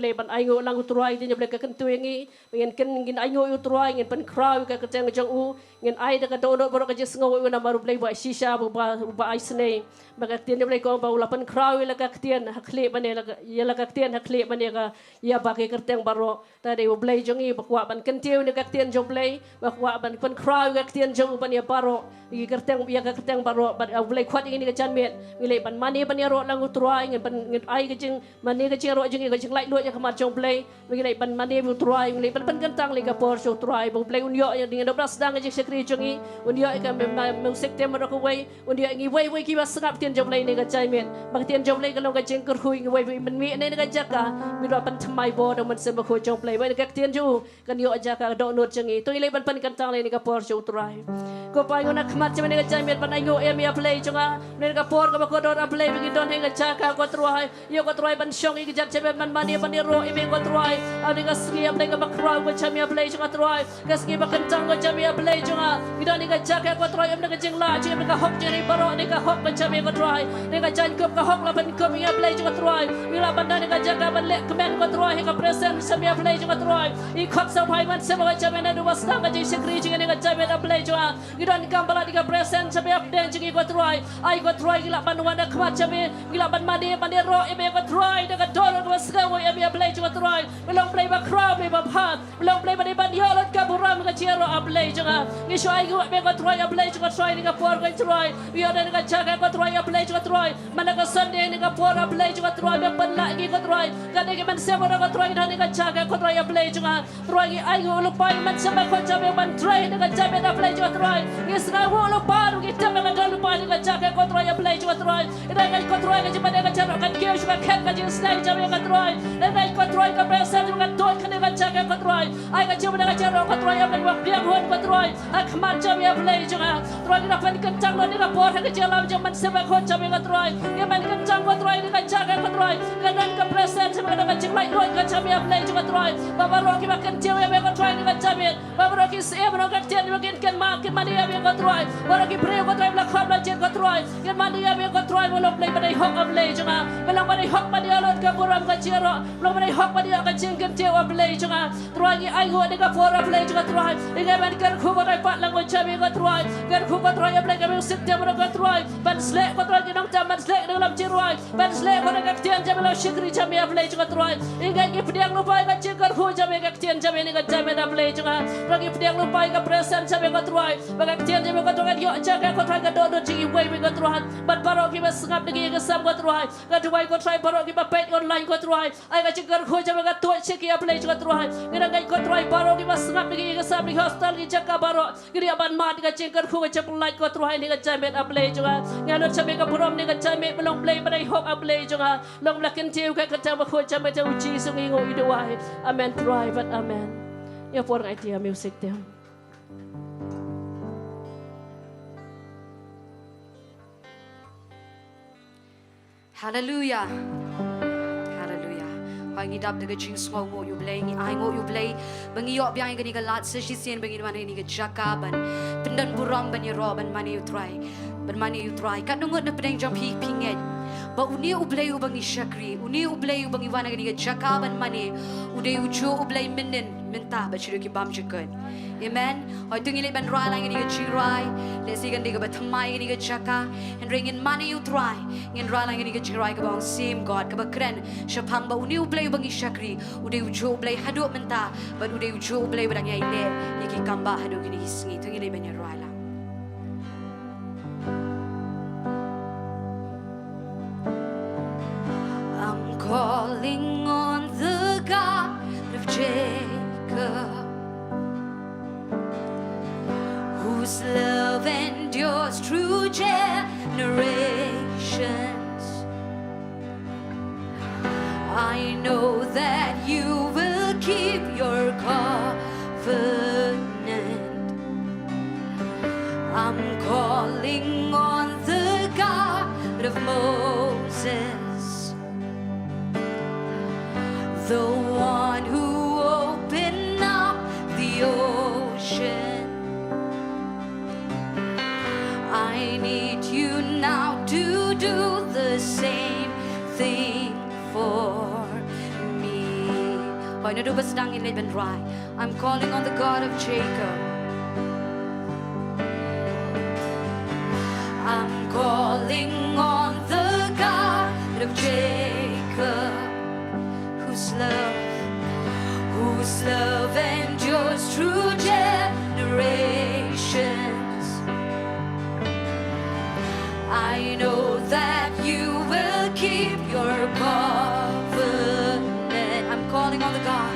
Leban aingo lang utruai dia boleh kekentu yangi ngin aingo utruai ngin pen kraw ka keteng jong u ngin ai da ka dono borok ka jes ngau na baru play ba shisha ba ai sne baga tien boleh ko ba ulapan kraw la ka tien hakle bane la ya la ka tien hakle bane ka ya ba ke keteng baro ta de play jong i bakwa ban kentiu ni ka tien jong play bakwa ban pen kraw ka tien jong ban ya baro i keteng ya ka keteng baro ba play kwat ini ka jan met ngile ban mani ban ya ro lang utruai ngin ai ka jing mani ka jing ro jing ka jing lai ya kamar jong play bagi lai ban mani bu try ngai ban kentang le ka por show try bu play unyo yang dengan 12 dang je sekri jongi unyo ka music tema ro ko wei unyo ngi wei ki ba sangap tien jong play ne ka chai men bang tien jong play ka long ka jeng ker hui ngi wei man mi ne ka jaka mi ro ban thamai bo do man sem ko jong play wei ka tien ju kan yo jaka do not jongi to ile ban kentang le ne ka por show try ko pai ngona khamat je ne ka chai men ban ayo em ya play jonga ne ka por ka ko do play bagi don he ka jaka ko try yo ko try ban shong i ka jak ban mani ban ro ime ko try ani ka ski play ka bakra ko chamia play jonga try ka ski ba kentang ko chamia play jonga ida ni ka jaka ko try em ka jing la je ka hok je ri baro ni ka hok ban chamia ko try ni ka jan ko ka hok la ban ko ya play jonga try ila ban ni ka jaka ban le command ko try ka present chamia play jonga try i khop sa phai man se ba chamia na du wasta ka je sekri je ni ka chamia na play jonga ida ni ka bala ni ka present chamia den je ko try ai ko try ila ban wa na khwa chamia ila ban mani ro ime ko try da ka dolo ko ska wo em ya play jonga try belong play ba crowd play ba phat belong play ba ni ban yo lot ka buram ka chero a play jonga ni shoi ko me ko try a play jonga try ni ka por ko try yo da ni ka chaka ko try a play jonga try man ka sunday ni ka por a play jonga try me ban la ki ko try ka ni ka man se mo ka try ni ka chaka ko try a play jonga try ki ai ko lo pai man se ba ko chame ban try ni ka chame na play jonga try ni sna wo lo pa ru ki chame na ga lo pa ni ka chaka ko try a play jonga try ida ka ko try ka chame ka charo ka ke shu ka khat ka jing snai chame ka try ida ka try ka present ka dot ka ni ka chaka ko try ai ka chame na ka charo ko try a play wa piang hon ko try a khmat chame a play jonga try ki na fan ka chang lo ni ka por ka chelam jam man se ba ko chame ka try ni man ka chang ko try ni ka chaka ko try ka dan ka present chame ka jing lai dot ka chame a play jonga try baba ro ki ba kan chewe me ko try ni ka chame baba ro ki se ba ka chen ni ken ken ma ken mani a me ko try baba ki pre ko try la khap la chen ko try ken mani a me ko try mo lo play ba dai hok a play jonga me lang ba dai hok ba dia lot ka buram ka chero lo ba dai hok ba dia ka ching ken chewa play jonga try ki ai go ni ka por a play jonga try ni ga man kan khu ko dai pat lang ko chame ko try kan khu ko try a play ka me sit dia mo ko try ban slek ko try ki nong jam ban slek dalam chero ban slek ko ka tian jam lo shikri chame a play jonga try ni ga ki pdiang lo pai ka ching kan khu chame ka tian chame ni ka chame na play jonga ro ki pdiang lo pai ka present chame ko try ba ka tian chame ko try yo jaga ko try ka do chi wei ko try ban baro ki ba sngap ni ka sam ko try ka Jowai ko try baro ki ba pet online ko try ai ka ching kan khu chame ka to chiki a play jonga try ni ga ko try baro ki ba sngap ni ka sam ni hostel ki Jaka baro ki ban ma ka ching kan khu ka chap like ko try ni ka chame a play jonga ngalo chame ka buram ni ka chame belong play ba dai hok a play jonga long la ken tiu ka ta ba khu chame ta uchi sungi ngo idawai amen try but amen ya por idea music them Hallelujah. Hallelujah. Hoi ngi dap de jing small mo you play ngi ai ngo you play bangi yo byang ngi ga lat se sien bangi man ni ga Jaka ban pendan buram ban ro ban mani you try kat nungut na pedeng jom pi pinget ba uni u play u bangi shakri uni u play u bangi wana ga Jaka ban mani u de u chu u play minin minta ba chiru ki bam jikut amen hoi tu ngi le ban ra la ngi ga chirai le si gan de ga ba thamai ngi ga Jaka and ring in money you try ngin ra la ngi ga chirai ga bang sim god ka ba kren shapang ba uni u play bangi shakri u de u chu u play hadu minta ba u de u chu u play ba ngai le ni ki kamba hadu ki ni hisngi tu ngi le ban ra la I'm calling on the God of Jacob whose love endures through generations. I know that you will keep your covenant. I'm calling on the God of Moses, the one who opened up the ocean. I need you now to do the same thing for me. Poi na du basdang in ben rai. I'm calling on the God of Jacob. I'm calling on the God of Jacob, whose love endures through generations. I know that you will keep your covenant. I'm calling on the God.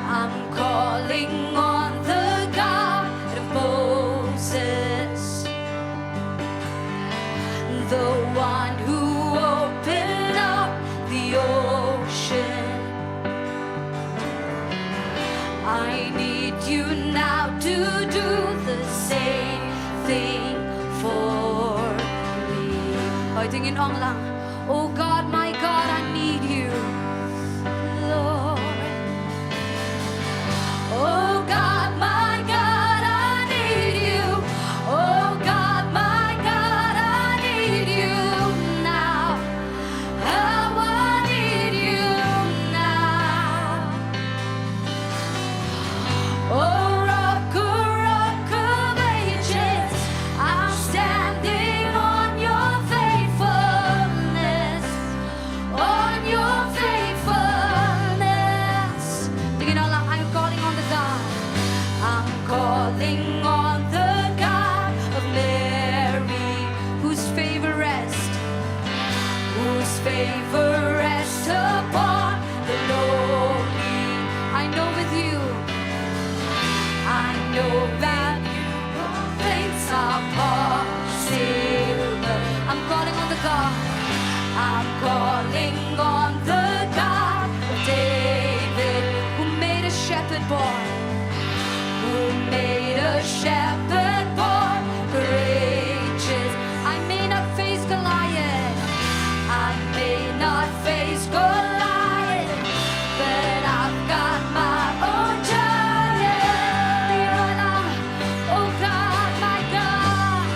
I'm calling on the God of Moses, the one who opened up the ocean. I need you now to do the same thing for me. Hoy tingin ong lang. Oh God, my God, I need you, Lord. Oh God, my God, I need you. Oh God, my God, I need you now. How I need you now. Oh rock of ages, I'm standing on your faithfulness, on your faithfulness. Tingin lang, I'm calling on the God. I'm calling on the God of Mary, whose favor rests upon the lowly. I know with you, I know that all things are possible. I'm calling on the God. I'm calling on the God of David, who made a shepherd boy, courageous. I may not face Goliath, I may not face Goliath, but I've got my own giant. Oh God, my God,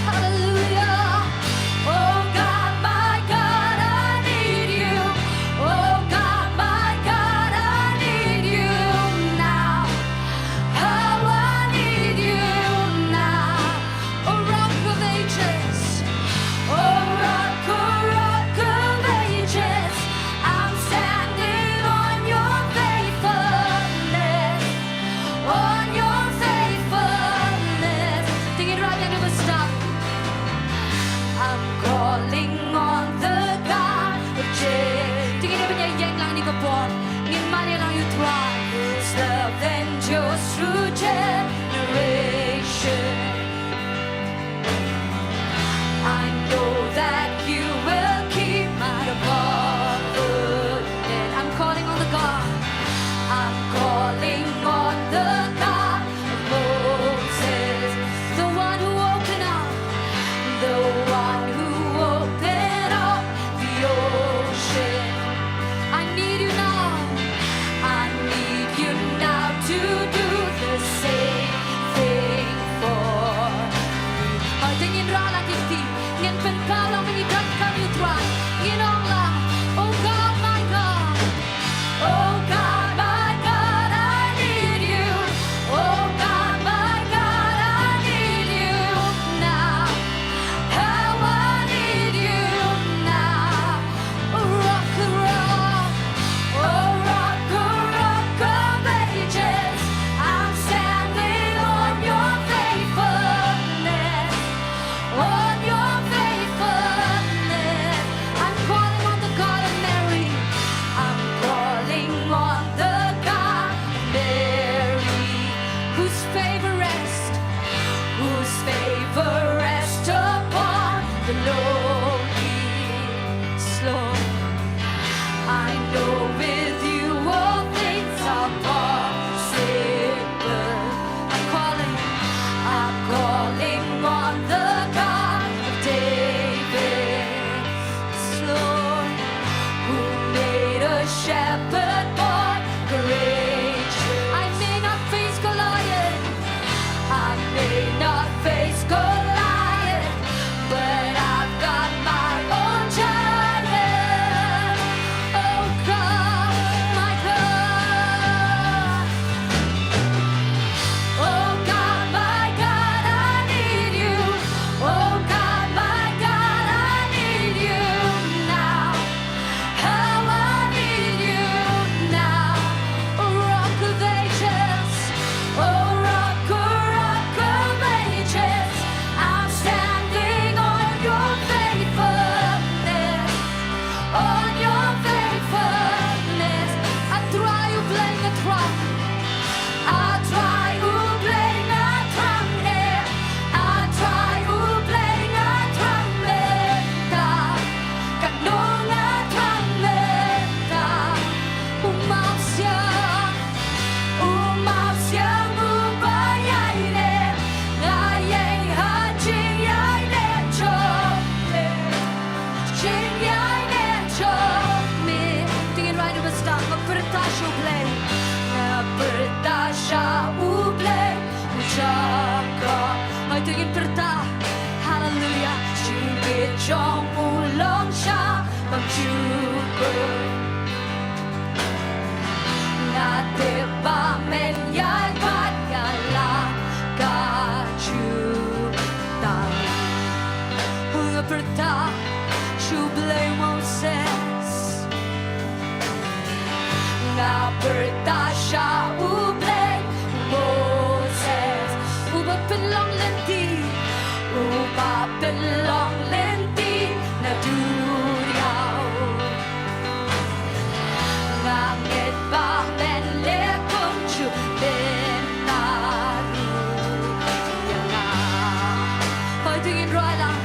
hallelujah. Oh God, my God, I need you. Oh God, my God, I need you now. How I need you now. Oh rock of ages, oh rock of ages, I'm standing on your faithfulness, on your faithfulness. Tingin right na never stop. I'm calling on the God of Jacob. Tingin na ba niya ïeng lang ni kapon? Ngin mani lang you try. His love endures through generation. I know that you will keep my covenant. I'm calling on the God. I'm calling on the God of Moses, the one who opened up the ocean. I need you now. I need you now to do the same thing for me. Tingin ra lang kiti, ngin pen pa lang Dongmuloom siya pagsyukur Ngati ba men yay pagkala kajutang Perta shublay Moses Nga perta siya ublay Moses Uba pelong lenti Uba pelong lenti Na duriyaw Ngangit ba men lekong chubin naru Yang nga Hoy tingin roy lang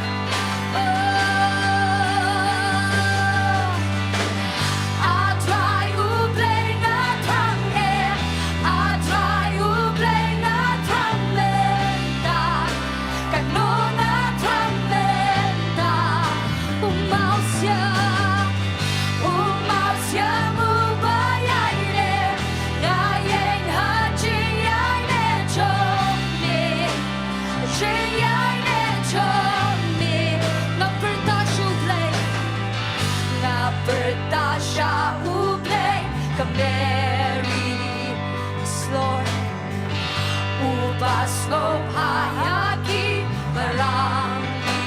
Slow hayaki marami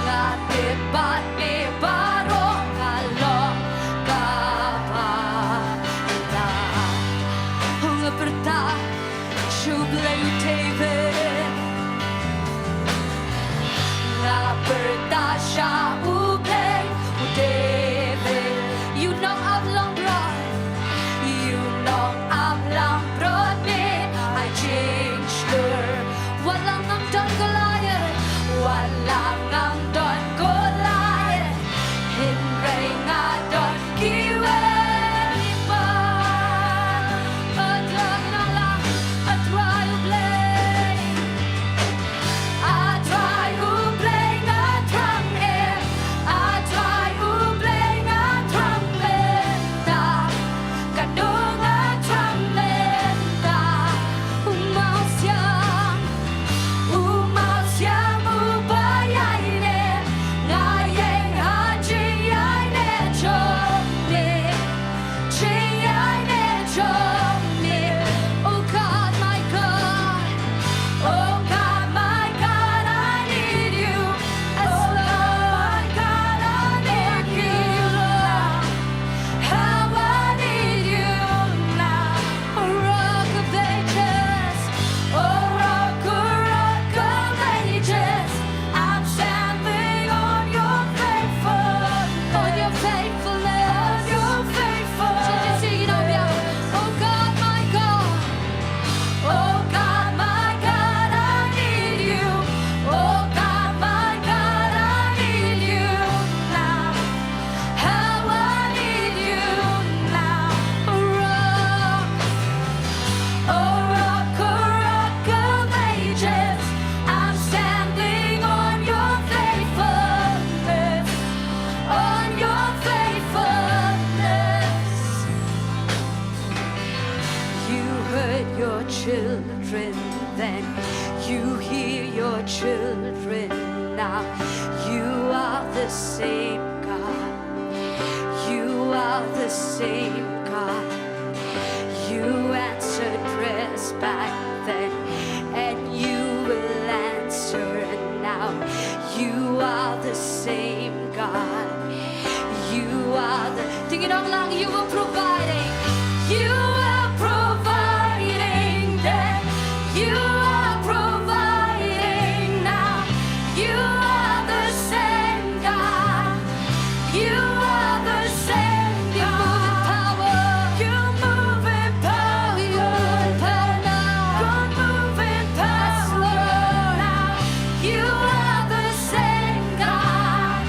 Ngatibat ni barong kalong kapala Hungaperta shublay David Ngaperta siya ublay David You know I've long run You know I'm long run Walang ang don golayan Walang ang don golayan Hinray nga don kiwen iba Atlag na lang at rayublay At rayublay nga trangin At rayublay nga trangmenta Kanong nga trangmenta Children then you hear your children now you are the same God you are the same God you answered prayers back then and you will answer now you are the same God you are the tingin ang lang you will providing you will providing then you are providing now you are the same God you are the same God you move in power you move in power now God move in power now you are the same God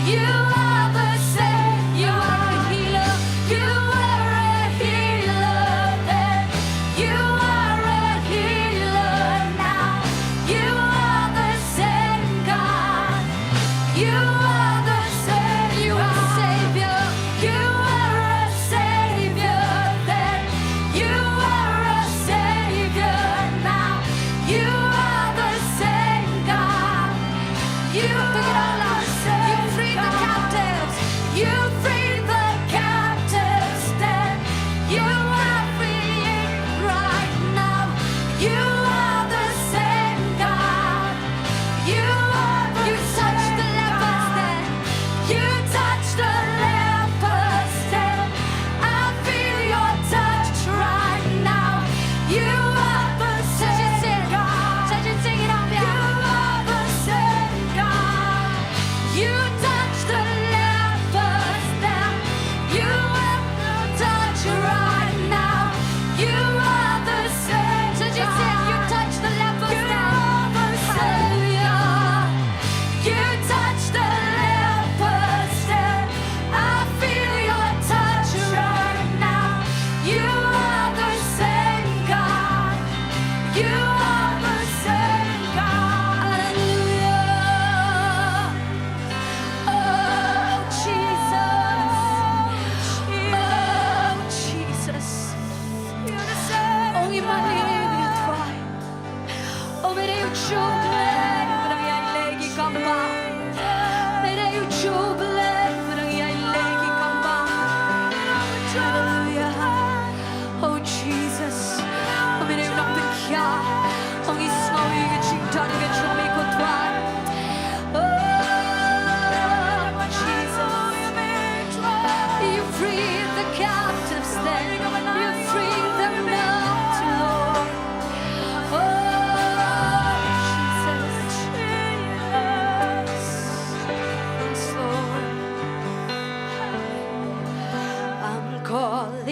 you are the same you are a healer you are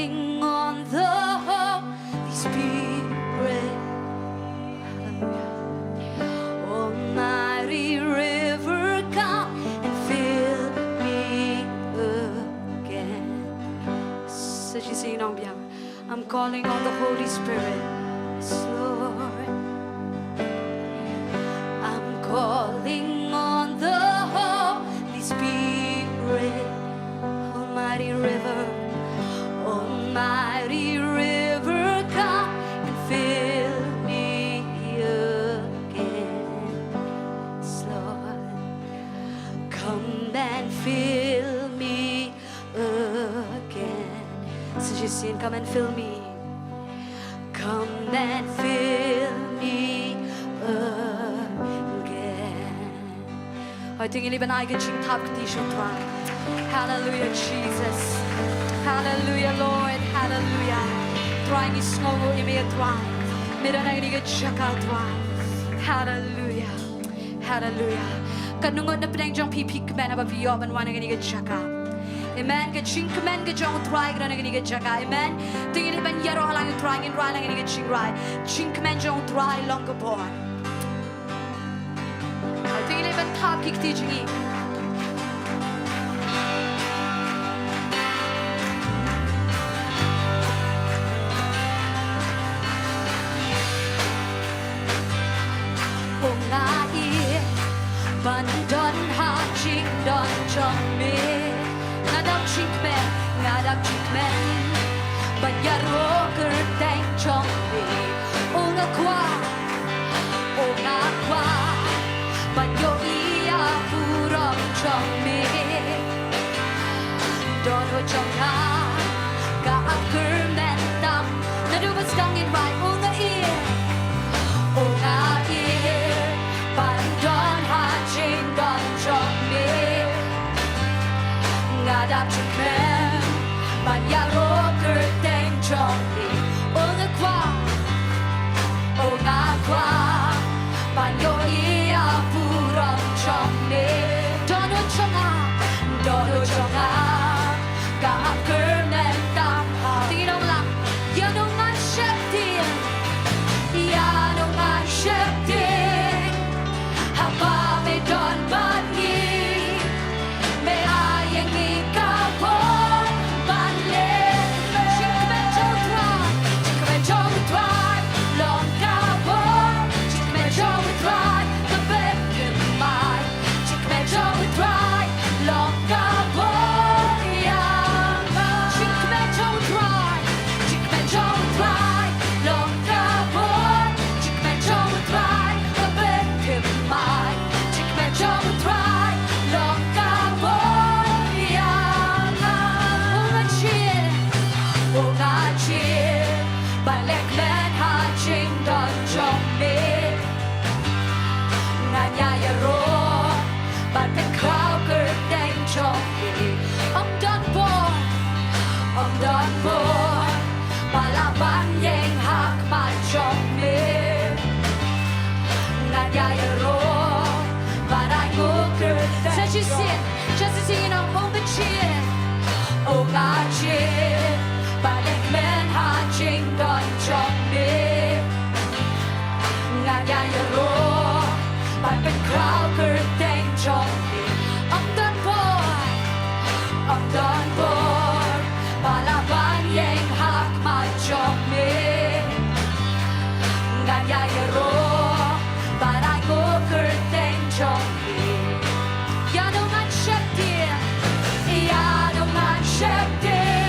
calling on the Holy Spirit. Hallelujah. Almighty river, come and fill me again. I'm calling on the Holy Spirit. Yes, Lord. I'm calling on the Holy Spirit. Almighty river, come and fill me again. Yes, Lord. Come and fill me again. So just sing, come and fill me. Come and fill me again. I think you even I get you top condition try. Hallelujah, Jesus. Hallelujah, Lord. Hallelujah. Trying is snow you may try. Meron ay get Jaka try. Hallelujah. Hallelujah. Kanungot na pinang Jong pipi kmen ababiyob and wanna get Jaka. Amen. Get ching kmen get Jong try gonna get Jaka. Amen. Tingin iban yaro halang you trying and right lang get ching right. Ching kmen Jong try longer born. I think iban top kick teaching it. Ban don ha ching don chong me ngadap chikmen ban yaro ker tang chong me onga kwa ban yo ia purong chong me don ho chong ha ka aker men tam nadu was stung in right onga ear ban don ha ching don chong me ngadap chikmen ban yaro ker tang chong me onga kwa ban yo ia purong chong me don ho chong ha ka aker men tam tingin ông lang ya no ngan shep tin Hapa me don ban ni me ïeng kapon ban le chikmen jong try long kapon chikmen jong try the bed in my chikmen jong try long kapon yang chikmen jong try long kapon chikmen jong try the bed in my chikmen jong try long kapon yang unga chie balek men ha ching don chong me nganya yaro ban pen crowd ker dang chong me ông don boy balaban ïeng hak ma chong me nganya yaro ban I go ker says you see just to see you know on the chin onga chie balek men ha ching don chong me nganya yaro ban pen crowd ker dang chong me ông don boy balaban ïeng hak ma chong me nganya yaro ban I go ker dang chong me ya no man shep dear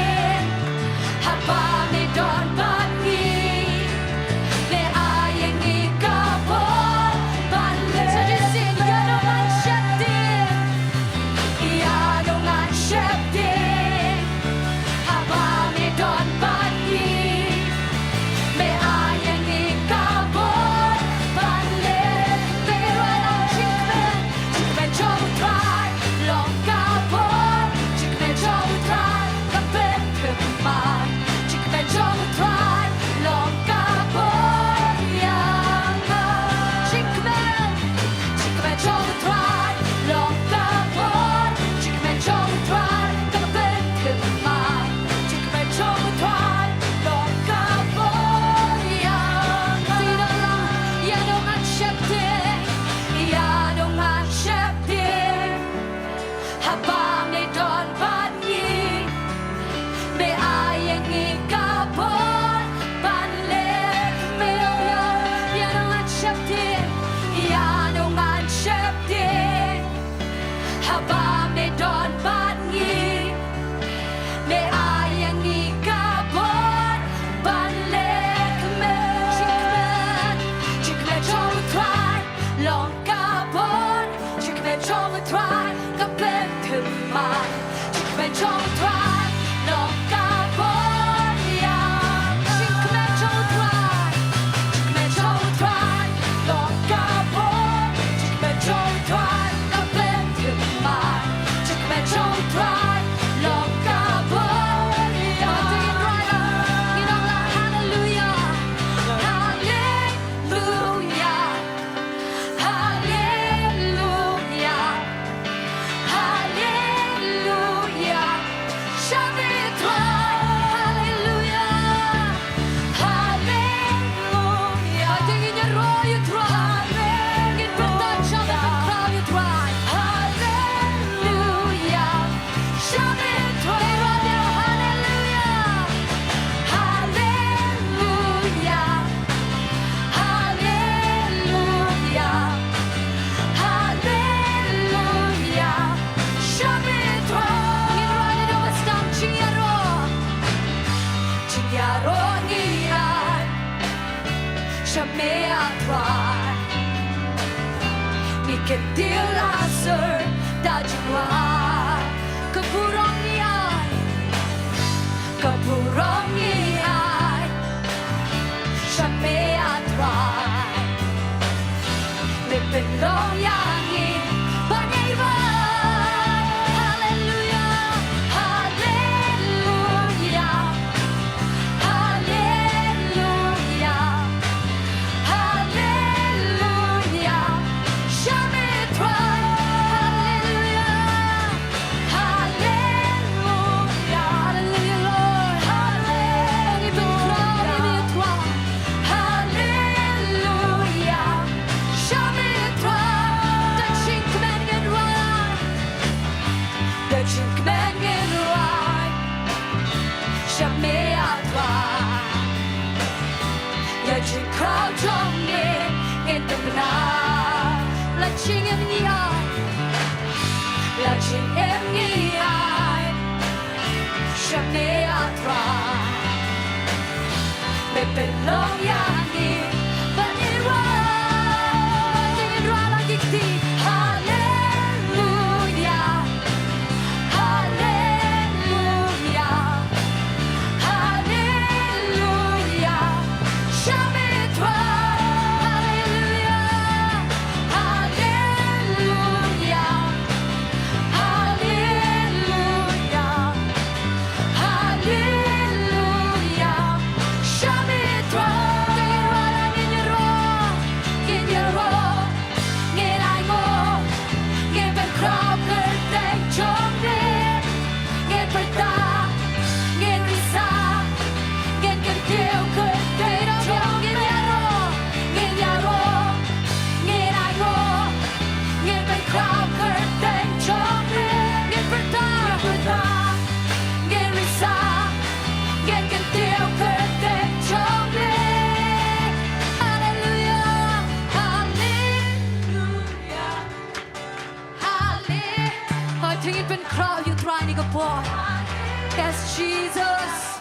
Yes, Jesus.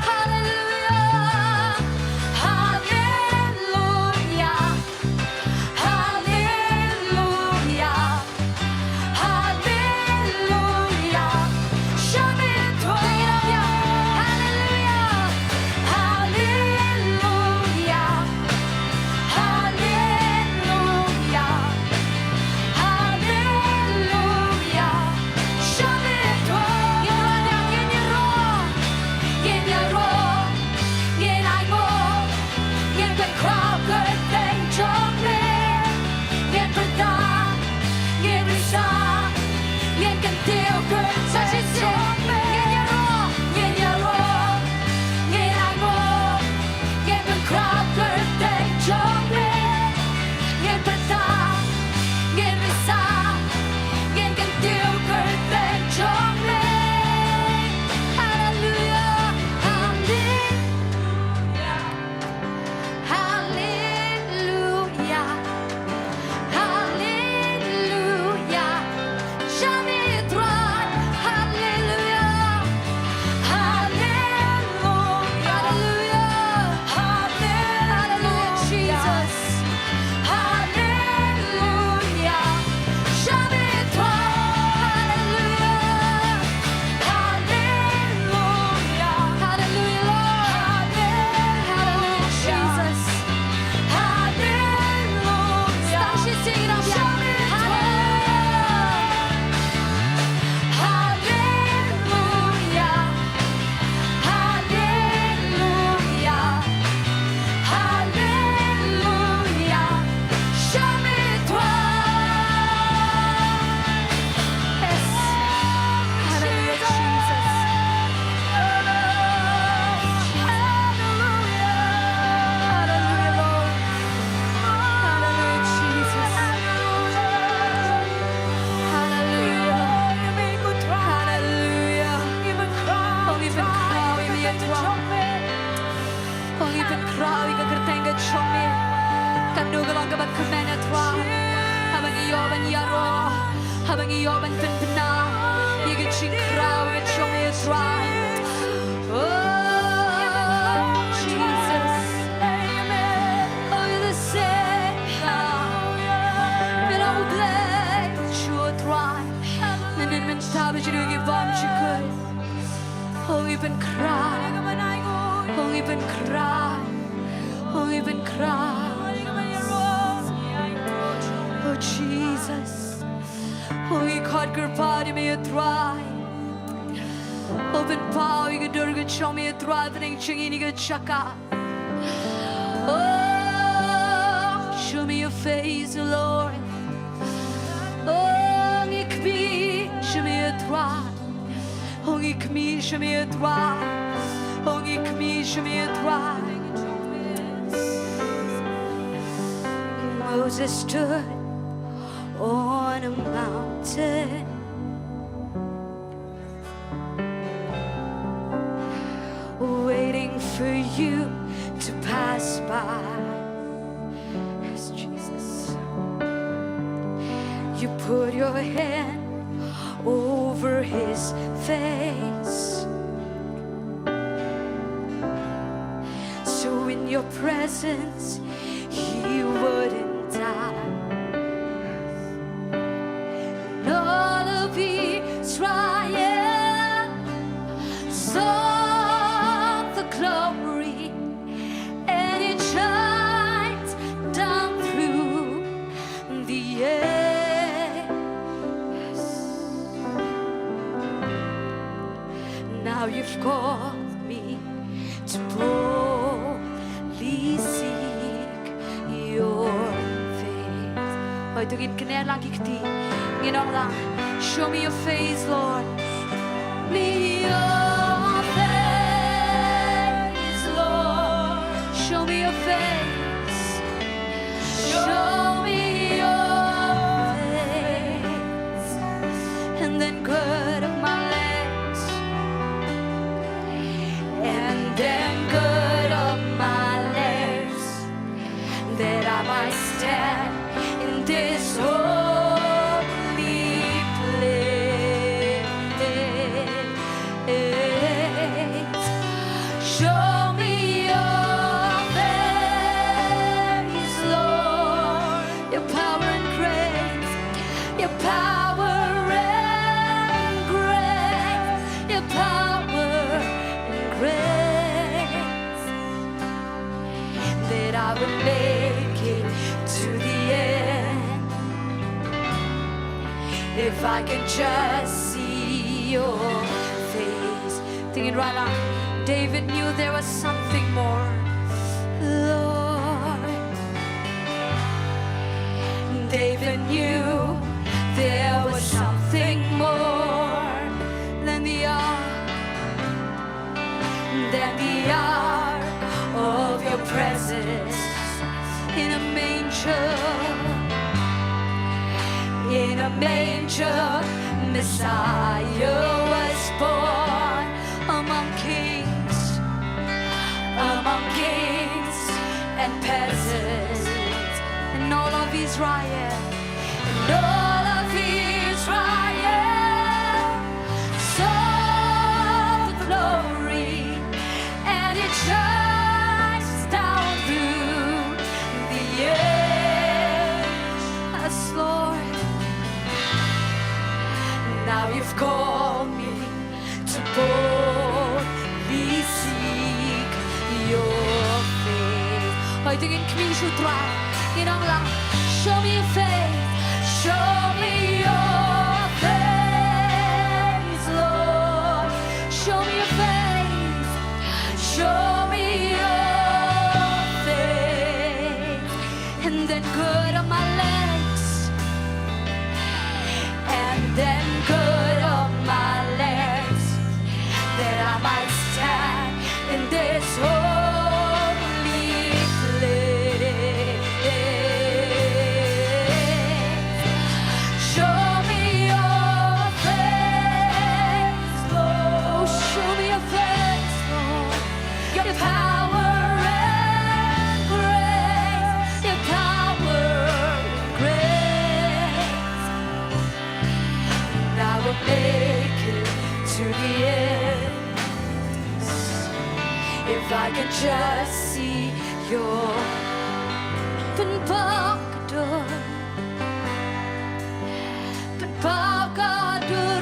Hallelujah. even cry. Won't even cry. Won't even cry. Oh Jesus. Oh, you caught your body, may you thrive. Open power, you can do it, show me a thrive, and Jingiasyllok Jaka. Oh, show me your face, Lord. Oh, show me a thrive. Oh, show me a thrive. Oh, show me a thrive. Moses stood on a mountain, waiting for you to pass by. Yes, Jesus. You put your hand over his face, so in your presence he wouldn't die. And all of Israel saw the glory, and it shined down through the air. Now you've called me to boldly seek your face. Hoy tugin kene lang kikti, ginong lang. Show me your face, Lord. Me your face, Lord. Show me your face. Show me your face, and then good of my legs, and then good of my legs, that I might stand in this holy place. Show me your face, Lord. Your power and grace, your power and grace, your power and grace, that I would make it to the end, if I can just see your face. Thinking right on, David knew there was something more, Lord. David knew there was something more than the ark of your presence in a manger. In a manger, Messiah was born among kings and peasants, and all of Israel, and all of Israel saw the glory, and it shines down through the air. Yes, Lord. Now you've called me to boldly seek your face. Hoy tingin kami sutra, ginang lang. Show me your face, show me your face, Lord. Show me your face, show me your face, and then good on my legs, and then good on my legs, that I might stand in this holy place. Show me your face, Lord. Show me your face, Lord. Your power and grace, your power and grace. I will make it to the end, if I can just see your penpakadur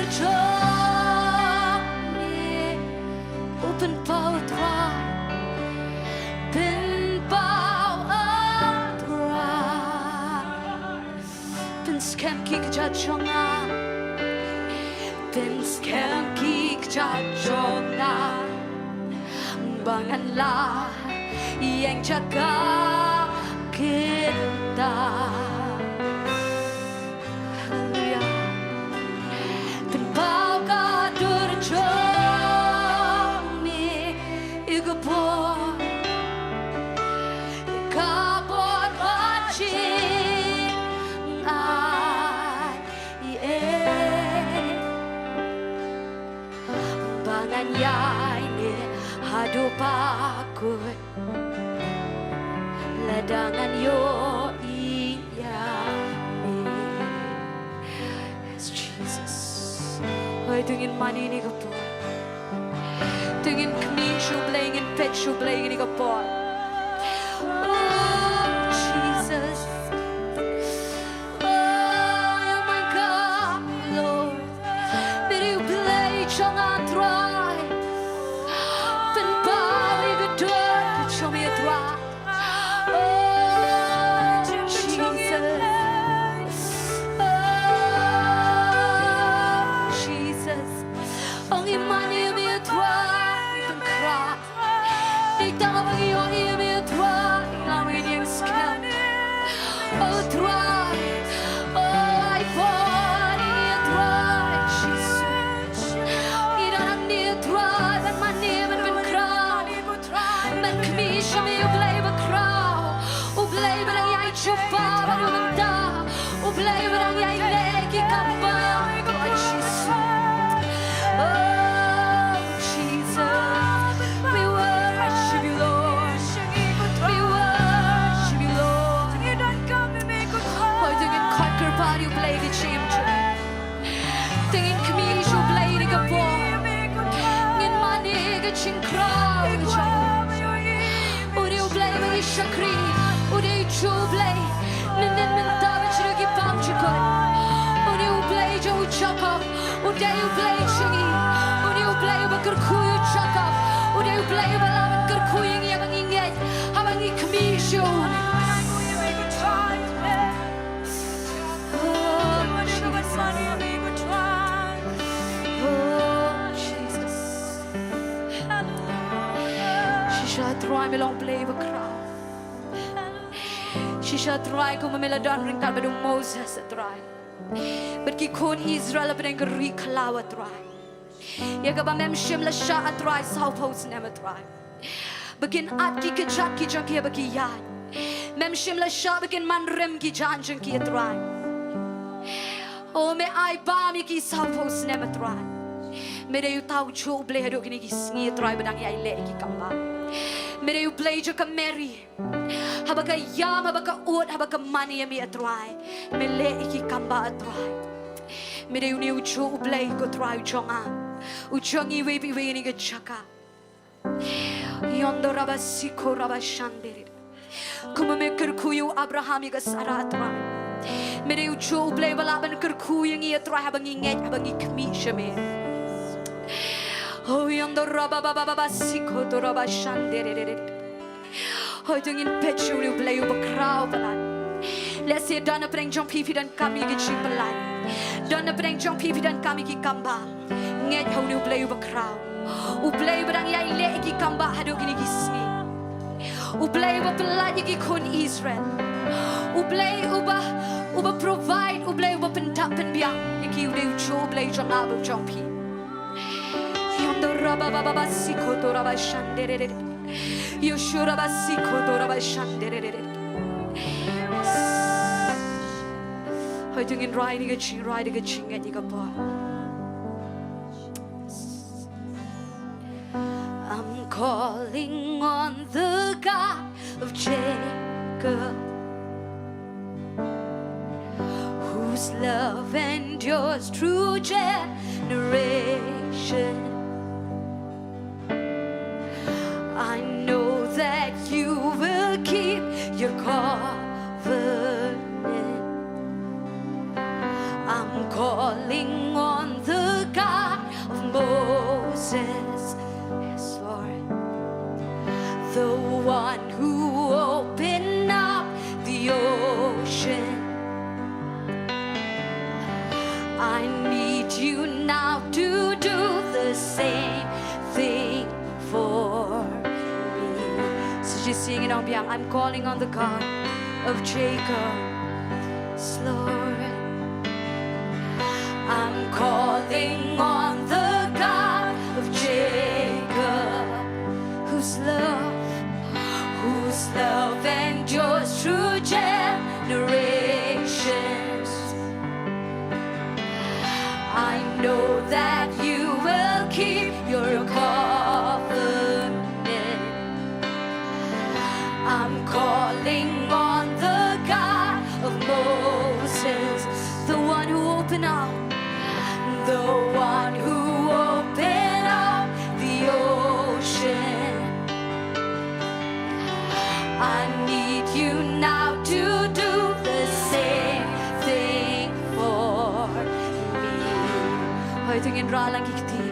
Jowai. Bin scam geek jajona banganlah yang jaga kita. Haleluya. Dan baka durjomi igupon ikapon wajin bangan yai ni hadu pakut ladangan yo iya yes Jesus. Hoy tungin mani ni kapon tungin kmin shublay ngin pet shublay ni kapon. Oh Jesus. Oh my God Lord. May you play Jong on try. Pen bali gedor show me a try. Oh Jesus. Oh Jesus. Only money me a try. Pen cry. Dik tanga bagi yo me a try. Lawin yang scam. Oh try. Oh I fall me a try. Jesus. Iran ni a try. Ben money ben cry. Ben kmisha me you play a crow. U play ben yang chupa ben Bynta. U play ben yang leki kamba. Oh Jesus. Oh Jesus. We worship you Lord. We worship you Lord. Hoy tungin conquer body u play the champion. Tungin kmisha u play the kapon. Ngin mani ka ching crow. Uri u play ben shakri. Uri chu play. Nin minta ben chirgi pam chikon. Uri u play jo Jaka. Uri u play chingi. Uri u play bakar kuyu Jaka. Uri u play balaman kar kuying yang ingay. Habang ikmisha. Try me long play with crowd. She shall try come me la don ring kalba do Moses try. But ki kon Israel ben gri klawa try. Ya ga ba mem shim la sha try South Post never try. Begin at ki jat ki jang ki ba ki ya. Mem shim la sha begin man rem ki jan jang ki try. Oh me I ba mi ki South Post never try. Me de you tau chu ble do ki sngi try bedang ya ile ki kamba. May you play Jaka Mary. Habaka yam, habaka oat, habaka money, and me a try. May let iki kamba a try. May you new chu play go try Jonga. Uchongi we be winning a Jaka. Yondo rabasiko rabashandere. Come make Kurkuyu Abrahamiga Sarah try. May you chu play Balaban Kurkuying a try having it, having it commission. Oh, yonder raba baba baba siko to raba shandere. Oh, doing in pet you play over crowd. Let's say done a bring Jong Pipi dan kami get cheap alive. Done a bring Jong Pipi dan kami ki kamba. Net how you play over crowd. U play berang yai le ki kamba hadu gini gisni. U play over pelaj ki kon Israel. U play uba provide u play over pentap pen biang. Iki u deu cho play Jong abo Jong Pi. Raba baba siko to raba shandere. You should raba siko to raba shandere. Hoy tungin riding a ching at you boy. I'm calling on the God of Jacob, whose love endures through generation. I know that you will keep your covenant. I'm calling on the God of Moses, yes Lord, the one who opened up the ocean. I need you now sing in Biang. I'm calling on the God of Jacob, Lord. I'm calling on the God of Jacob, whose love endures through generations. I know that you will keep your covenant. I'm calling on the God of Moses, the one who opened up the ocean. I need you now to do the same thing for me. Hỡi tôi nghiền ra lang kikti,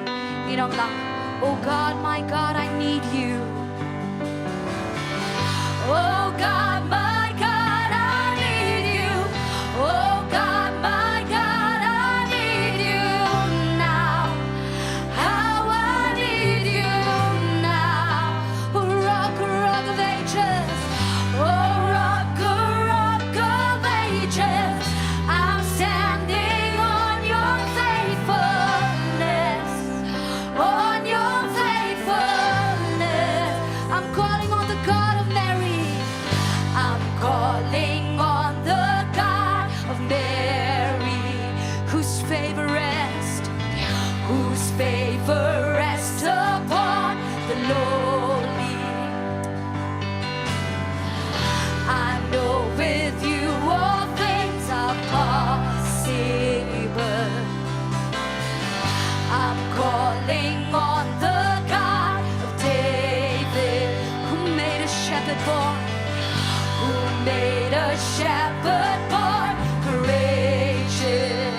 nghiền ông lang. Oh God, my God, I need you. Oh God, my God, I need you. Oh God, my God, I need you now. How I need you now. Oh rock of ages. Oh rock of ages. I'm standing on your faithfulness. On your faithfulness. I'm calling on the God of Mary. I'm calling on the God of Mary, whose favor rests upon the lowly. I know with you all things are possible. I'm calling on the God of David, who made a shepherd boy. Who made a shepherd boy courageous?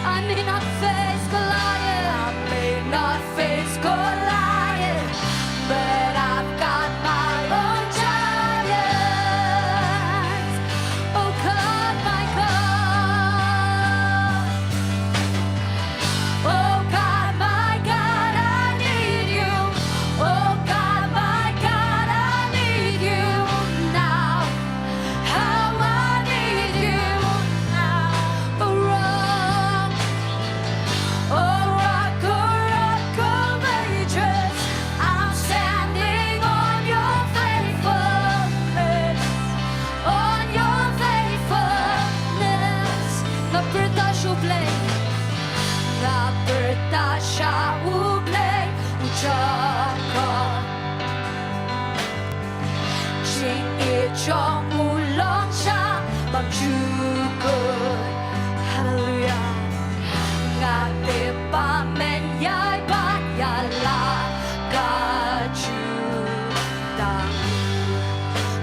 I may not face Goliath, I may not face Goliath, but I've got my own giants. Oh God, my God. Oh God, my God, I need you. Oh God, my God, I need you now. How I need you now. Oh rock of ages. I'm standing on your faithfulness. On your faithfulness. Nga bertasya ublay Jaka. Jong ulong siya magjugod. Hallelujah. Nga te pamen yay bayala kajudang.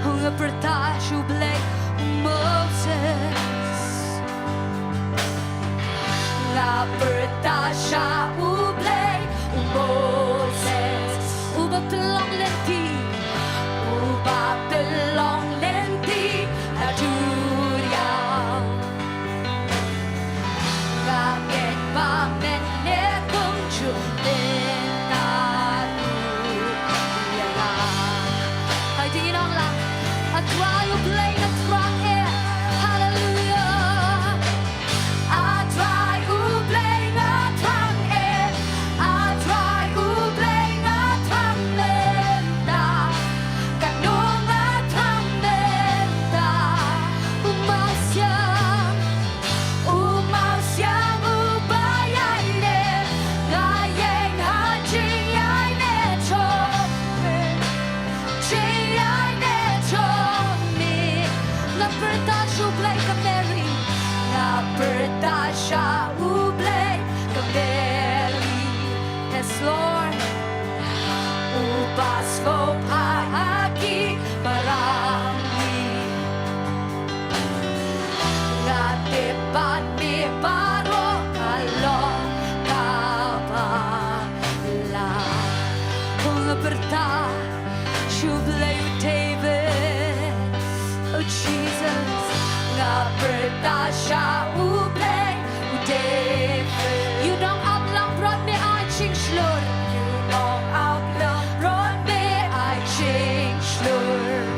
Nga bertasya ublay Moses. Nga bertasya ublay Moses. Uba pelong lenti. Uba pelong lenti. Aduriang. Nga get pamen ne kung chulin naruyala. Ay tingin ang lang. At try ublay na try air. Hallelujah. At try ublay na try air. At try ublay na try menta. Kanong na try menta. Umasyang ubayay ne. Ngayeng hajing yay ne chome. Jiyay ne chome. Nga bertasya ublay ka Mary. Nga bertasya ublay ka Mary. Yes, Lord. Ubas ko pahagi marami. Nga tipan mi paro kalong kabala. Kung bertasya ublay David. Oh Jesus. Nga bertasya ublay David. You don't outlang brought me I change Lord. You don't outlang brought me I change Lord.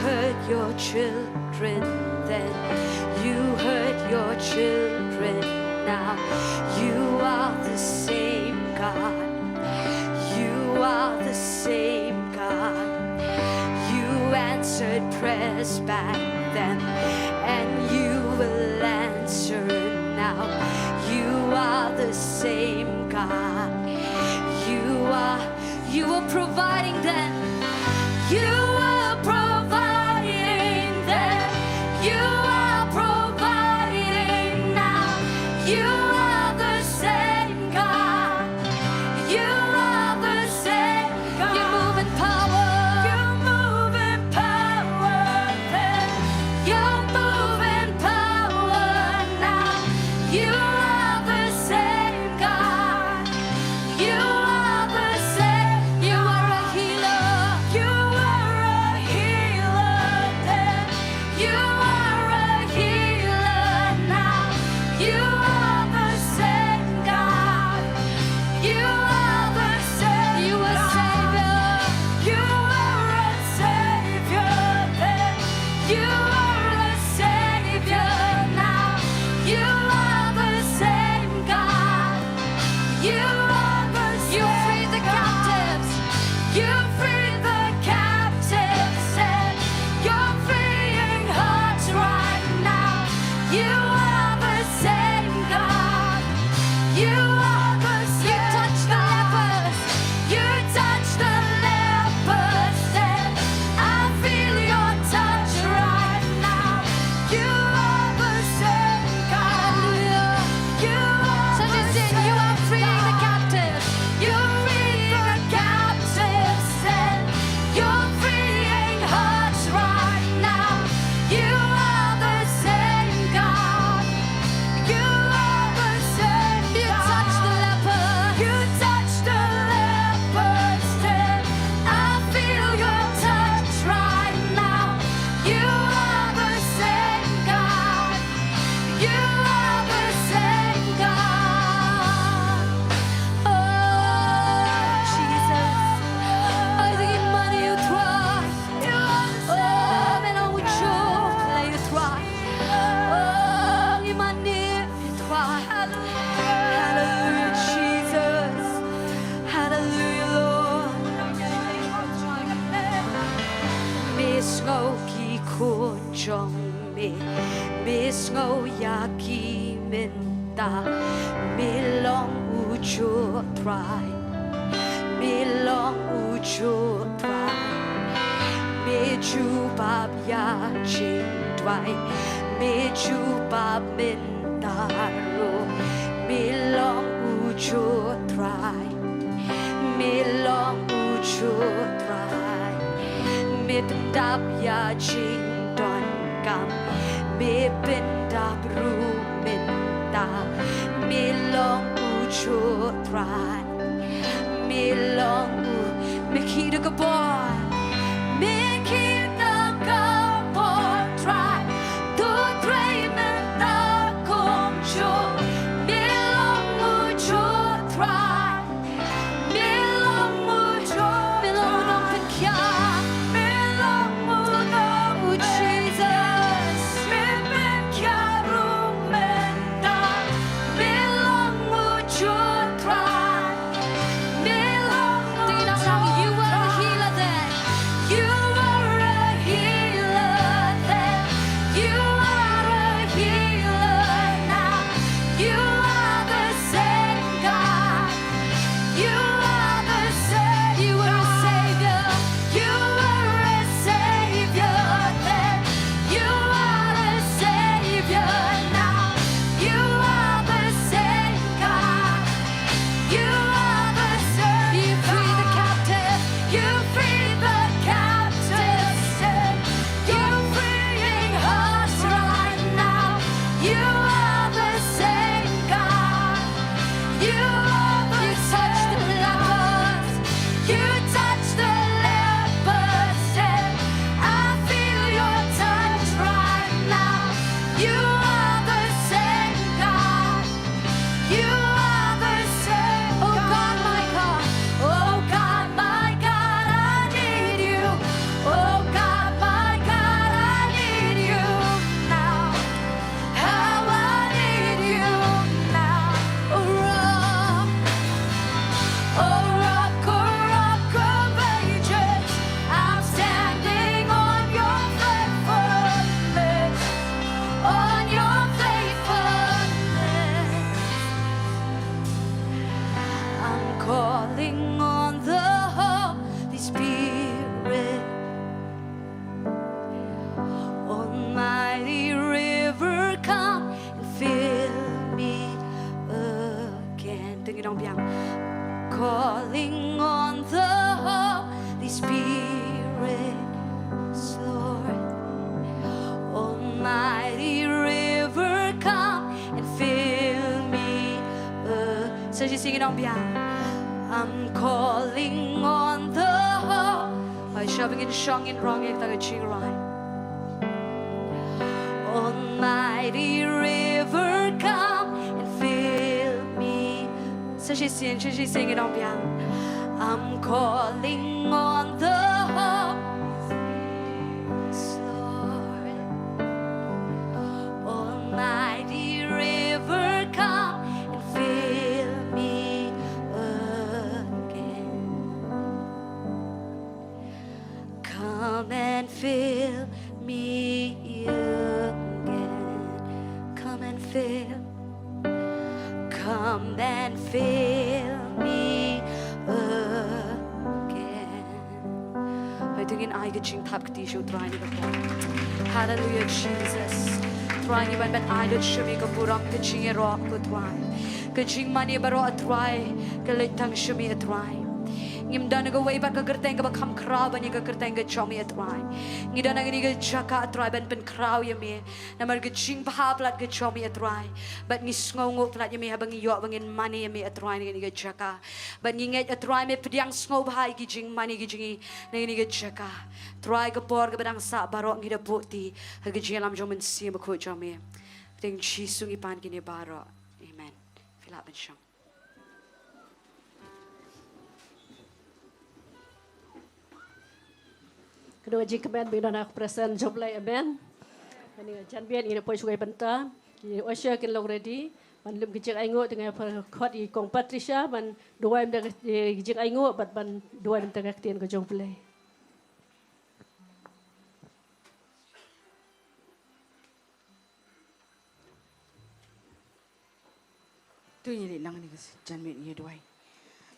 hurt your children then. You hurt your children now. You are the same God. You are the same God. You answered prayers back then, and you will answer now. You are the same God. You were providing then. You were providing then. You are providing now. You are the same God. You are the same God. You move in power. You move in power then. You move in power now. You are the same God. You are the same. You are a healer. You are a healer then. You are a healer now. You are the same God. You are the same. You are Savior. You are a Savior then. You are a Savior now. You are the same God. You are the same. You free the captives. You free the captives and you're freeing hearts right now. You are the same God. You are the same. You touch the lepers. You touch the lepers and I feel your touch right now. You are the same God. You are the same. You are freeing the captives. You free the captives and you're freeing hearts right now. You are the same God. You are the same God. You touch the lepers. You touch the lepers and I feel your touch right now. You are the same God. You are the same God. Oh, Jesus. I think money you try. Oh, men are with you. Let you try. Oh, money you try. Hallelujah, Jesus. Hallelujah, Lord. Miss ngô kỳ khuôn trong mi, Miss ngô ya kỳ min ta, mi long u chua try, mi long u chua try, mi chu bab ya Jingduwai, mi chu bab min ta ro, mi long u chua try, mi long u chua try. Mi bin dab ya Jing don gam, mi bin dab ru min da, mi long u chu try, mi long u mi ki da boy, mi ki da boy try, tu tray min da kong chu, mi long u chu try, mi long u chu, mi long u non pin kya. You are a healer then. on biang. I'm calling on the hope. I shoving in shong in wrong ek taga ching right. Almighty river, come and fill me. So she's singing on biang. I'm calling on the hope. Lord, Almighty river, come and fill me again. Come and fill me again. Come and fill. Come and fill me again. I think in I get tap kati show trying to go. Hallelujah, Jesus. Trying even when I don't show me go purang ke ching rock go try. Ke ching mani baro a try. Ke letang show me a try. Ngim dana go way back a gerteng ba kam crowd and you go gerteng go show me a try. Ngi dana go Jaka try ben crowd you me. Na mar ke ching pa plat go show me a try. But ngi sngo plat you me habang yo bangin money me a try ngi go Jaka. But ngi nget a try me pediang sngo ba gi jing money gi jingi ngi go Jaka. Try go por go bedang sa baro ngi da boti. Ha gi jelam jom men si ma ko jom me. Ting chi sungi pan gi ne baro. Amen. Fill up and shong. Kedua jika ben bina nak present job lai ben. Ini jan ben ini poi sugai Bynta. Ini Osha kin long ready. Man lum gijek aingo dengan khot I kong Patricia man dua em dah gijek aingo bat man dua em tengah tien ke jong play. Tu ini nang ni jan ben ye duai.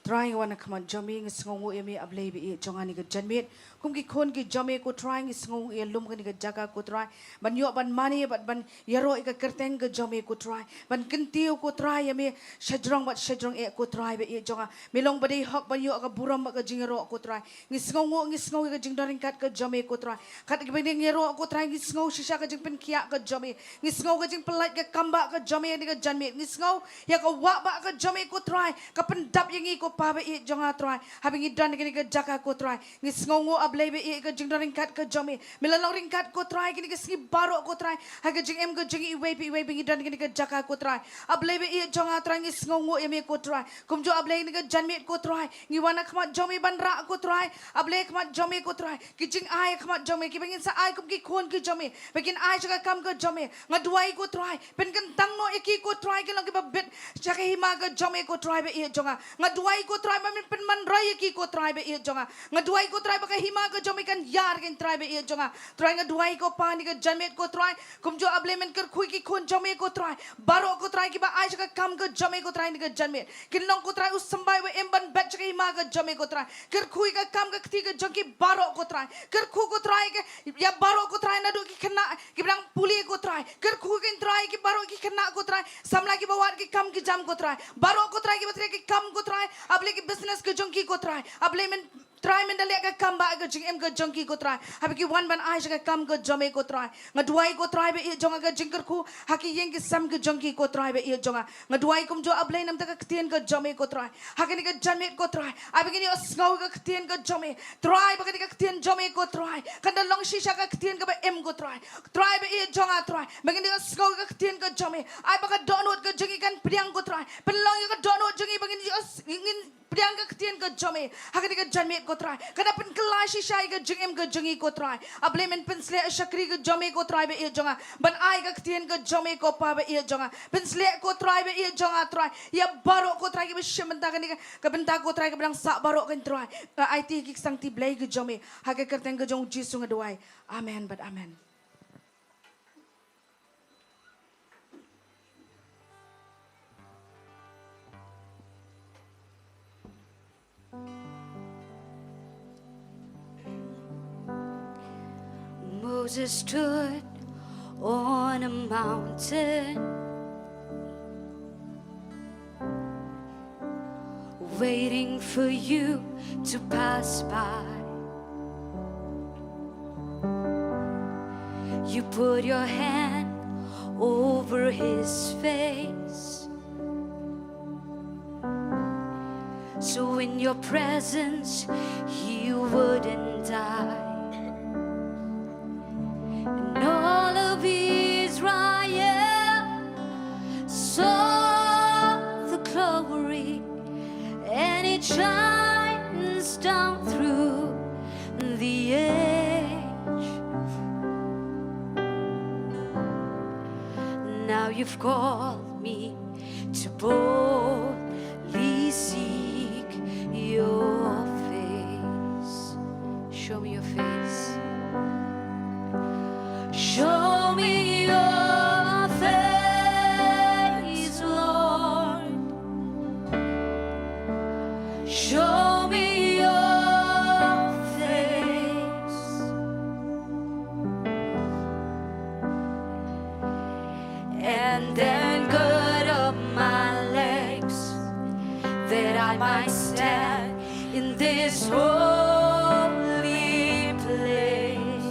Trying wana kama jami ngi sngongo emi ablei be jongani ga janmet kum ki khon ki jame ko trying sngongo e lum ga Jaka ko try ban yo ban mani ban yaro ka kerteng ga jame ko try ban kintiu ko try emi shajrong e ko try be jonga milong bade hok ban yo ka buram ga jingero ko try ngi sngongo ga jingdaring kat ga jame ko try kat ga bende ngero ko try ngi sngongo shisha ga jingpen kia ga jame ngi sngongo ga jing pelat ga kamba ga jame ni ga janmet ngi sngongo ya ka wa ba ga jame ko try ka pendap yang ko pa be jonga try habing idan gini ke Jaka ko try ngi sngongo ablei be ke jingdar ringkat ke jome milalong ringkat ko try gini ke ski baro ko try ha ke jing em ke jing iwe bing idan gini ke Jaka ko try ablei be jonga try ngi sngongo eme ko try kumjo ablei ni ke janmet ko try ngi wana khmat jome banra ko try ablei khmat jome ko try ki jing ai khmat jome ki bengin sa ai kum ki khon ki jome begin ai jaga kam ke jome ngaduai ko try pen kan tang no eki ko try ke long ke bit jaka hima ke jome ko try be jonga ngaduai ko try ba min pen man raya ki ko try be jonga ngaduai ko try ba ka hima ka jomi kan yar kan try be jonga try ngaduai ko pani ka janmet ko try kum jo able men kar khui ki khon jomi ko try baro ko try ki ba ai ka kam ka jomi ko try ni ka janmet kin long ko try us sambai we emban bat ka hima ka jomi ko try kar khui ka kam ka kthi ka jonki baro ko try kar khu ko try ke ya baro ko try na do ki khna ki brang puli ko try kar khu kin try ki baro ki khna ko try samla ki bawar ki kam ki jam ko try baro ko try ki batre ki kam ko try able ki business ke jongki ko try able men try men dale ka kam ba ka jing em ka jongki ko try habe ki one ban ai ka kam ka jome ko try ngaduai ko try be jonga ka jingker khu haki yeng ki sam ka jongki ko try be jonga ngaduai kum jo able nam ta ka tien ka jome ko try hakini ka janmet ko try habe ki ni osngau ka tien ka jome try ba ka tien jome ko try kan long shisha ka tien ka ba em ko try be jonga try bagini osngau ka tien ka jome ai ba ka donut ka jingi kan priang ko try pelong ka donut jingi bagini ingin priang ka tien ka jome hakini ka janmet ko try kada pen kelashi shai ka jingem ka jingi ko try able men pensle shakri ka jome ko try be jonga ban ai ka tien ka jome ko pa be jonga pensle ko try be jonga try ya baro ko try ke shementa ka benta ko try ka bang sa baro kan try IT ki sang ti blai ka jome hake kerteng ka jong jisu ngaduai amen but amen. Moses stood on a mountain, waiting for you to pass by. You put your hand over his face, So in your presence, He wouldn't die. And all of Israel saw the glory, and it shines down through the age. Now you've called me to boldly seek your face. Show me your face. Show me your face, Lord. Show me your face. And then gird up my legs, that I might stand in this holy place.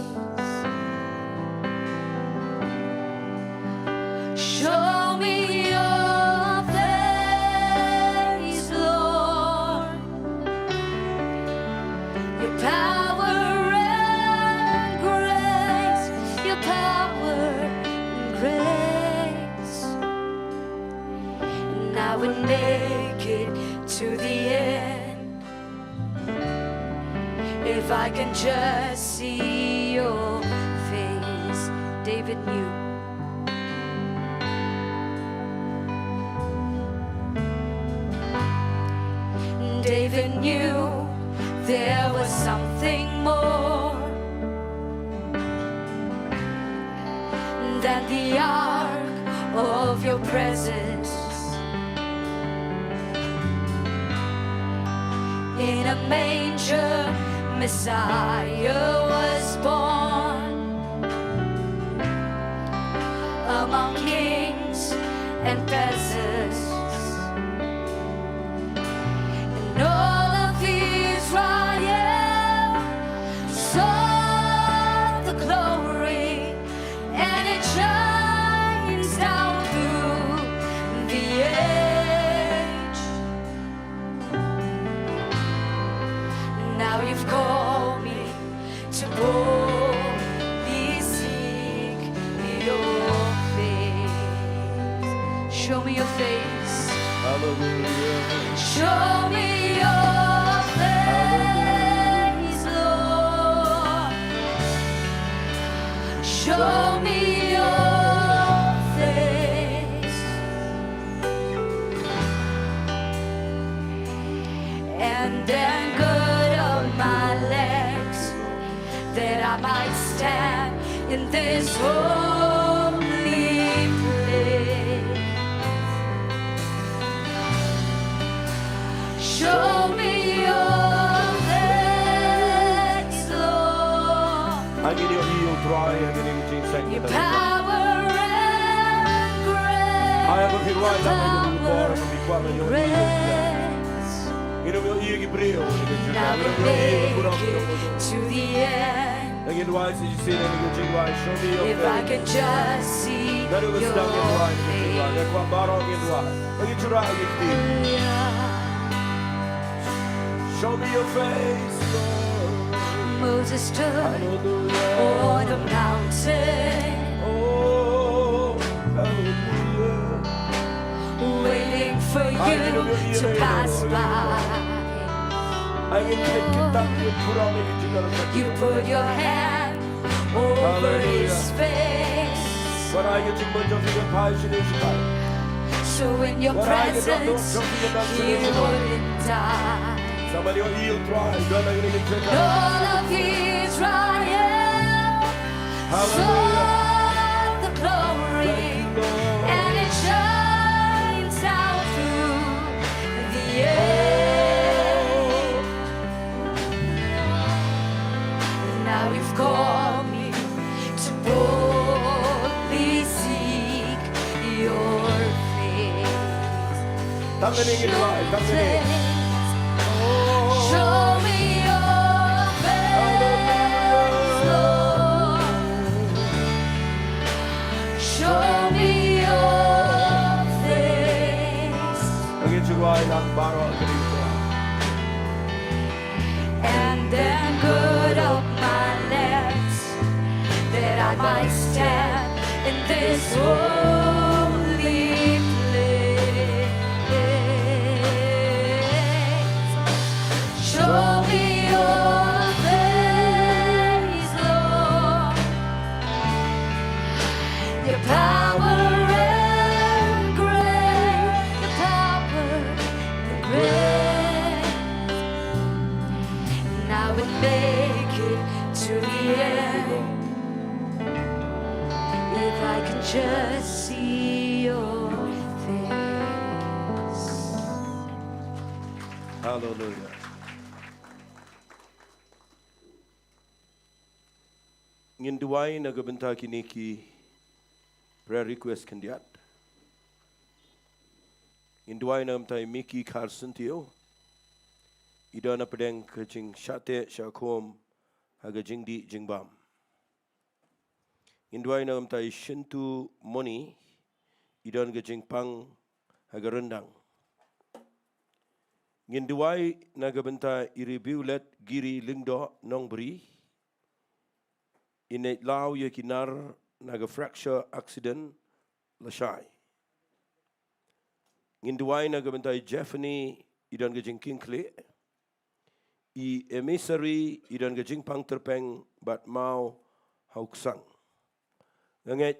Show me your face, Lord. Your power and grace, your power and grace. And I would make it to the end if I can just see your face. David knew. David knew there was something more than the ark of your presence. In a manger, Messiah was born among kings and peasants. And all of Israel saw the glory, and it shines down through the age. Now you've called me to boldly seek your face. Show me your face. Hallelujah. Show me your face, Lord. Show me your face. And then gird up my legs, that I might stand in this holy place. Show me your face, Lord. Hangin yung iyong try, hangin yung ginseng Your kita. power and grace. Ayaw maghiruay lang ang iyong bor, mabikwa man yung iyong Grace. Inom yung iyong ibriyo, hangin yung Now Inom we yung iyong make kurang it iyong to the end. Hangin wai si Jisi, hangin yung Jingduwai, show me your If I face. could just see Dari your gusto ang Jingduwai, hangin yung Jingduwai. face. Nagwa baro ang Jingduwai. Hangin tsura ang Jingduwai. Show me your face, Lord. Moses stood Hallelujah. on a mountain, Oh, hallelujah. waiting for you to pass by. Hangin kita yung kurang iyong Jingduwai. You put your hand over his face. Wala yung Jingduwai, yung pai sinisipai. So in your presence, he wouldn't die. Somebody on you try, don't let it check out. All of Israel saw the glory, and it shines down through the age. Now you've called me to boldly seek your face. Tanggalin mo, tanggalin. Show me your face, Lord. Show me your face. Ang Jowai lang baro ang ganito. time I stand in this holy place. Show me your face, Lord, your power and grace, your power and grace. And I would make it to the end if I can just see your face. Hallelujah. Jingduwai na Bynta kini ki prayer request kandiat. Jingduwai na mtai Miki Carson tio. Ida na pedeng kecing syate syakom haga jingdi jingbam. Jingduwai na mtai Shintu Moni. Ida na kecing pang haga rendang. Jingduwai na Bynta Ri-Bhoi giri lingdo nongbri. Inait lau ye kinar naga fracture accident lashai. Jingduwai naga Bynta Jeffany idan gajing kinkle. I emissary idan gajing pang terpeng bat mau hauksang. Nganget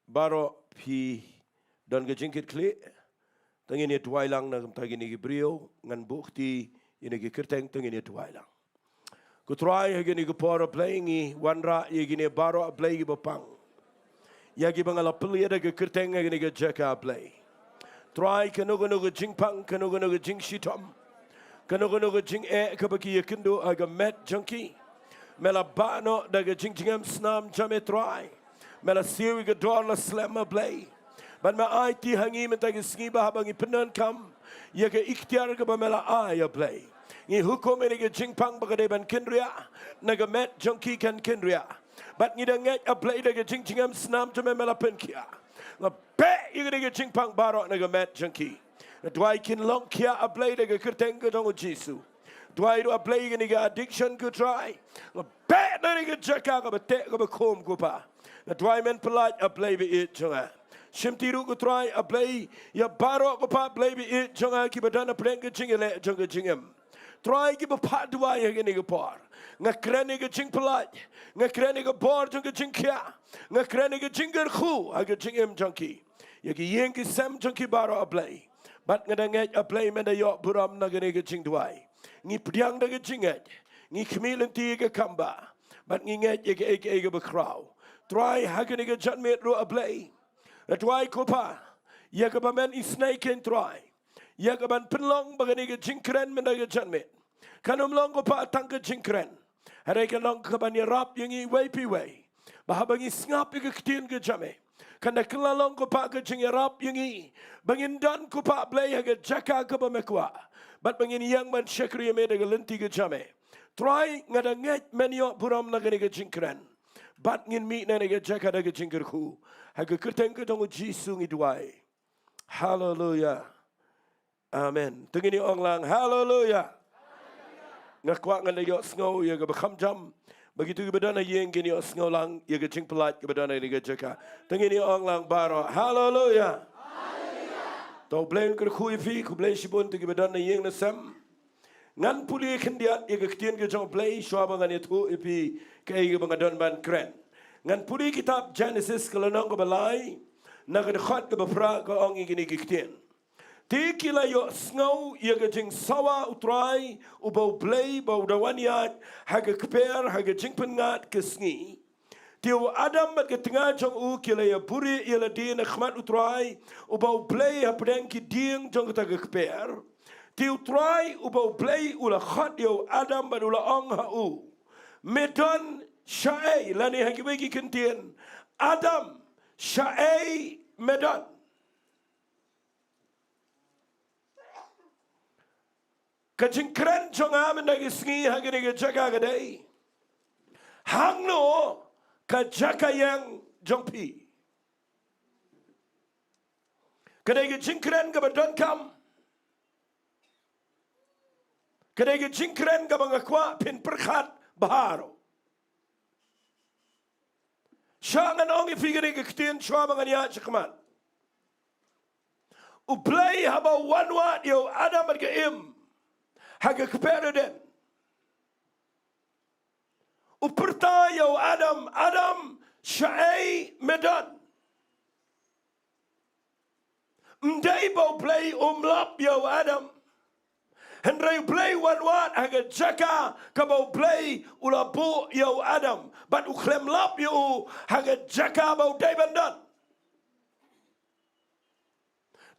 baro pi dan gajing kitkle. Tangin ye tuwailang naga Bynta gini gibrio ngan bukti ini gikirteng tangin ye tuwailang. Ku try hagini ku pora playing wanra yagini baro play bapang. Yagi bangala pelia de kerteng hagini ke Jaka play. Try kanogo jingpang kanogo jing shitom. Kanogo jing kabaki yakindo aga met junkie. Mela bano daga jingam snam jame try. Mela siri ga door la slammer play. But ma IT hangi mentagi skiba habangi penan kam. Yaga ikhtiar ka ba mela aya play. Ni hukum ini ke jingpang bagadeban kendria naga met junkie kan kendria but ni danget a play daga jingam snam to memelapen kia la be ini ke jingpang baro naga met junkie dwai kin long kia a play daga kerteng ke dong jisu dwai do a play ini ke addiction ku try la be na ni ke Jaka ka bete ka bekom ku pa dwai men pelat a play be it jonga Shimtiru ku try a play ya baro ku pa play be it jonga ki badana play ke jingele jonga jingam Try give a part do I again a par. Nakraniga jing polite. Nakraniga board junga jinkia. Nakraniga jinger who I get jingem junkie. Yaki ïeng sam junkie baro a play. But nadanget a play menda yok buram naganiga Jingduwai. Ni priang naga jinget. Ni kamilan tiga kamba. But ninget yaka a crow. Try haganiga janmate ro a play. That why kopa. Yakabaman is snake and try. Yagaban penlong baganiga jingkren mendaga janmate. Kanum long ko pa tangka jingkren. Haray ka long kabanya rap yung iway way. Bahabangi ngap yung kitin ka jame. Kanda kilalong ko pa ka jingarap yung bangindan ko pa blay haga Jaka ka ba mekwa. But bangin yang man syakri yung medaga lenti ka jame. Try nga da nget menyo buram na ganiga jingkren. But ngin mi na naga Jaka daga jingkarku. Haga kerteng ka tongo Jisu ngiduwai. Hallelujah. Amen. Tengini ong lang. Hallelujah. Ngakwa nga nayo sngow yaga bakam jam. Begitu kebedana ïeng gini sngow lang yaga jing pelat kebedana ni Jaka. Tengini ong lang baro. Hallelujah. Tau blain kerkhui fi ku blain sibun tu kebedana ïeng na sam. Ngan puli kendiat yaga ketien ke jong blain shwa bangan itu ipi kaya yaga bangadon ban kren. Ngan puli kitab Genesis kelanong kebalai nagadekhat kebafra ke ong gini ketien. Tikila yo sngow yaga jing sawa utrai ubau blay bau dawaniat haga keper haga jing pengat kesngi. Tiu Adam mat ke tengah jong u kila ya buri yala din khmat utrai ubau blay hapdeng ki ding jong taga keper. Tiu utrai ubau blay ula khat yo Adam mat ula ong ha u. Medan syae lani hagi bagi kentien Adam syae medan. Kajing keren jong amin nagi sengi hagi nagi Jaka gadai. Hangno ka Jaka yang jong pi. Kadai jing keren ka badon kam. Kadai jing keren ka bangakwa pin perkhat baharo. Shangan ongi figure ke ktin chwa manganya chakman. U play haba one wat yo Adam at im. Haga kpere den. U perta yo Adam shae medan. Mday bo play umlap yo Adam. Hendra play one wat haga Jaka kabo play ulapo yo Adam. But uklem lap yo haga Jaka bo debandan.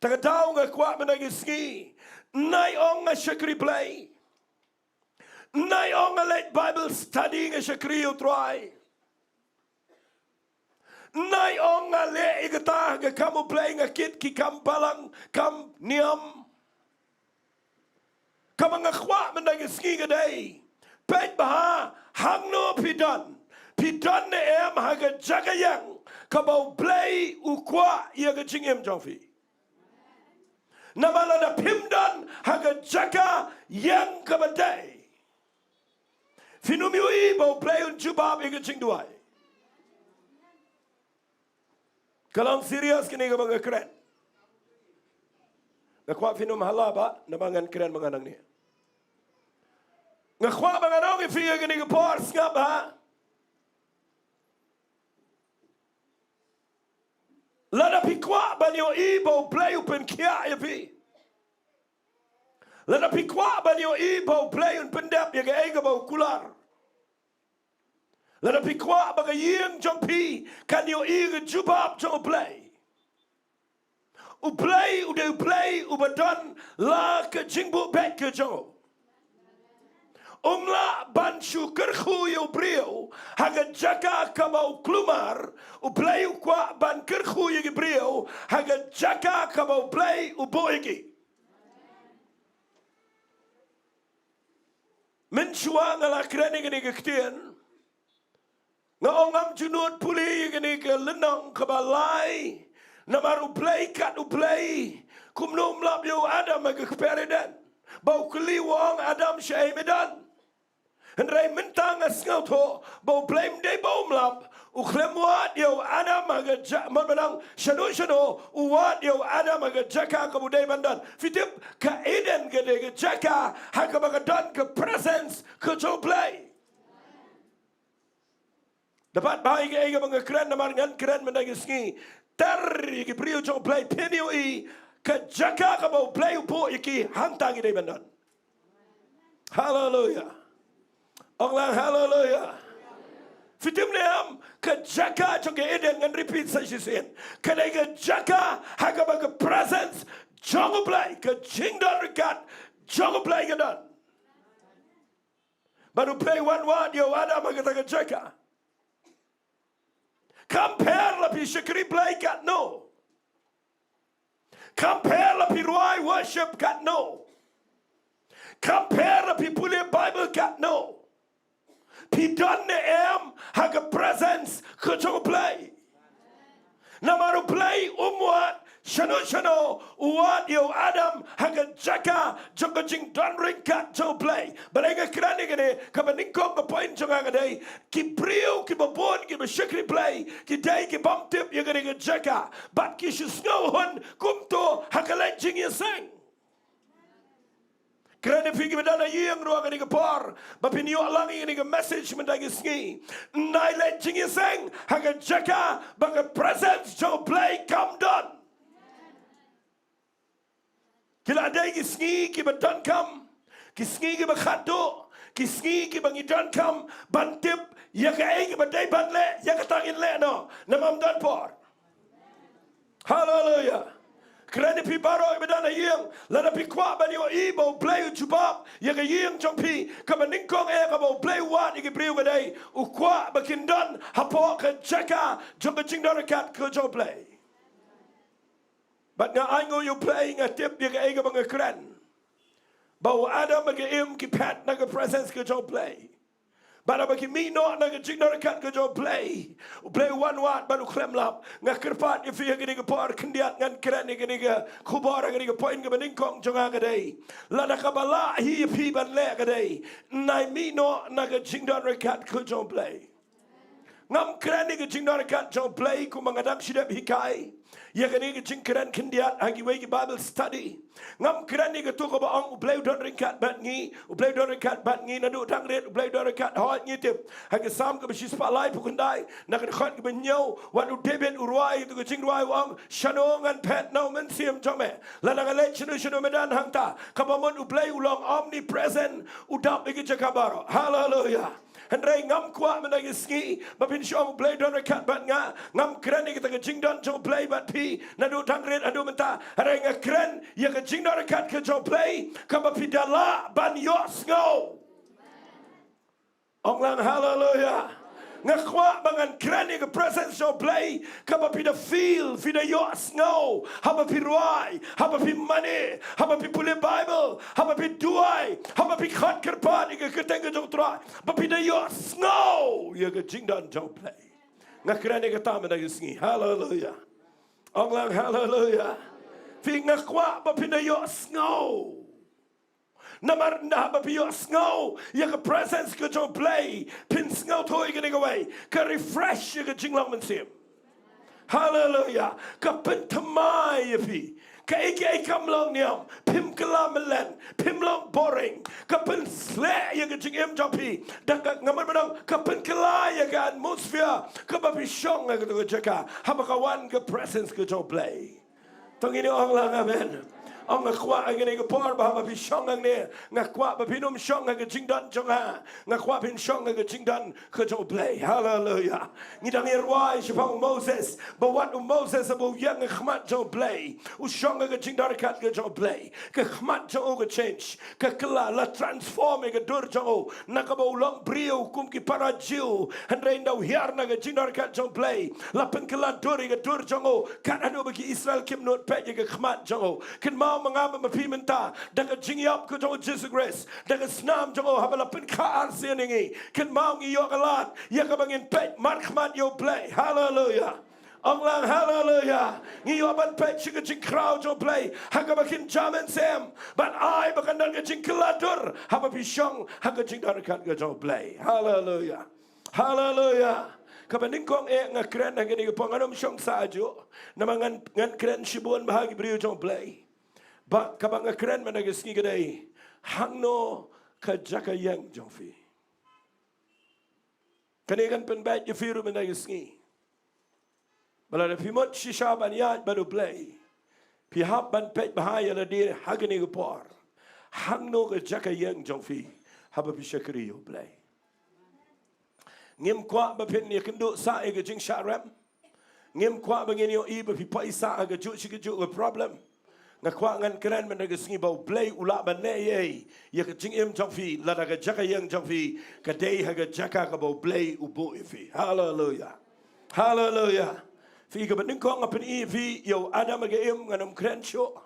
Tagatao nga kwa managi nai ong nga shakri play. Nai ong nga let Bible study nga shakri utray. Nai ong nga le igata nga kamu play nga kit ki kam palang kam niam. Kamang nga kwa managi nga day. Pet baha hangno pidan. Pidan na haga jagayang kabaw play ukwa yaga jingim jongfi. Namala da pimdan haga Jaka yang kabadai. Finumiui bo play un jubab iga Jingduwai. Kalang serius kini ka mga keren. Nakwa finum halaba na mga keren mga nang niya. Nakwa mga nang ifiya kini ka por skap ha. Lada pikwa banyo ibo play upen kia yapi. Lada pikwa banyo ibo play un pendap yaga ega bo kular. Lada pikwa baga ïeng jong pi kanyo iga jubab jong play. U play ubadan la ke jingbu bet ke jong. Umla banshu kerhu yo brio haga Jaka kabau klumar u play u kwa ban kerhu yo brio haga Jaka kabau play u boigi. Menshua ngala kreni gani kektien nga ongam junut puli gani ke lenong kabalai namar u play kat u play kumnum lab yo Adam ke pereden bau kli wong Adam syai medan. En rij mentang as ngauto bo blame de bomlap u klemwat yo Adam aga manang shano uwat yo Adam aga Jaka ka budai bandan fitip ka Eden gede Jaka haka magadan ke presence ke jo play dapat baik ega mga keren namar ngan keren mendangi tari ki prio jo play penio I ke Jaka ka bo play upo iki hantang ide bandan. Hallelujah. Allah hallelujah. Fitim neam ke Jaka joge Eden ngan repeat sajisin. Kadai ke Jaka haga baga presence jogo play ke jingdon rekat jogo play gadan. Baru play one word yo Adam haga ke Jaka. Compare la pi shakri play kat no. Compare la pi ruai worship kat no. Compare la pi puli Bible kat no. Pidan ne haga presence kujong play. Namaru play umwat shano uwat yo Adam haga Jaka jonga jing don ringkat jo play. Balenga krani gane kabaningkong ka point jonga gade ki brio ki babon ki bashikri play ki day ki bump tip yo gane Jaka but ki snow hun kumto haga let Jingiasyllok. Kerana pergi berdana ïeng ruang ini kepar, bapi niok langi ini ke message mendangi sengi. Nai let Jingiasyllok haga Jaka baga presence jo play come done. Kila ada ki sengi ki berdan kam, ki sengi ki berkhado, ki sengi ki bangidan kam, bantip ya ke ai ki berdai ban le, ya ke tangin le no, namam dan por. Hallelujah. Kerana pi baro ibadana ïeng, lada pi kwa banyo ibo play jubab, yaga ïeng jong pi, kama ningkong kama play wat igi priu gadai, ukwa bakindan hapo ke Jaka jonga jingdarakat ke jo play. But nga aingo you play nga tip yaga ega banga keren. Bau Adam baga ki pat naga presence ke jo play. Bara bagi mi no naga jingdarakat ke jo play. Play one wat baru klem lap. Nga kerpat ya fiya gini ke par kendiat ngan keren ni gini ke kubar gini ke poin ke beningkong jonga gadai. Lada kabala hi pi ban le gadai. Nai mi no naga jingdarakat ke jo play. ngam keren ni ke jing narakat jong play ku mangadang sidap hikai. Ya kani ke jing keren kendiat hagi wei Bible study. Ngam keren ni ke tu ko ba ong play don ringkat bat ngi, play don ringkat bat ngi na du dang ret play don ringkat hot ngi tip. Hagi sam ke bisi spotlight pukundai na ke khot ke benyo wat u debet urwai tu ke jing ruai wang shanongan pet no men siam jome. La na le chinu medan hangta. Kabamon u play ulong omnipresent udap ke jakabaro. Hallelujah. Hendrai ngam kuat menagi ski, bapin syom play don rekat bat nga, ngam keren ni kita ke jing don jong play bat pi, nadu tangret adu menta, hendrai nga keren, ya ke jing don rekat ke jong play, kabapi dala ban yos ngo. Onglang hallelujah. Ngakwa bangan keren ni ke presence jong play, kabapi da feel, fi da yos ngo, habapi ruai, habapi money, habapi pulih Bible, habapi duai, habapi khat kerpan ni ke keteng ke jong trai, bapi da yos ngo, ya ke jing don jong play. Ngakren ni ke taman da yusngi, hallelujah. Onglang hallelujah. Fi ngakwa bapi da yos ngo. Namar na bapi yos ngo, ya ke presence ke jong play, pin ngo toi ke away, ke refresh ya ke jing long mensim. Hallelujah. Ke pentamai ya pi. Ke ike kam long niam, pim kelam melen, pim long boring. Ke pen slek ya ke jing em jong pi. Dan ke ngamar menang, ke pen kelai ya ke atmosphere, ke bapi syong ya ke tu ke Jaka. Haba kawan ke presence ke jong play. Tong ini orang lang amen. Ông ngakwa ang ini kepor bahwa bapi syong ang ni ngakwa bapi num syong ang jingdan jong ha ngakwa pin syong ang jingdan ke jong play. Hallelujah. Ngidang irwai sipang Moses bawat Moses abo yang khmat jong play u syong ang jingdan kat ke jong play ke khmat jong ke change ke kela la transform ke dur jong nakabo long brio kum ki parajiu handai ndau hiar na ke jingdan kat jong play la pen kela dur ke dur jong kat anu bagi Israel kim not pe ke khmat jong ken mengapa mempimenta dengan jingiap ke jauh Jesus Grace dengan senam jauh habalapin kaar sianingi ken mau ngiyok alat ya kabangin pet markmat yo play. Hallelujah. Onglang hallelujah. Ngiyoban pet chika jing crowd yo play hakabakin jaman sem but I bakan dan jing keladur habapi syong hakajing darakat ke jauh play. Hallelujah. Hallelujah. Kabanding kong ngakren ngani panganom syong sajo namangan ngan kren shibun bahagi brio jauh play. Ba kabang keren managisngi kadai Hangno ka Jaka ïeng jongfi. Kanikan penbait yafiru managisngi. Balada pimot shisha banyat baru play. Pihap ban pet bahaya la dir hagani gupor. Hangno ka Jaka ïeng jongfi. Haba pishakri yo play. Ngim kwa bapin ya kendo sa e ga jing sharam. Ngim kwa bangin yo iba pi paisa aga ju shikaju a problem. Ngakwa ngan keren managisngi bau play ula banne ye ya ke jing em jongfi la daga Jaka ïeng jongfi ka dei haga Jaka ka bau play ubo ifi. Hallelujah. Hallelujah. Fi ka baning ko ngapen ifi yo adam aga em nganam keren sho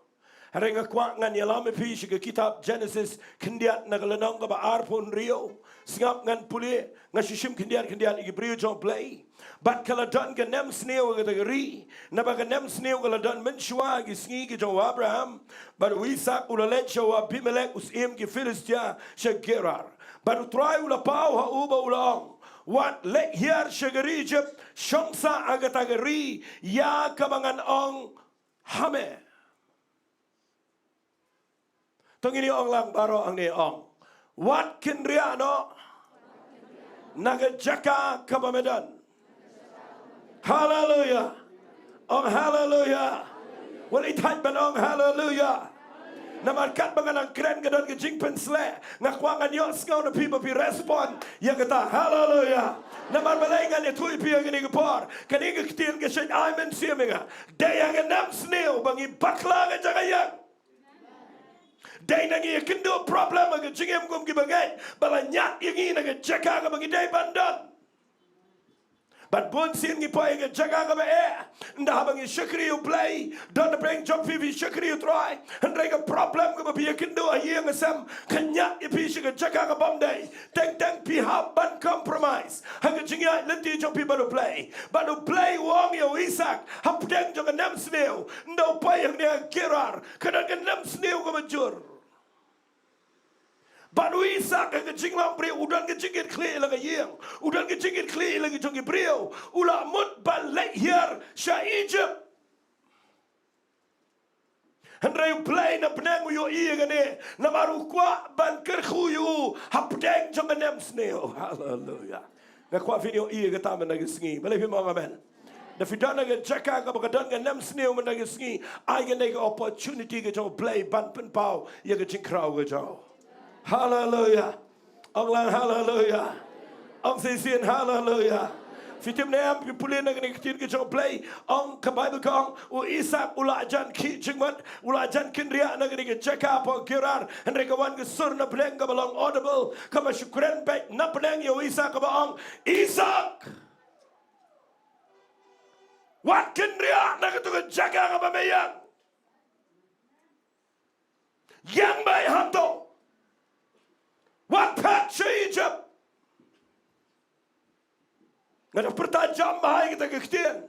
harenga kwa ngan yalame fi shi kitab Genesis kendiat nagalanong ka ba arpon rio singap ngan puli ngashishim kendiat igi brio jong play. Bat kala don ka nem sneo ka tagari na ba ka nem sneo kala don menshua ki sngi ki jong Abraham but Isaac ulalet siya wa Abimelech usim ki Philistia siya Gerar but utray ula pao ha uba ulang wat lek hiar siya gari Egypt syongsa aga tagari ya kamangan ong hame tong ini ong lang baro ang ni ong wat kinriano naga Jaka kabamedan. Hallelujah. Ong hallelujah. Well itat ban ong hallelujah. Namarkat bangan ang kren gadon ke jing pensle ngakwangan yo ngau na people pi respond ya kata hallelujah. Namar balengan itu pi ang ni gepor kani ketin ke shen amen siamenga daya nganam sneo bangi bakla ga Jaka ïeng. Day nangi kendo problem ga jingem gum gi bangai balanyat yangi na ga Jaka ga bangi day bandan. But bon sin ngi poy ga Jaka ga ba nda habang shakri you play don't bring job fi shakri you try and ga problem ga bi kendo ïeng asam kanya ipi ga Jaka ga bom day teng pi hab ban compromise ha ga jingya lenti job pi baru play wong yo Isaac hab deng jo ga nam sneo ndo poy ang ne Gerar kada ga nam sneo ga majur Baru Isak ke jinglang brio udan ke jingit kli lagi ïeng. Udan ke jingit kli lagi jongi brio. Ula mut balik hier sya Egypt. Hendrai play na penang yo ïeng ne. Na baru kwa ban kerkhu yo hapdeng jong nem sneo. Hallelujah. Na kwa video ïeng ta men nagi sngi. Balai pi mga men. Na fidana ke Jaka ka bakadan ke nem sneo men nagi sngi. Ai ke nagi opportunity ke jong play ban pen pau ye ke jing krau ke jong. Hallelujah. Ông lang hallelujah. Ông say xin hallelujah. Fitim nem pi pulin na ke tin ke jong play. Ông ka Bible kong u Isak ula jan ki jingmat ula jan kin ria na ke Jaka po kirar henre ka wan ke sur na pleng ka balong audible ka ma syukran baik na pleng yo Isak ka ba ong Isak. Wat kin ria na ke tu ke Jaka ka ba mayang. Yang bai hamto. Wat patch Egypt. Ngada pertajam bahai kita kektian.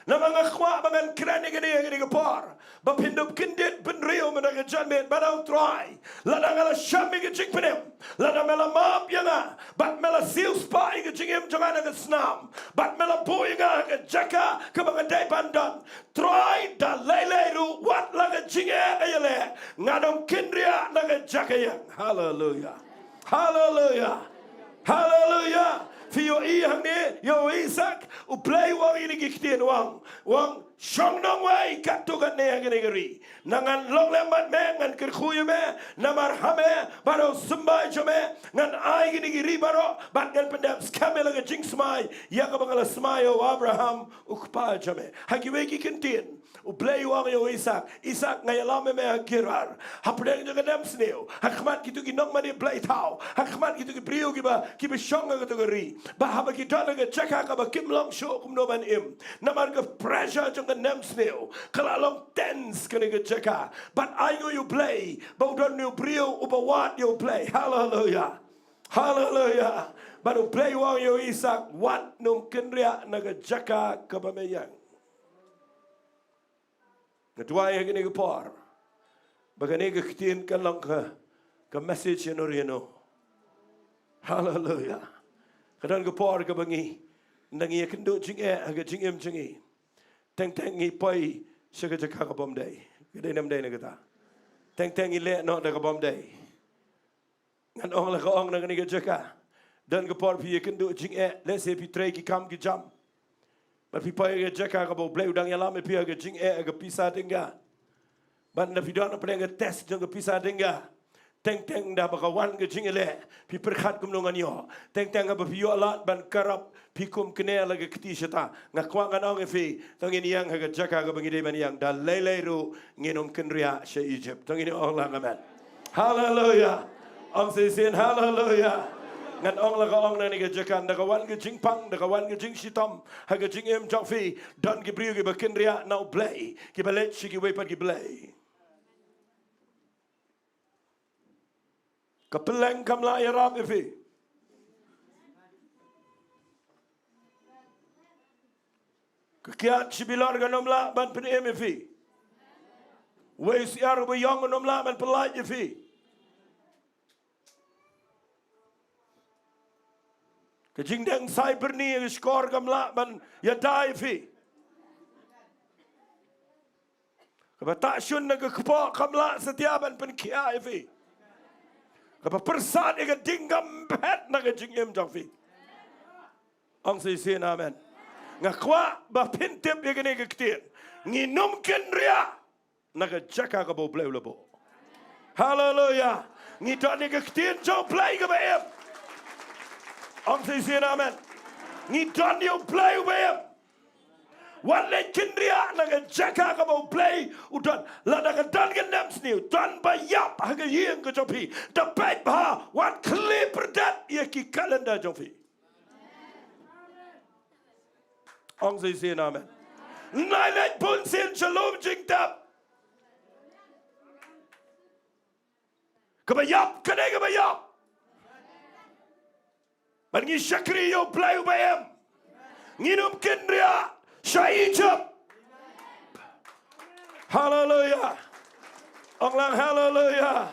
Na mga khwa mga krani gani par. Ba pindup kindit ben rio mana ke janmet badau try. Lada ngala shami ke jing penem. Lada mela map yanga. Bat mela seal spa ke jingem jangana ke snam. Bat mela boy nga ke Jaka ke mga day pandan. Try da lele ru wat la ke jinge ayale. Ngadom kindria na ke Jaka yang. Hallelujah. Hallelujah. Hallelujah. Fio ïeng ni yo Isak u play wang ini kiktian wang Shong Nongwai katukan ne agari nangan long lembat me ngan kerkhuye me namar hame baro sembah jome ngan ai gini giri baro bat ngan pendap skamel ngan jing smai ya ka bangala smai o Abraham ukpa jome hakiwe ki kintin u play wang yo Isak ngayalame me agirar hapdeng jo kadam sneo hakmat kitu ki nong mani play tau hakmat kitu ki brio ki ba shong kategori ba haba ki dona ke Jaka ka ba kim long show kum no ban im namar ke pressure jong ke nem sneo kala long tense ke Jaka but I know you play ba udon you brio u ba wat you play hallelujah hallelujah but u play wang yo Isak wat num kenria na ke Jaka ka ba meyang Jowai yang ini par, bagani kekitin kan lang ke message yang orieno, hallelujah. Kadang ke par ke bangi, nangi kendo jinge agak jingem jingi, teng ngi pai sega Jaka ke bom day, kedai nam day negata, teng ile no dah ke bom day, ngan ong lah ke ong nangi ke Jaka, dan ke par pi kendo jinge, lese pi tray ki kam ki jam. But people get Jaka ka bo blay udang yalam pi ga jing ga pisa tingga. But na video na prenga test jang ga pisa tingga. Teng da bakawan ga jing ele pi perkhat kum nongan yo. Teng ga bio alat ban karap pi kum kene la ga kti shata. Nga kwa nga ong fi tong ini yang ga Jaka ga bangide ban yang da lele ru ngenom kenria she Egypt. Tong ini ong lang amen. Hallelujah. Ong sin hallelujah. Ngan ong la ka ong na ni ke Jaka da kawan ke jing pang da kawan ke jing sitam ha ke jing em jong fi dan ki brio ki ba kenria now play ki ba let ki we pat ki play ka peleng kam la yarab fi ka kiat sibilar ga nom la ban pen em fi we siar ba yong nom la ban pelaj fi Kejing deng cyber ni skor gamla ban ya dai fi. Kaba tak syun na kepo kamla setiaban pen kia fi. Kaba persat ega dingam bet na kejing em jang fi. Ang sin amen. Ngakwa ba pintip ega ne kektir. Nginum ken ria na ke Jaka ka bo bleu lebo. Hallelujah. Ngita ne kektir jong play ka ba em. Ang sin amen. Ni don you play with him. What let kindria na ke Jaka ka bo play udan la na ka dan ke nem sniu dan ba yap ha ke ïeng ke jopi the bait ba what clip that ye ki calendar jopi. Ang sin amen. Nai let pun sin shalom jingtap. Ka ba yap ka ba yap. But ngi shakri yo play bayam. Nginum kendria Egypt. Hallelujah. Onglang hallelujah.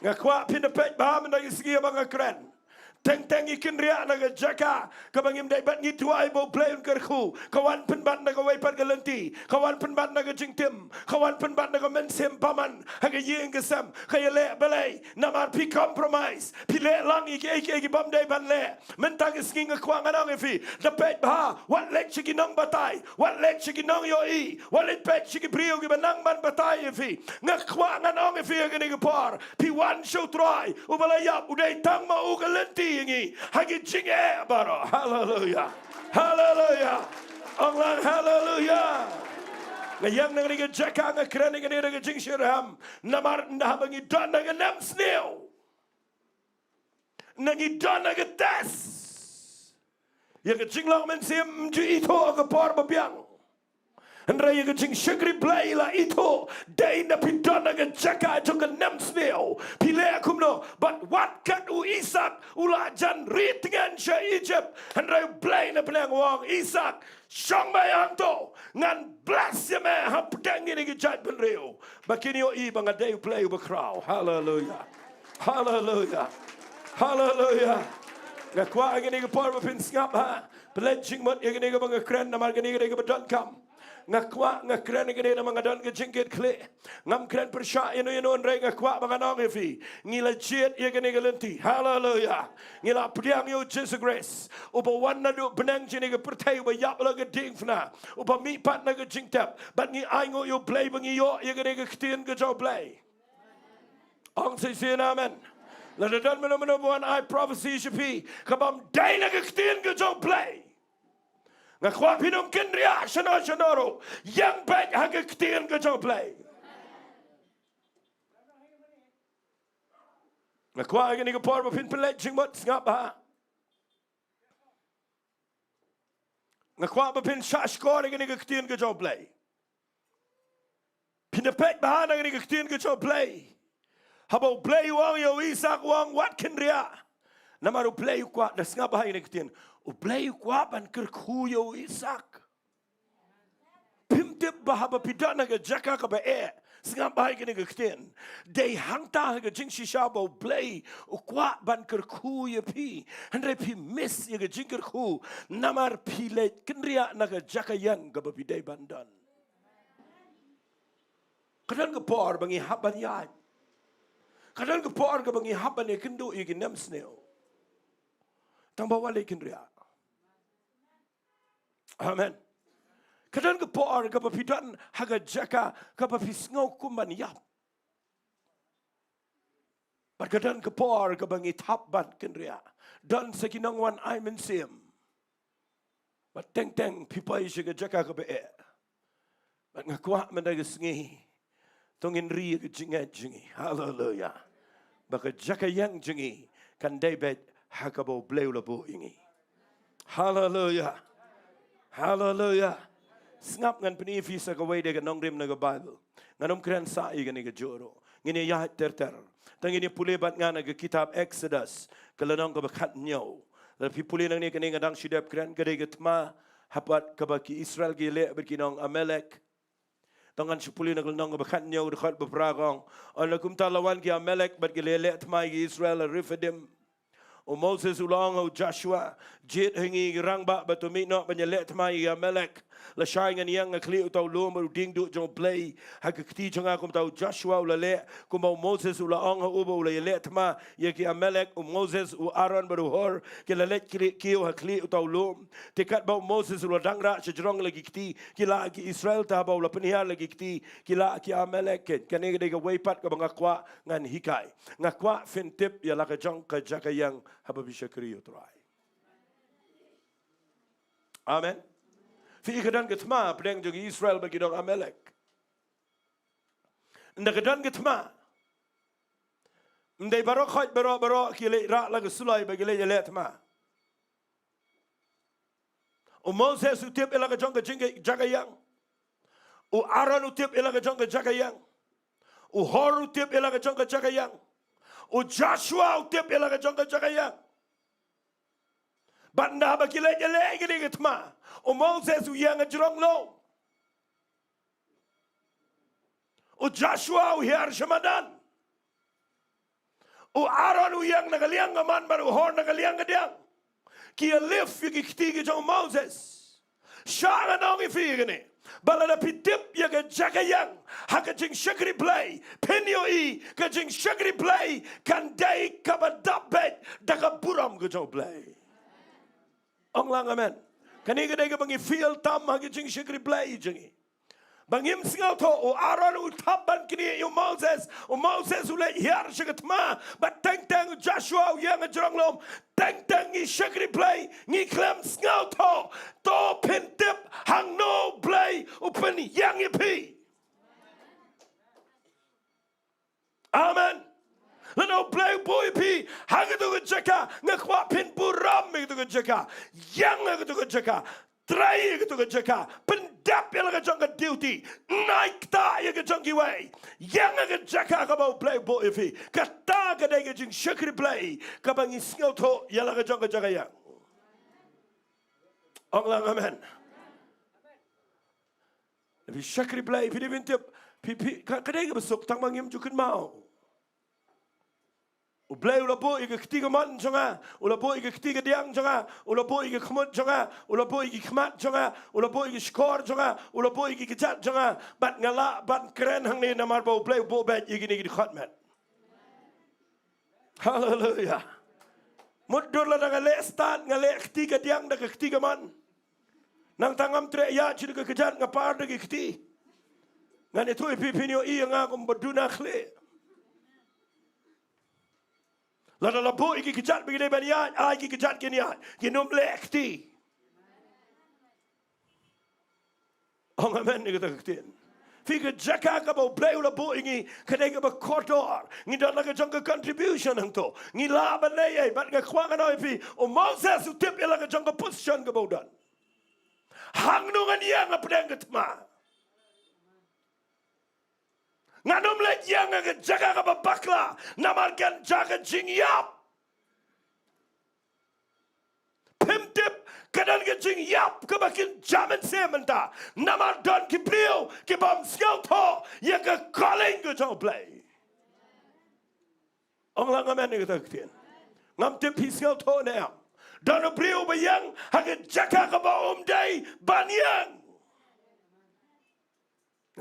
Ngakwa pinapet Paham na isigi mga kren. Teng ikin ria na Jaka kabangim day bat ngi tuai bo play un kerku kawan penbat na kawai pat galenti kawan penbat na jingtim kawan penbat na mensem paman haga ïeng gesam kaya le balai namar pi compromise pi le lang iki bam day ban le mentang isking kwang anong ifi the pet ba what lek chiki nong batai what lek chiki nong yo I what lek pet chiki brio gi banang ban batai ifi ngakwang anong ifi ga ni par pi wan show try ubalayap uday tang ma ugalenti hagi jinge baro hallelujah hallelujah onglang hallelujah ngayang nang ni Jaka nga kren ni ni Jingiasyylok namar na bangi don nga nam snail nangi don nga tas yang Jinglong men sim ju ito ga por babiang Andrei yang jing syagri play la ito day na pidana ga Jaka juga nam snail pile akumno but what kat u Isak ula jan ritingan sya Egypt Andrei play na penang wong Isak syong bayang to ngan bless ya me hap dengi ni gijat benreo bakini o I banga day play u bakraw hallelujah hallelujah hallelujah ngakwa ngini ga por bapin ngap ha pledging mot ngini ga banga kren namar ngini ga badon kam ngakwa ngakren ngene na mga don ga jingit kle ngam kren persya ino nrei ngakwa mga nong ifi ngila jet ye gane galenti hallelujah ngila pdiang yo Jesus grace uba wan na do benang jini ga pertai uba yap la ga ding fna uba mi pat na ga jingtap bat ngi aingo yo play bangi yo ye gane ga ktien ga jo play ong say amen la dan meno buan I prophecy shapi kabam dai na ga ktien ga jo play ngakwa pinong kinria shanoro yang back haga ktien ga jo play ngakwa gani ga por pin pledging mot ngap ha ngakwa pin shash ko gani ga ktien ga jo play pinapet ba na gani ga ktien ga jo play habo play wang yo Isak wang wat kinria namaru play kwa das ngap ha gani ktien u play kwa ban kerkuyo Isak pimtip bahaba pidana ga Jaka ka ba singap bahay gani ga ktien day hangta ga Jingiasyylok play u kwa ban kerkuyo pi andre pi miss ya ga jingkerku namar pile kenria na ga Jaka yang ga ba piday bandan kadan ga por bangi haban ya kadan ga por ga bangi haban ya kendo igi nam sneo tang bawale kenria amen kadan ga por ga papidan haga Jaka ga papisngau kumban yap but kadan ga por ga bangi tap ban kenria dan sakinang wan I mensim but teng pipai ga Jaka ga ba but ngakwa mendaga sngi tongin ri ga jingi hallelujah baka Jaka yang jingi kan David hakabo blewlabo ingi hallelujah hallelujah ngap ngan penifi sa kawai de ga nongrim na ga Bible nganom kren sa I ga ni ga joro ngini ya ter tangini pule bat nga ga kitab Exodus kalanong ga bakat nyo lapi pule nang ni ga dang shidap kren ga de ga tma hapat ka baki Israel gi le berkinong Amalek tangan sepuli na nang ga bakat nyo dekat bepragong ala kum talawan gi Amalek bat gi le tma gi Israel rifadim o Moses ulang o Joshua jet hingi rang ba batumi no banyalet mai ya Amalek la shaingan yang ngakli utaw lom dingdu jong play hakti jonga kum taw Joshua ulale kum Moses ulang o ubo ula let ma yaki Amalek o Moses u Aaron baru hor kilalet kiyo hakli utaw lom tekat ba Moses ula dangra sejrong lagi kti kila ki Israel ta ba ula penihar lagi kti kila ki Amalek kanega de ga weipat ka bangakwa ngan hikai ngakwa fintip ya la ka jong ka Jaka yang hababisha kriyo try amen fi ikadan getma pedang jogi Israel bagi dong Amalek nda kedan getma ndai barok khaj barok kile ra la sulai bagi le letma o Moses utip ela ka jong ka Jaka yang o Aaron utip ela ka jong ka Jaka yang o Hor utip ela ka jong ka Jaka yang o Joshua utip ela ka jong ka Jaka yang banda ba kile gini gitma o Moses u yang ajrong lo o Joshua u hiar shamadan O Aaron o ïeng nagaliang aman baru hor nagaliang gadiang. Kia lift yagi ktiga jong Moses. Siya nong ifigani. Balada pitip yaga Jaka yang. Haka jing syakri play. Penyo I ka jing syakri play. Kandai kabadapet. Daka buram ka jong play. Ong lang amen. Kaniga dega bangi feel tam haka jing syakri play jingi. Bangim singaw to o Aaron o taban kini yung Moses ulit hiyar siya katma but teng Joshua o yang Dongmuloom teng i syakri play ngi klem singaw to pintip Hangno play upen yang ipi. Amen. Lano play boy pi hagatu Jaka ngakwa pin buram ngatu Jaka yang ngatu Jaka. Try gitu ke Jaka, pendap yang ke Jong ke duty, naik ta yang ke Jingiasyllok, yang ke Jaka ke bau play boy fi, kata ke dia ke Jing syakri play, ke bangi singal to yang ke Jong ke Jaka yang. Onglang amen. Tapi syakri play, pi dia bintip, ke dia ke besok tang bangim jukun mau. Ublay ulapo ika ketiga man jonga, ulapo ika ketiga diang jonga, ulapo ika kemut jonga, ulapo ika kemat jonga, ulapo ika skor jonga, ulapo ika kejat jonga, bat ngala bat keren hang ni namar bau play bo bet ika ni khotmat. Hallelujah. Mudur la ngale start ngale ketiga diang dak ketiga man. Nang tangam tre ya ci dak kejat ngapar dak keti. Ngan itu ipipinyo I nga kum baduna khle. Lada lapo iki kejat begini banyak, iki kejat kini ya, kinum lekti. Oh amen ni kata ketin. Fika Jaka ka bau play lapo ingi kadai ka ba kotor, ngi dak ka jong ka contribution hang to, ngi la ba nei bat nga khwa ka noi pi, o Moses u tip ila ka jong ka position ka bau dan. Hangno ngan yang apdang ka tma. Nganum lek yang ke Jaka ka bakla namarkan Jaka jingiap. Pimtip kadan ke jingiap ke bakin jaman sementa namar don ki brio ke bam skill to ya ke calling ke jong play. Ong lang amen ni kata ketien. Ngam tip skill to na. Don brio bayang ha ke Jaka ka ba day banyang.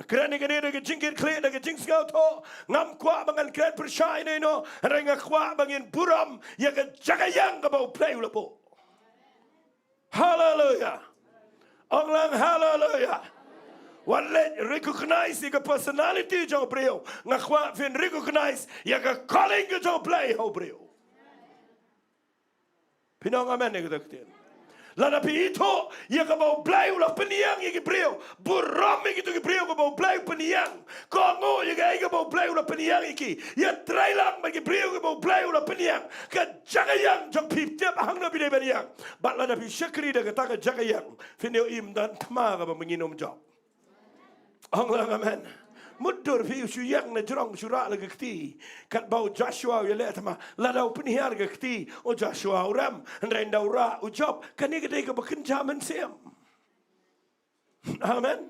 Keren ni kene ke jingkir kle ke jing skau to ngam kwa bangan keren persyai ni no renga kwa bangin buram ya ke Jaka yang ke bau play ulapo. Hallelujah. Onglang hallelujah. One let recognize the personality jong brio ngakwa fin recognize ya ke calling ke jong play ho brio. Pinong amen ni kita ketien. Lada pi itu ia ka bau play ulah peniang ia ki brio buram iki tu ki brio ka bau play peniang kongo ia ka bau play ulah peniang iki ia trailang bagi brio ka bau play ulah peniang ka Jaka yang jong pi tiap hangno bi de peniang bat lada pi syakri de kata ka Jaka yang finio im dan tma ka menginum job Onglang amen. Mudur fi usuyang na jurong sura la gakti kat bau Joshua ya le tama la dau penhiar gakti o Joshua uram renda ura ujob kani gede ka bakin jaman sem. Amen.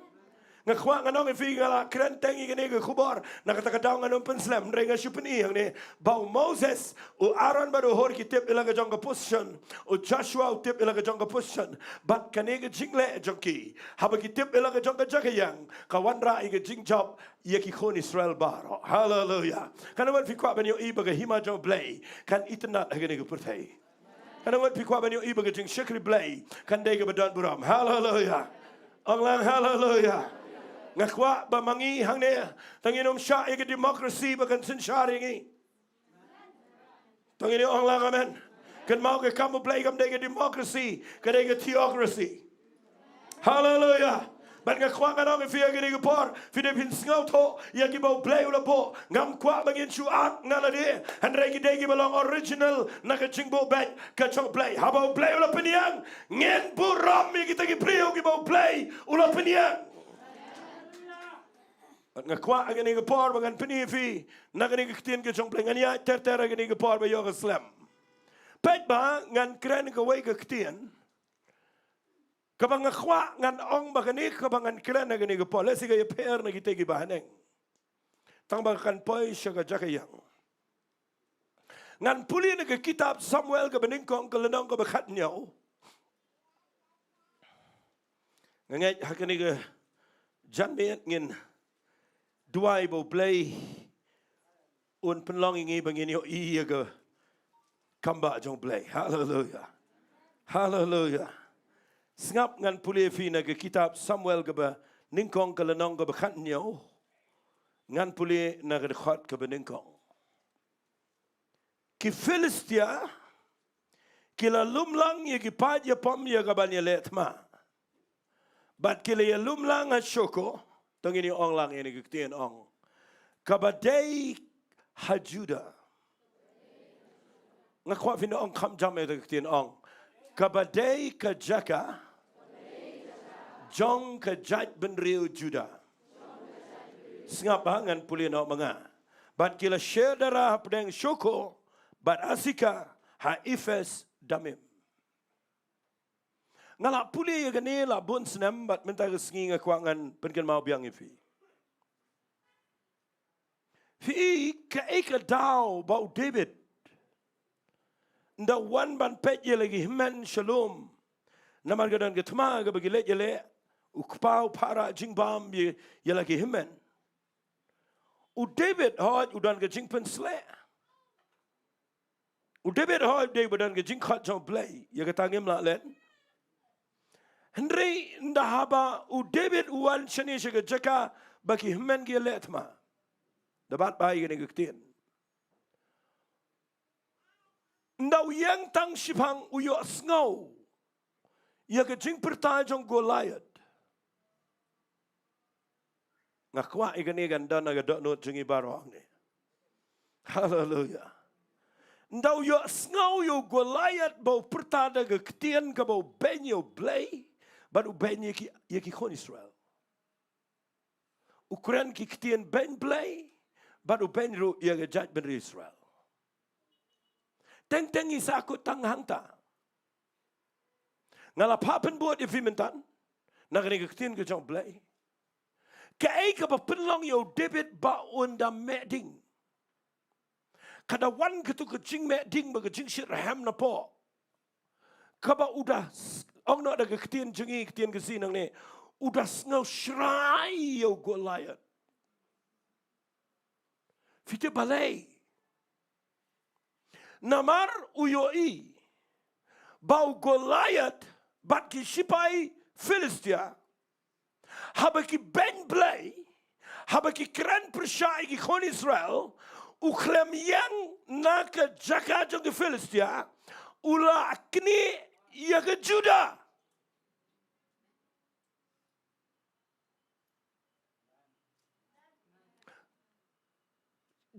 Ngakwa nganong fi ngala krenteng igene ke khubor na kata kadaw nganom penslam renga supeni yang ne bau Moses o Aaron baru hor kitip ilaga jong position o Joshua tip ilaga jong position bat kani ge jingle jongki haba kitip ilaga jong Jaka yang kawan ra ige jing job ia ki khon Israel bar. Hallelujah. Kana wan fi kwa ben yo iba ge hima jong play kan itnat hagene ge purtai. Kana wan fi kwa ben yo iba ge jing shakri play kan de ge badan buram. Hallelujah. Onglang hallelujah. Ngakwa bamangi hang ne tanginom sya ige demokrasi bakan sensyari ngi. Tangini onglang amen. Kan mau ke kamu play kam de ge demokrasi ka de ge theocracy. Hallelujah. But ngakwa nganong ifia gini gepor fide pin sngau to ya ki bau play ula po ngam kwa bangin chu ak nalade and regi degi belong original naka chingbo back ka chong play ha bau play ula peniang ngen buram mi kita ki prio ki bau play ula peniang. But ngakwa gini gepor bangan peni fi naka ni kitien ke chong play ngania ter gini gepor ba yoga slam. Pet ba ngan kren ka way ka kitien kabang ngakwa ngan ong bagani kabangan kila na gani gapo lesi gaya per na gite gibahaneng tang bagakan poy siya ka Jaka yang Ngan puli na ke kitab Samuel ke beningkong ke lenong ke bekat nyau. Ngangat hakani ke janmet ngin duai bo play un penlong ingi bangin yo iya ke kamba jong play. Hallelujah. Hallelujah. Sengap ngan puli fina ke kitab Samuel ke beningkong ke lenong ke bekat nyau. Ngan puli na ke dekat ke beningkong. Ki Philistia kila lumlang ye ki pad ye pom ye gaban ye letma. But kila ye lumlang ha shoko tong ini ong lang ini kitian ong. Kabadei ha Juda. Ngakwa fina ong kam jam itu kitian ong. Kabadei ka Jaka. Jong ka Jat ben Riu Juda. Sengapangan puli nak menga. But kila share darah pedang shoko. But asika ha ifes damim. Ngalak puli ya gani la bun senam bat minta kesengi ngakwangan pengen mau biang ifi. Fi ka eka dau bau David. Nda wan ban pet ye lagi himan shalom. Namar gadan getma ga bagi let ye le. Ukpau para jingbam ye lagi himan. U David hoj udan ga jingpen sle. U David hoj David dan ga jingkhat jong play. Ya ga tangim la len. Henry ndahaba u David uwan shani shaga Jaka bagi himen gi letma. Dapat bayi gani gaktin. Ndaw yang tang shipang uyo sngaw. Ya ga jing perta jong Goliath. Ngakwa igani ganda na ga dot not jingi barong ni. Hallelujah. Ndaw yo sngaw yo Goliath bau perta da gaktin ka bau benyo blay. Baru ben ye ki kon Israel. Ukraine ki ktien ben blay. Baru ben ru ye gejat ben Israel. Teng isakut tang hangta. Ngala papen buat ifimentan. Nagani ktien ke jong blay. Kai ka penlong yo David ba unda meding. Kada wan ketu ke jing meding ba ke jing shit ham na po. Kaba udah ong nak ada ketian jengi ketian kesinang ni udah sengau shrai yo Goliath. Fite balai. Namar uyoi bau Goliath bat ki shipai Philistia. Habaki ben blay. Habaki kran persyai ki kon Israel. Uklem yang naka Jaka jong ki Philistia. Ula akni ya ke Juda.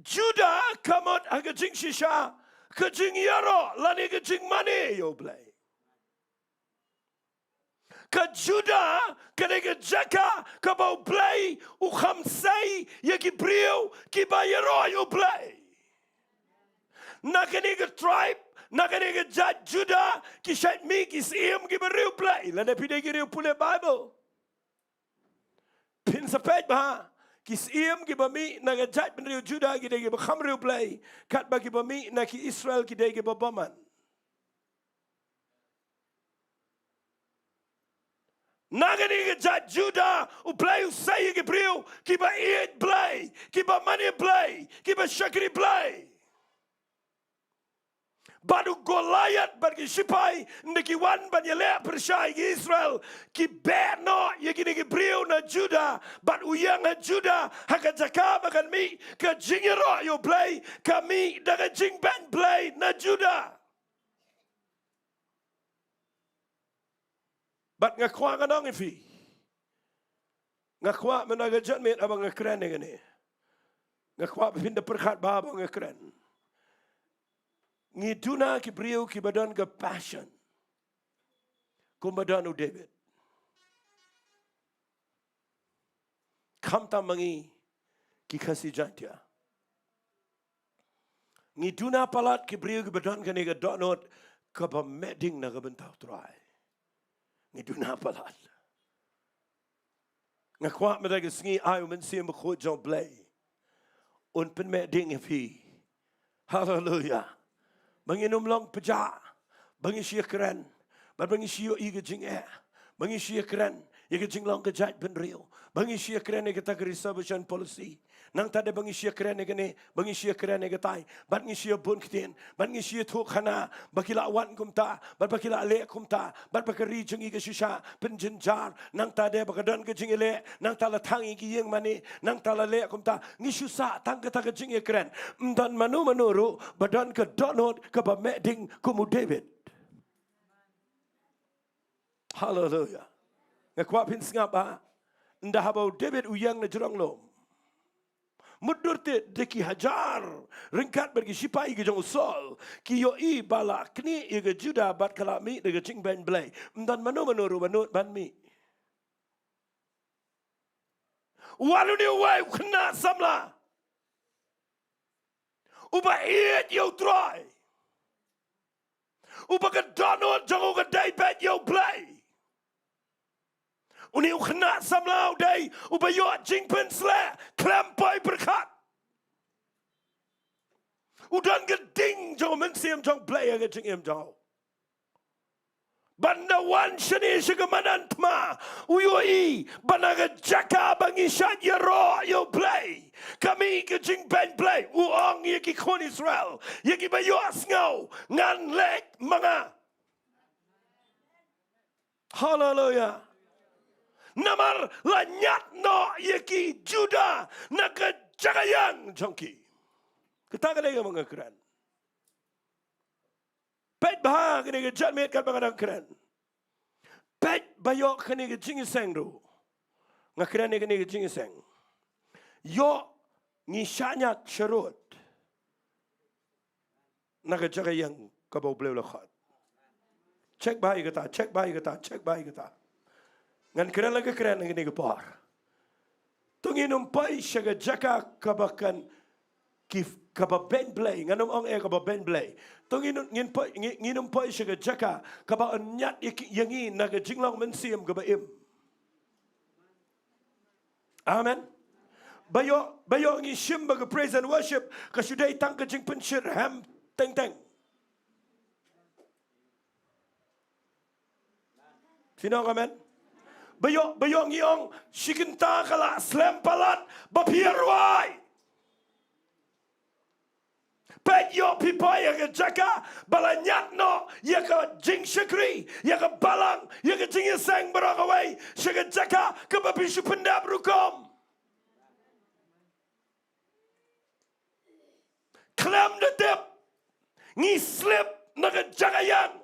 Juda kamot aga jing shisha ke jing yaro lani ke jing mane yo blay. Ke Juda ke Jaka ke bau blay u khamsai ya ki brio ki ba yaro yo blay. Nakani ke tribe nakani ke jat Juda ki shat mi ki sim ki beriu play lana pide ki riu pule Bible pin sapet ba ki sim ki bami naga jat beriu Juda ki de ki kham riu play kat ba ki bami na ki Israel ki de ki babaman nakani ke jat Juda u play u say ki beriu ki ba eat play ki ba money play ki ba shakri play. Baru Goliath bagi sipai neki wan banyele persyai ki Israel ki berno ye ki neki brio na Juda bat uyang na Juda haka Jaka makan mi ke jingiro yo play kami daga jing ben play na Juda bat ngakwa kanong ifi ngakwa menaga jatmet abang ngakren ngene ngakwa pinda perkhat baba ngakren ngiduna ki brio ki badan ke passion. Kumbadanu David. Kamta mangi ki kasi Jaintia. Ngiduna palat ki brio ki badan ke nega donot ke pemeding na kebentau try. Ngiduna palat. Ngakwak mereka sengi ayu mensi mekut jong blay. Un penmeding ifi. Hallelujah. Banginum long peja. Bangi sia keren. Bangi sia iga jing Bangi sia keren. Iga jing long kejat ben rio. Bangi sia keren iga tak reservation policy. Nang tade bangi sia keren iga ne. Bangi sia keren iga tai. Bat ngi sia bun kitien. Bat ngi sia tuk khana. Bakila wan kumta. Bat bakila le kumta. Bat bakari jing iga shisha. Penjenjar. Nang tade bakadan ke jing ile. Nang tala tang iga ïeng mani. Nang tala le kumta. Ngi susa tang ke tak jing iga keren. Mdan manu manuru. Badan ke donot ke bameding kumu David. Hallelujah. Ngakwapin singapa. Ndah habau David uyang na Jonglum. Mudurte deki hajar. Ringkat bagi sipai ke jong sol. Kiyo i bala kni iga juda bat kalami dega jing ben blay. Mdan manu manuru manut ban mi. Walu ni uwai kena samla. Uba iet yo try. Uba ke donut jong uga day bet yo play. Uni ukna samlau day ubayo jing pensle klampai berkat. Udan geding jong mensiam jong play aga jing em jong. Banda wan shani shigamanan tma uyoi banaga jaka bangi shat yaro yo play. Kami ke jing ben play uong yeki kon Israel yeki bayo asngau ngan lek mga. Hallelujah. Namar lanyat no yeki Juda naga jagayang jongki. Kita kena mga keren. Pet bah kena jadmet kat mga keren. Pet bayok kena jingisang do. Nga keren kena jingisang. Yo ngisanyat syarut. Naga jagayang kabau beliau lakhat. Cek bayi kata, cek bayi kata, cek bayi kata. Ngan keren lagi keren lagi ni kepar. Tungin umpai syaga jaka kabakan kif kababen blay. Ngan ong kababen blay. Tungin ngin umpai syaga jaka kabakan nyat yangi naga jinglang mensiam kabaim. Amen. Bayo ngi shimba ke praise and worship kasudai tang ke jing penshir ham teng teng. Sino amen? Bayong iyong sikinta kala slam palat bapirwai. Pet yo pipai ya jaka balanyat no ya ka jing shakri ya ka balang ya ka jing sang barakawai shaka jaka ka bapishu pendab rukom. Klam de dip ngi slip naga jagayang.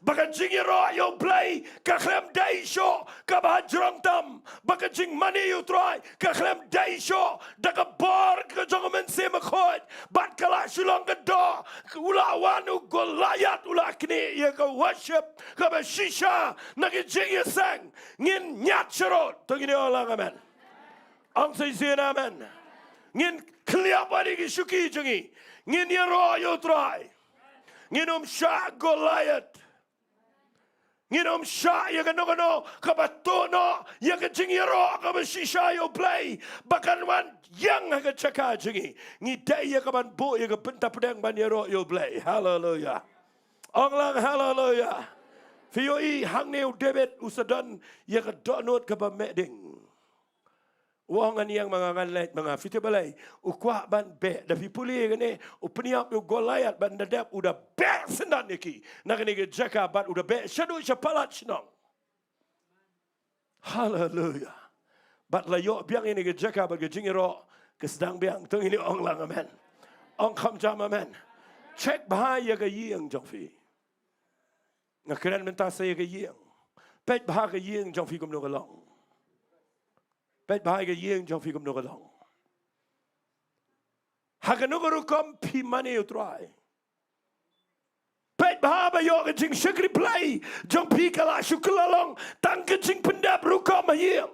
Baka jing ro yo play ka khlem dai show ka ba jrong tam baka jing money you try ka khlem dai show da ka bor ka jong men se ma khot bat kala Shillong ka do ula wanu golayat ula kni ye ka worship ka ba shisha na ka jing ye sang ngin nyat chro to ngin olang amen ang say sin amen ngin kliap bari ki shuki jungi ngin ye ro yo try ngin sha golayat Nginom sya ya kan no kabatono ya kan jingiro kabashisha yo play bakan wan yang ha chaka jingi ngi dai ya kaban bo ya ka Bynta pedang ban yo play hallelujah onglang hallelujah fioi Hangno David usadan ya ka donot ka ba meding wong an yang mga ngalet mga fitibalay ukwa ban be da pipuli gane upniap yo golayat ban dadap udah be sendan iki nakani ke jaka bat udah be shadu chapalat shnong hallelujah bat la yo biang ini ke jaka bat ke jingiro ke sedang biang tung ini ong lang amen ong kham jam amen check bahaya ke ïeng jong fi ngakran menta saya ke ïeng pet bahaya ke ïeng jong fi kum no long Pet bahaya ïeng jong fi kum no long. Haganuguru kom pi mani utrai. Pet bahaya yo ke jing shakri play jong pi kala shukulalong tang ke jing pendap rukom ïeng.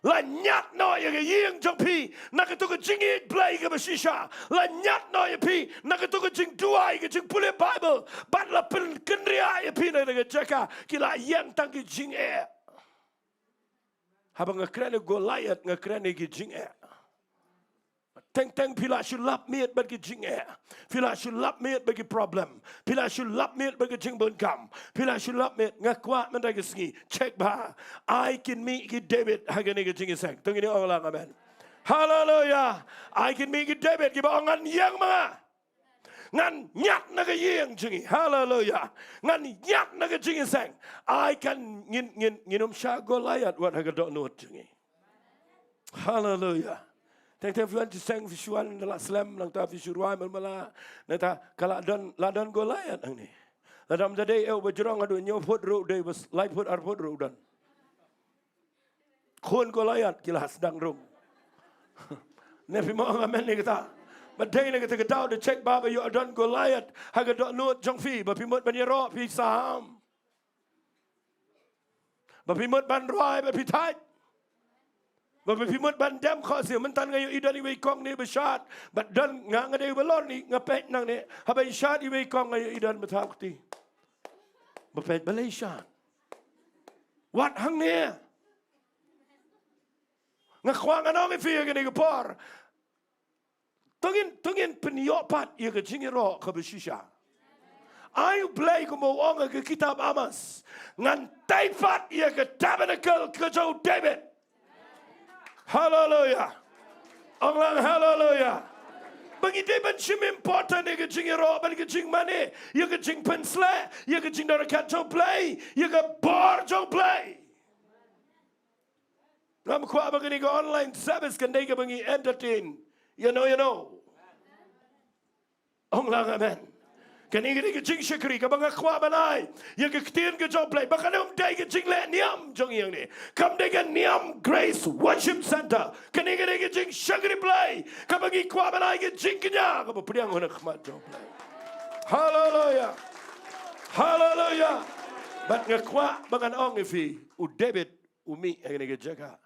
La nyat no ya ke ïeng jong pi nakatu ke jing it play ke bashisha. La nyat no ya pi nakatu ke Jingduwai ke jing pule Bible. Bat la pen kendria ya pi na ke Jaka kila ïeng tang ke jing e. Habang ngakran Goliath ngakran gi jing Teng pila sulap miet bagi jing pila sulap miet bagi problem, pila sulap miet bagi jing bunkam, pila sulap miet ngakwa mendaga sengi. Check ba, I can meet David hagani ke jing iseng. Tunggu ni orang amen. Hallelujah. I can meet David giba ongan yang mga. Ngan nyak naga ïeng jingi. Hallelujah. Ngan nyak naga jingi sang. I can nginum sya Goliath wat haga dok nuot jingi. Hallelujah. Teng fuan ti sang visuan la slam lang ta visuai mala nata kala ladon Goliath ang ni. Ladam jadai eu bajrong adu nyo phut ru dei was lai phut ar phut ru dan. Khun Goliath kila sedang rum. Nepi mo amen ni kata. But day na kita ketaw de check baba you adon Goliath haga dok nuot jong fi ba pimot ban yero pi sam. Ba pimot ban roi ba pi tai. Ba pimot ban dem kho sia man tan ngayo idan iwe kong ni beshat but dan nga ngade balon ni ngapet nang ni habay shat iwe kong ngayo idan betakti. Ba pet Malaysia. Wat hang ni? Nga kwang anong ifi ngani gapor. Tungin penyopat ia ke jingiro ke besisha. Ayu play ko mo onga ke kitab Amos. Ngan taifat ia ke tabernacle ke Jauh David. Hallelujah. Orang hallelujah. Bagi David sim important ia ke jingiro bagi ke jing mane. Ia ke jing pensle, ia ke jing darakat Jauh play, ia ke bar Jauh play. Ram kwa bagi ke online service kan dai ke bagi entertain. You know. Ong lang amen. Kani ke jing syakri ka banga kwa banai. Ya ke ktien ke job play. Baka nam dai ke jing le niam jong yang ni. Kam dai ke niam Grace Worship Center. Kani ke jing syakri play. Ka bagi kwa banai ke jing kenya. Ka priang hona khmat job play. Hallelujah. Hallelujah. Bat ngakwa bangan ong ifi u David umi kani ke Jaka.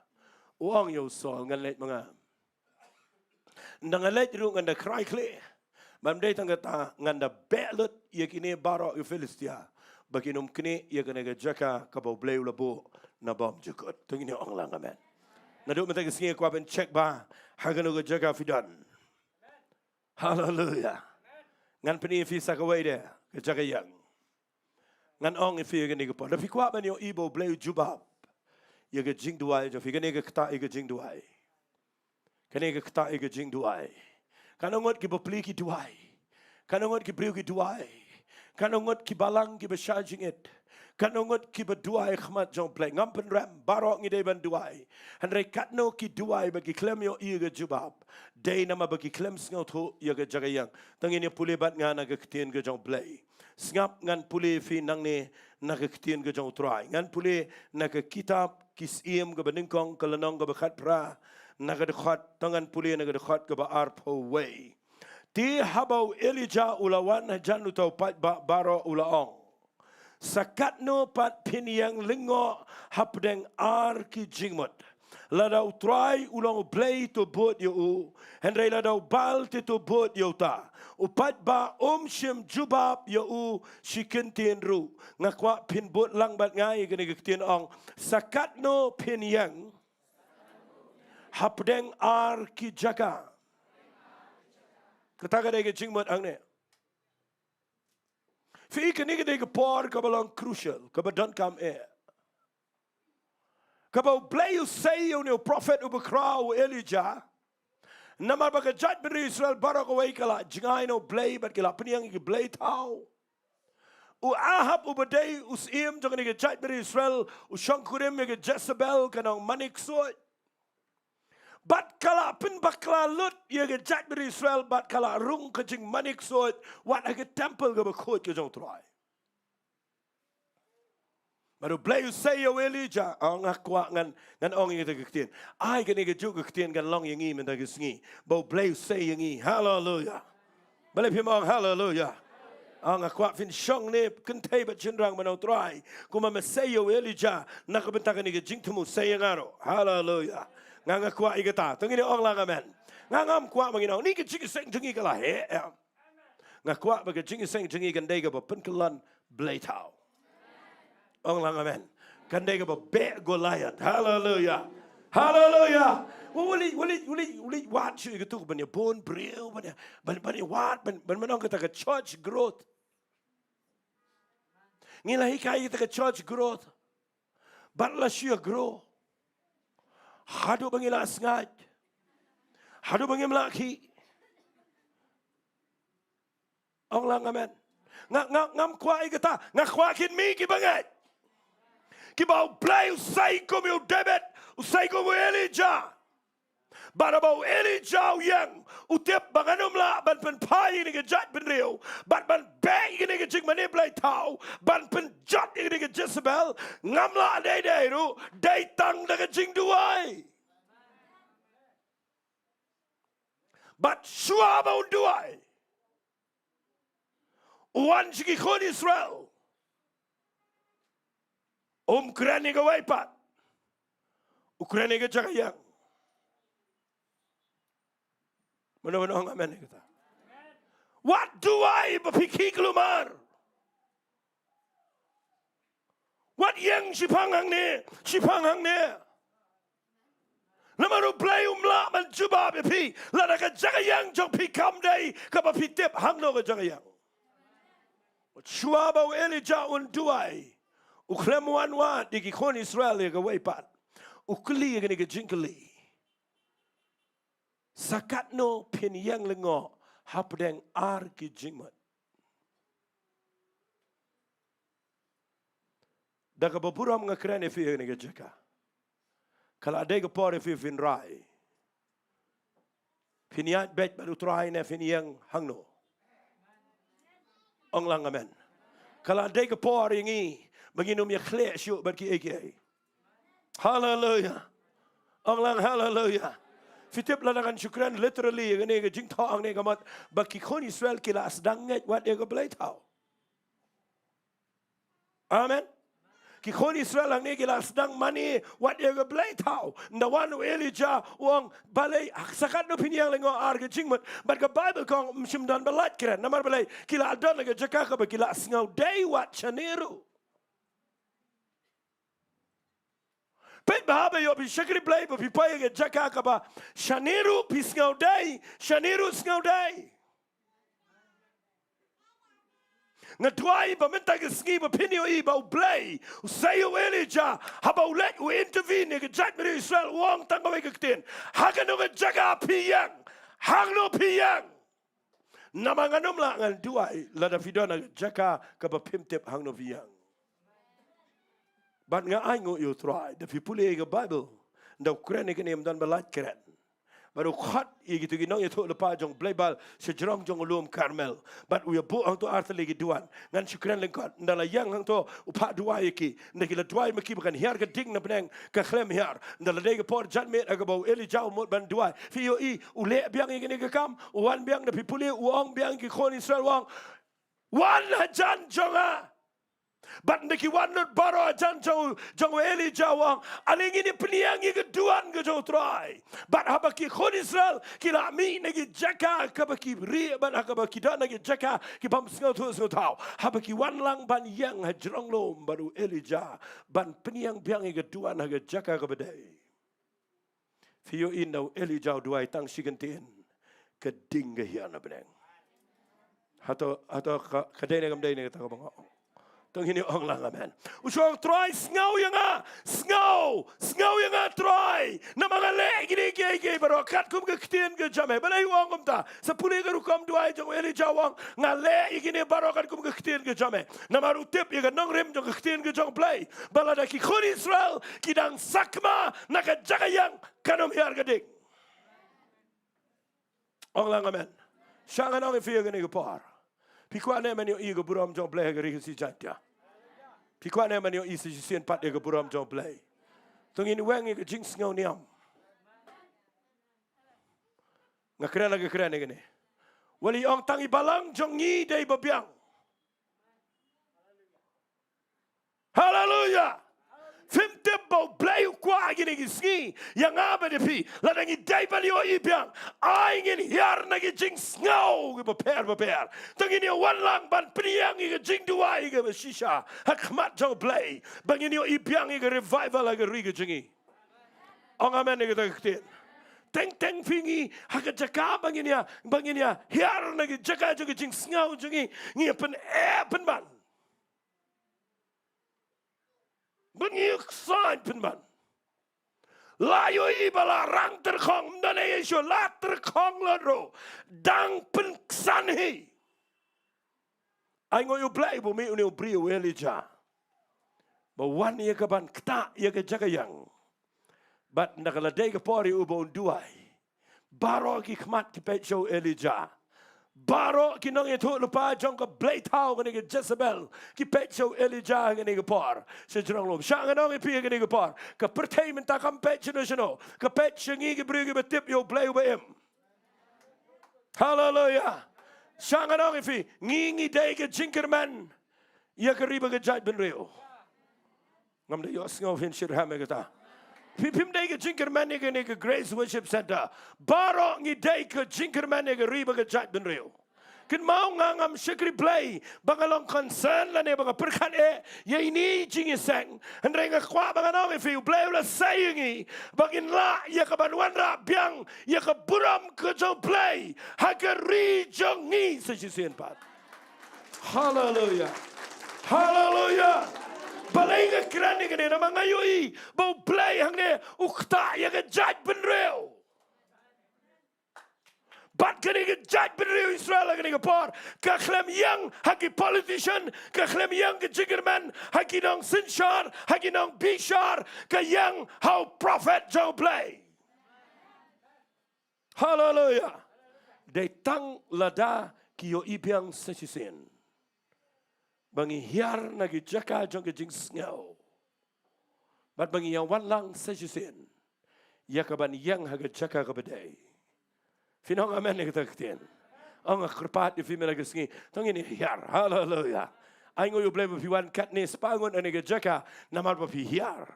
Uang yo sol ngan let mga. Ndangalet ru nganda cry clear. Mamdai tangata nganda belut ye kini baro yu Filistia. Bakinum kini ye kene ke Jaka kabau bleu labo na bom jukut. Tungini ong lang amen. Nadu mata ke singe kwa ben check ba haganu ke Jaka fidan. Hallelujah. Ngan peni fi sakawai de ke Jaka yang. Ngan ong fi ye kene ke po. Tapi kwa ben yo ibo bleu jubab. Ye ke Jingduwai jo fi kene ke kta ye ke Jingduwai. Kani ke kata ke Jingduwai. Kanongot ki bopli ki duai. Kanongot ki briu ki duai. Kanongot ki balang ki besajingit. Kanongot ki berduai khmat jong play. Ngampen ram barok ngide ban duai. Handrai katno ki duai bagi klem yo iya ke jubab. Day nama bagi klem sngau thu iya ke jagayang. Tangin ya puli bat ngana ke ketien ke jong play. Sngap ngan puli fi nang ne na ke ketien ke jong try. Ngan puli na ke kitab kisiem ke beningkong ke lenong ke bekat pra. Nagadekhat tangan puli nagadekhat ke baar way. Ti habau Elijah ulawan jan utau pat baro ulaong. Sakatno pat piniang lingo hapdeng ar ki jingmut. Ladau try ulang blay to boat yo Henry ladau bal to boat yo ta. Upat ba shim jubab yo shikentin ru. Ngakwa pin boat lang bat ngai gani gektin ong. Sakatno piniang hapdeng ar ki Jaka. Kata kadai ke jingmut ang ne. Fi kini kadai ke por kabalong crucial kabadon kam Kabau blay say you know prophet ubakra u Elijah. Namar baga jat beri Israel barak away kala jingai no blay but kala peniang ki blay tau. U Ahab ubadai usim jangan ke jat beri Israel u shangkurim ke Jezebel kanong manik suat. Bat kala pin bakla lut ye ke jat beri Israel bat kala rung ke jing manik suat wat ke temple ke bakut ke jong try. Baru blay say yo Elijah ang akwa ngan ong ing tegektin. Ai kene ke juk gektin kan long yang men tegesngi. Bau blay say yang hallelujah. Balai pimong hallelujah. Ang akwa fin shong ne kentai bat chendrang manau try. Kuma me say yo Elijah nakabentakan ni ke jing temu say yang aro. Hallelujah. Ngang akwa igata. Tungini ong lang amen. Ngam kwa manginaw ni ke jing seng jengi kala he. Ngakwa ba ke jing seng jengi kan dai ke ba penkelan blay tau. Ong lang amen. Kandai ke be Goliath. Hallelujah. Hallelujah. Uli wat syu gitu ban ya bon breu ban wat ban manong kita ke church growth. Ngilahi kai kita ke church growth. Ban la syu grow. Hadu bangila asngat. Hadu bangim laki. Ong lang amen. Ngam kwa kita ngakwa kin mi ki bangat. Ki bau play usai ko mi David, usai ko mi Elijah. Barabau Elijah yang utip banganum la ban pen pai ni ke jat ben reu ban bang ni ke jing mani play tau ban pen jat ni ke Jezebel ngam la dai ru dai tang da ke Jingduwai. But shua bau duai. Wan jiki khon Israel. Ukraine ke waipat. Ukraine ke Jaka yang. Mana-mana amen kita. What do I berfikir keluar? What yang sipang hang ni? Lamaru play umla mencuba bepi. Lada ke Jaka yang jong pi kam day ke bepi tip Hangno ke Jaka yang. Shua bau Elijah unduai. Uklemuan wat di kikon Israel ke waipat. Ukli ke ni ke jingkeli. Sakatno penyang lengo hapdeng ar ki jingmat. Daga baburam ngakren efi ni Jaka. Kalau ada ke por efi fin rai. Penyat bet baru try ne penyang Hangno. Ong lang amen. Kalau ada ke por ini menginum ya khle syuk bagi eke. Hallelujah. Ong lang hallelujah. Fitip ladakan syukran literally ini ke jing tang ni kamat bagi kon Israel kila sedang nget wat dia ke belai tahu. Amen. Ki kon Israel ang ni kila sedang mani wat dia ke belai tahu. Ndawan Elijah wang balai sakat no piniang lengo ar ke jing mat bat ke Bible kong msim dan belat keren namar balai kila adon ke Jaka ke kila sengau day wat chaniru. Pet bahaba yo pi shakri play pi pai ke Jaka ka ba shaniru pi sngau dai ngadwai ba menta ke ski ba pinio I ba play usai Elijah ha ba let u intervene ke Jat mi Israel wong tang ba ke tin ha ka no ke Jaka pi yang Hangno pi yang namanganum la ngal duai la da fidona Jaka ka ba pimtip Hangno pi yang. But nga ay ngo you try. The people in the Bible, the Ukraine can name done balat keren. But ukhat gitu ginong itu lepas jong blaybal sejrong Dongmuloom Carmel. But we are ang to arti lagi duan. Ngan syukran lengkot. Ndala yang ang to upak dua iki. Ndakila dua maki bukan hiar ke ding na beneng ke klem hiar. Ndala dega por janmet agabau Elijah mot ban dua. Fiyo I ule biang ini ke kam. Wan biang the people uang biang ki kon Israel wang. Wan hajan jonga. But niki wanut baro ajan jong Elijah wang aling ini peniang ini keduan ke jong try. But habaki kon Israel kila mi niki Jaka kabaki ri ban habaki dan niki Jaka ki bam sengau tau. Habaki wan lang ban yang hajrong lom baru Elijah ban peniang biang ini keduan haga Jaka kabadai. Fiyo inau Elijah duai tang sigentin keding ke hiana beneng. Hato kadai ngam dai ni kata bang. Tong ini ong lang amen. Usong try sngau yang try. Na mga le gini barokat kum ke ktien ke jame. Balay wang kum ta. Sa puli ke rukom duai jong Elijah wang ngale gini barokat kum ke ktien ke jame. Na marutip iga Nonglum jong ke ktien ke jong play. Balada ki kon Israel kidang sakma na ka Jaka yang kanom hiar gadik. Ong lang amen. Syangan ong ifiya gini ke par. Pikwa ne man yung igo buram jong play hagari si Jaintia. Pikwa ne man yung isi sien pat igo buram jong play. Tung ini weng igo jing sngau niam. Ngakren lagi keren gini. Wali ong tangi balang jong ngi day babiang. Hallelujah. Fim tempo play kwa gini gisngi yang apa depi ladangi day bali o ibiang ai ngin hiar nagi jing sngau ge beper tengini wan lang ban priang ge Jingduwai ge shisha hakmat jong play bangini o ibiang ge revival ge ri ge jingi ong amen ge tak tin teng fingi haka Jaka banginia hiar nagi Jaka juga jing ngau jungi ngi pen ban bangi sign pen ban layo ibala rang terkong dan Yesu la terkong laro dang pen sanhi ai ngoi u play bo mi uni u brio Elijah ba wan ye ka ban kta ye ka Jaka yang but nakala day ka pori u bo duai baro ki khmat ki pet show Elijah baro ki nong etu lupa jong ka blay tau ka ni Jezebel ki pet show Elijah ka ni ka por se Nonglum shang nong e pi ka ni ka por ka pertai menta kam pet chino ka pet shingi ki brio ki betip yo blay ba em hallelujah shang nong e fi ngi day ka jinkerman ya ka riba ka jaj ben reo ngam de yo sngo fin shir ha me ka ta Pim day ka jinkerman ni ka Grace Worship Center. Baro ngi day ka jinkerman ni ka riba ka jat ben reo. Kin mau ngam shikri play bangalong concern la ne banga perkan ye ini jingi sang. Andre nga kwa banganong if you play la sayingi bangin la ya ka banwan ra biang ya ka buram ka jong play ha ka ri jong ngi sa jisien pat. Hallelujah. Hallelujah. Balay nga krani ka nila mga yui bau play hang ne ukta ya ka jaj ben reo bat ka ni ka jaj ben reo Israel ka ni ka par ka khlem yang haki politician ka khlem yang ka jiggerman haki nong sinshar haki nong bishar ka yang how prophet jong play hallelujah they tang lada ki yo ibiang sa sisen bangi hiar nagi Jaka jong ke jing ngau bat bangi yang wan lang sejusen ya ka ban yang haga Jaka ka badai finong amen ne kita ktien ang kerpat di fimela gesngi tong ini hiar hallelujah ai ngoy blame fi wan kat ne spangon ane ga Jaka namal ba fi hiar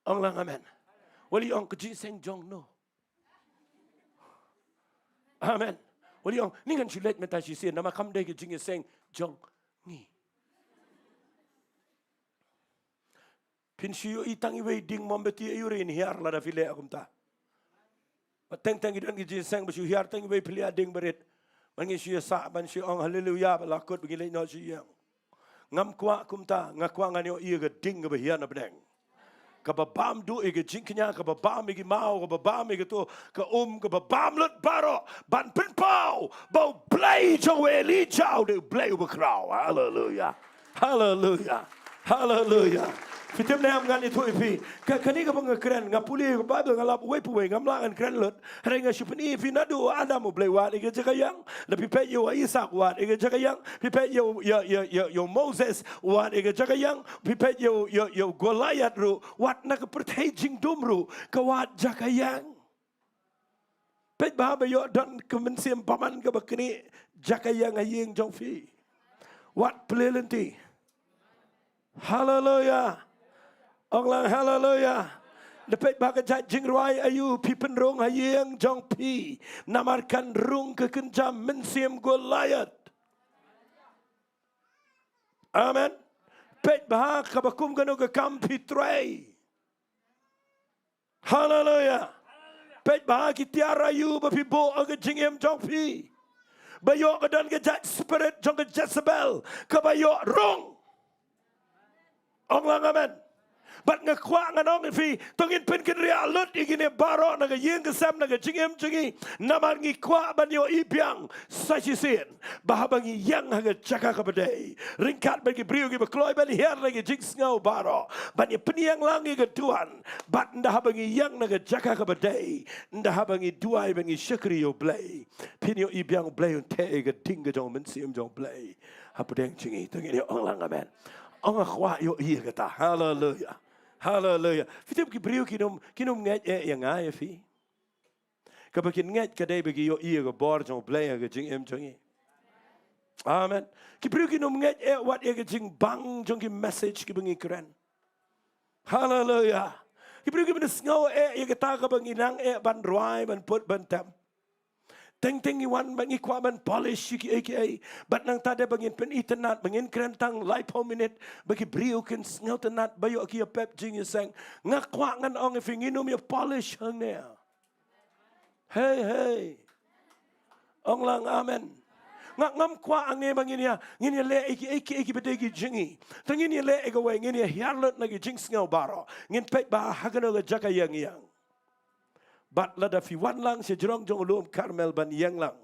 ang lang amen wali ong ke jing jong no amen wali ong ningan chilet meta sisen nama kam de ke jing jong ni pinsio itang iwe ding mombeti ayurin hiar la da file akumta pateng teng idan gi seng basu hiar teng iwe pili ading berit mangi sia sa ban si ong haleluya balakut bagi le no si yang ngam kwa kumta ngakwa nganyo ia ga ding ga hiar na bedeng ka babam du e ga jinknya ka babam e gi mau ka babam e to ka ka babam lut baro ban pin pau bau play jo eli chau de play over crowd hallelujah hallelujah hallelujah fitem ne am gan itu ipi ka kani ka bang kren ngapuli ka bible ngalap we pu we ngamlangan kren lut renga shupni fi nadu adam play wa e ga jakayang na pipe yo Isaac wa e ga jakayang pipe yo Moses wa e ga jakayang pipe yo Goliath ru wat na ka pertai jingdum ru ka wat jakayang pet ba yo don kemensiam paman ka bakni jakayang ïeng jong fi wat plelenti hallelujah Onglang hallelujah. Dapat baga jat Jingduwai ayu pipen rong ïeng jong pi namarkan rung kekenjam mensim Goliath. Amen. Pet bah kabakum gano ke kampi tray. Hallelujah. Pet bah kitiara ayu bapibo aga jingem jong pi. Bayok dan ke jat spirit jong ke Jezebel kabayok rong. Onglang amen. But ngakwa nganong fi tongin pen ken ria lut igine baro naga ïeng kesam naga jingem jingi naman ngi kwa ban yo ipiang sajisin bahabangi yang haga Jaka kabadai ringkat bagi brio gi bakloi ban hiar lagi jing ngau baro ban ye peniang langi ke tuan bat ndah bangi yang naga Jaka kabadai ndah bangi duai bangi syakri yo blai pin yo ipiang blai te ga ding ga jong men sim jong blai hapudeng jingi tongin yo onglang amen ong akwa yo iya kata hallelujah hallelujah fitem ki brio kinom ngat yang ai fi ka bakin ngat ka dai bagi yo iya ga bor jong blai ga jing em jong amen ki brio kinom ngat wat ga jing bang jong ki message ki bangi keren hallelujah ki brio ki ben sngo ya ga ta ka bangi nang ban roi ban put ban tam Teng iwan bangi kwa ban polish ki aka bat nang tada bangin pen itanat bangin krentang life home minute bagi brio ken ngau tanat bayo ki pep jing sang ngakwa ngan ong if nginum yo polish hang ne Hey. Ong lang amen. Ngam kwa ang ne banginia nginia le iki bedegi jingi. Tanginia le egawe nginia hiarlot nagi jing ngau baro. Ngin pek ba hagano ga jaka yang. Bat lada fi wan lang si Jongmuloom Karmel ban yang lang.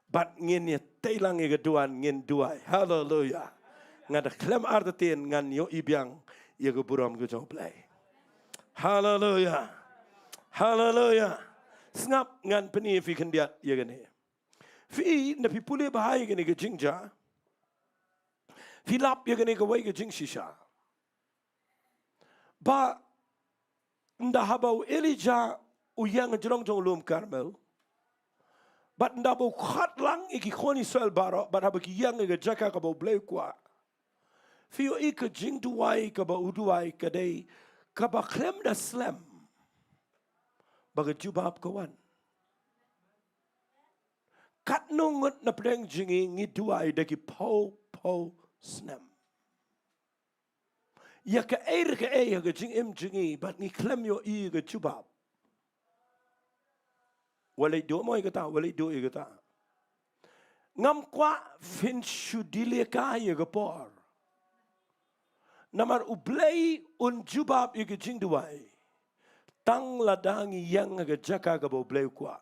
Bat nginia teilang ega duan ngin duai. Hallelujah. Ngada klem ardatin ngan yo ibyang ega buram go joblay. Hallelujah. Hallelujah. Snap ngan peni fi kendiat ya gani. Fi na pi pule bahai gani ke jingja. Fi lap ya gani ke wai ke jing shisha. Ba nda habau Elijah uyang Jongmuloom Karmel. But nda bau khat lang iki khoni soel baro but habau ki yang ke Jaka ka bau bleu kwa. Fi yo ke Jingduwai ka bau uduai ka dei ka ba klem da slam. Baga jubab kawan. Kat nungut na pedang jingi ngiduai daki po snam. Ya ka air ka ya ka jing jingi but ngi klem yo ka jubab. Walay do mo ikata, walay do ikata. Ngam kwa fin shudilia ka ya ka por. Namar ublay un jubab ka Jingduwai. Tang ladang yang aga Jaka ka bleu kwa.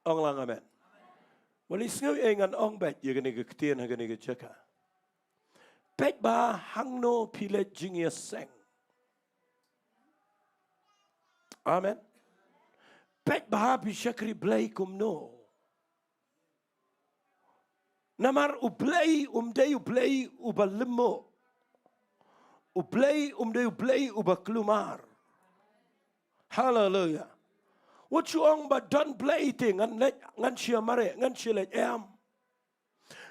Ong lang amen. Wali sngaw engan ong bet ya gani ka ketien ha gani ka Jaka. Pet ba Hangno pilet Jingiasyllok. Amen. Pet ba pi syakri blay kumno. Namar ublay umday ublay ubalimo. Ublay ublay ubaklumar. Hallelujah. What you ong ba don play ting ngan sia mare ngan sia let am.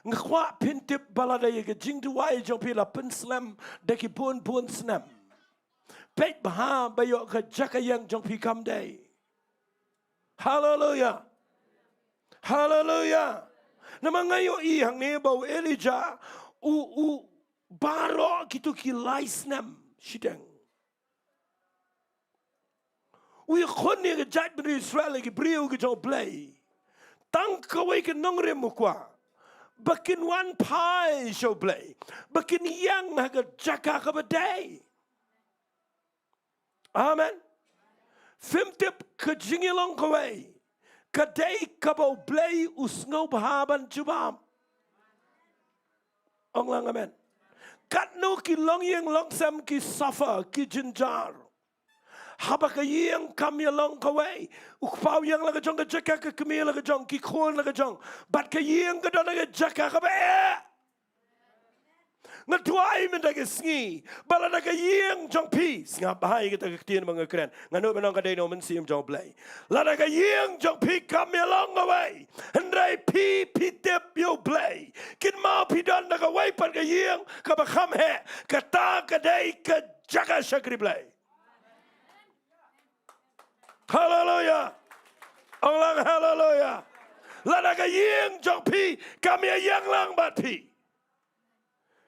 Ngakwa pintip balada ye ke Jingduwai jong pila penslam deki bun snam. Pet baha bayo ke Jaka yang jong pi kam day. Hallelujah. Hallelujah. Namangayo hang ne bau Elijah baro gitu ki laisnam shidang. We khonni ke jat bin Israel ke brio ke jo play. Tang kawai ke nongre mukwa. Bakin one pie show play. Bakin yang ha ke Jaka ka badai. Amen. Fimtip ke Jingiasyllok kawai. Kadai ka bau play usngau bahaban jubam. Ong lang amen. Katno ki long yang long sam ki suffer ki jinjar. Haba ka yang kami long kawai. Ukpau yang laga jong ka Jaka ka kami laga jong ki khon laga jong. Bat ka yang ka don laga Jaka ka ba. Ngatuai mendaga sngi. Bala naga yang jong pi. Ngap bahai kita ketien mga keren. Nganu menang ka deno mensium jong play. La naga yang jong pi kami long kawai. Hendrai pi tip yo play. Kin mau pi don naga wai pan ka yang ka ba kham he. Kata ka dai ka Jaka syakri play. Hallelujah. Allah hallelujah. La naga yang jong pi kami yang lang bat pi.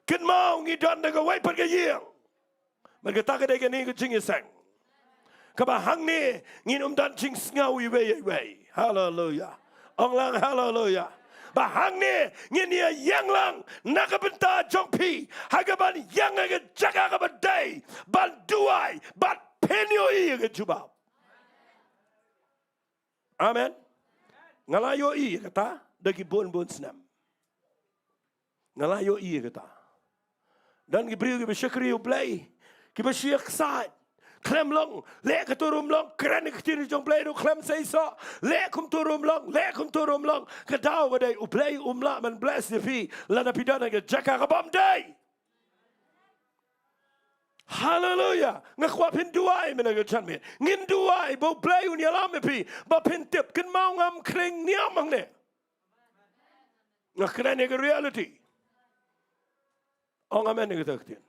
Kin mau ngidon daga wai pan ka yang. Man ka taka daga ni ka Jingiasyllok. Ka ba hang ni ngin dan jing ngau i wei. Hallelujah. Ong lang hallelujah. Ba hang ni ngin ya yang lang nakabenta jong pi. Haga ban yang aga Jaka ka badai. Ban duai bat penyo i ka jubab. Amen. Ngalayo i kata dagi bun snam. Ngalayo i kata. Dan gibriu gi besyakri ublay. Ki besyak saat. Klem long. Lek ke turum long. Keren ke tiri jong blay do klem seiso. Lek kum turum long. Lek kum turum long. Kedau wadai ublay umla man bless the fi. Lana pidana ke Jaka ka bam day. Hallelujah. Ngakwa pinduai menaga chanme. Nginduai bo blay un yalam pi. Ba pintip ken mau ngam kring niamang ne. Ngakren ke reality. Ong amen ni kita ketien.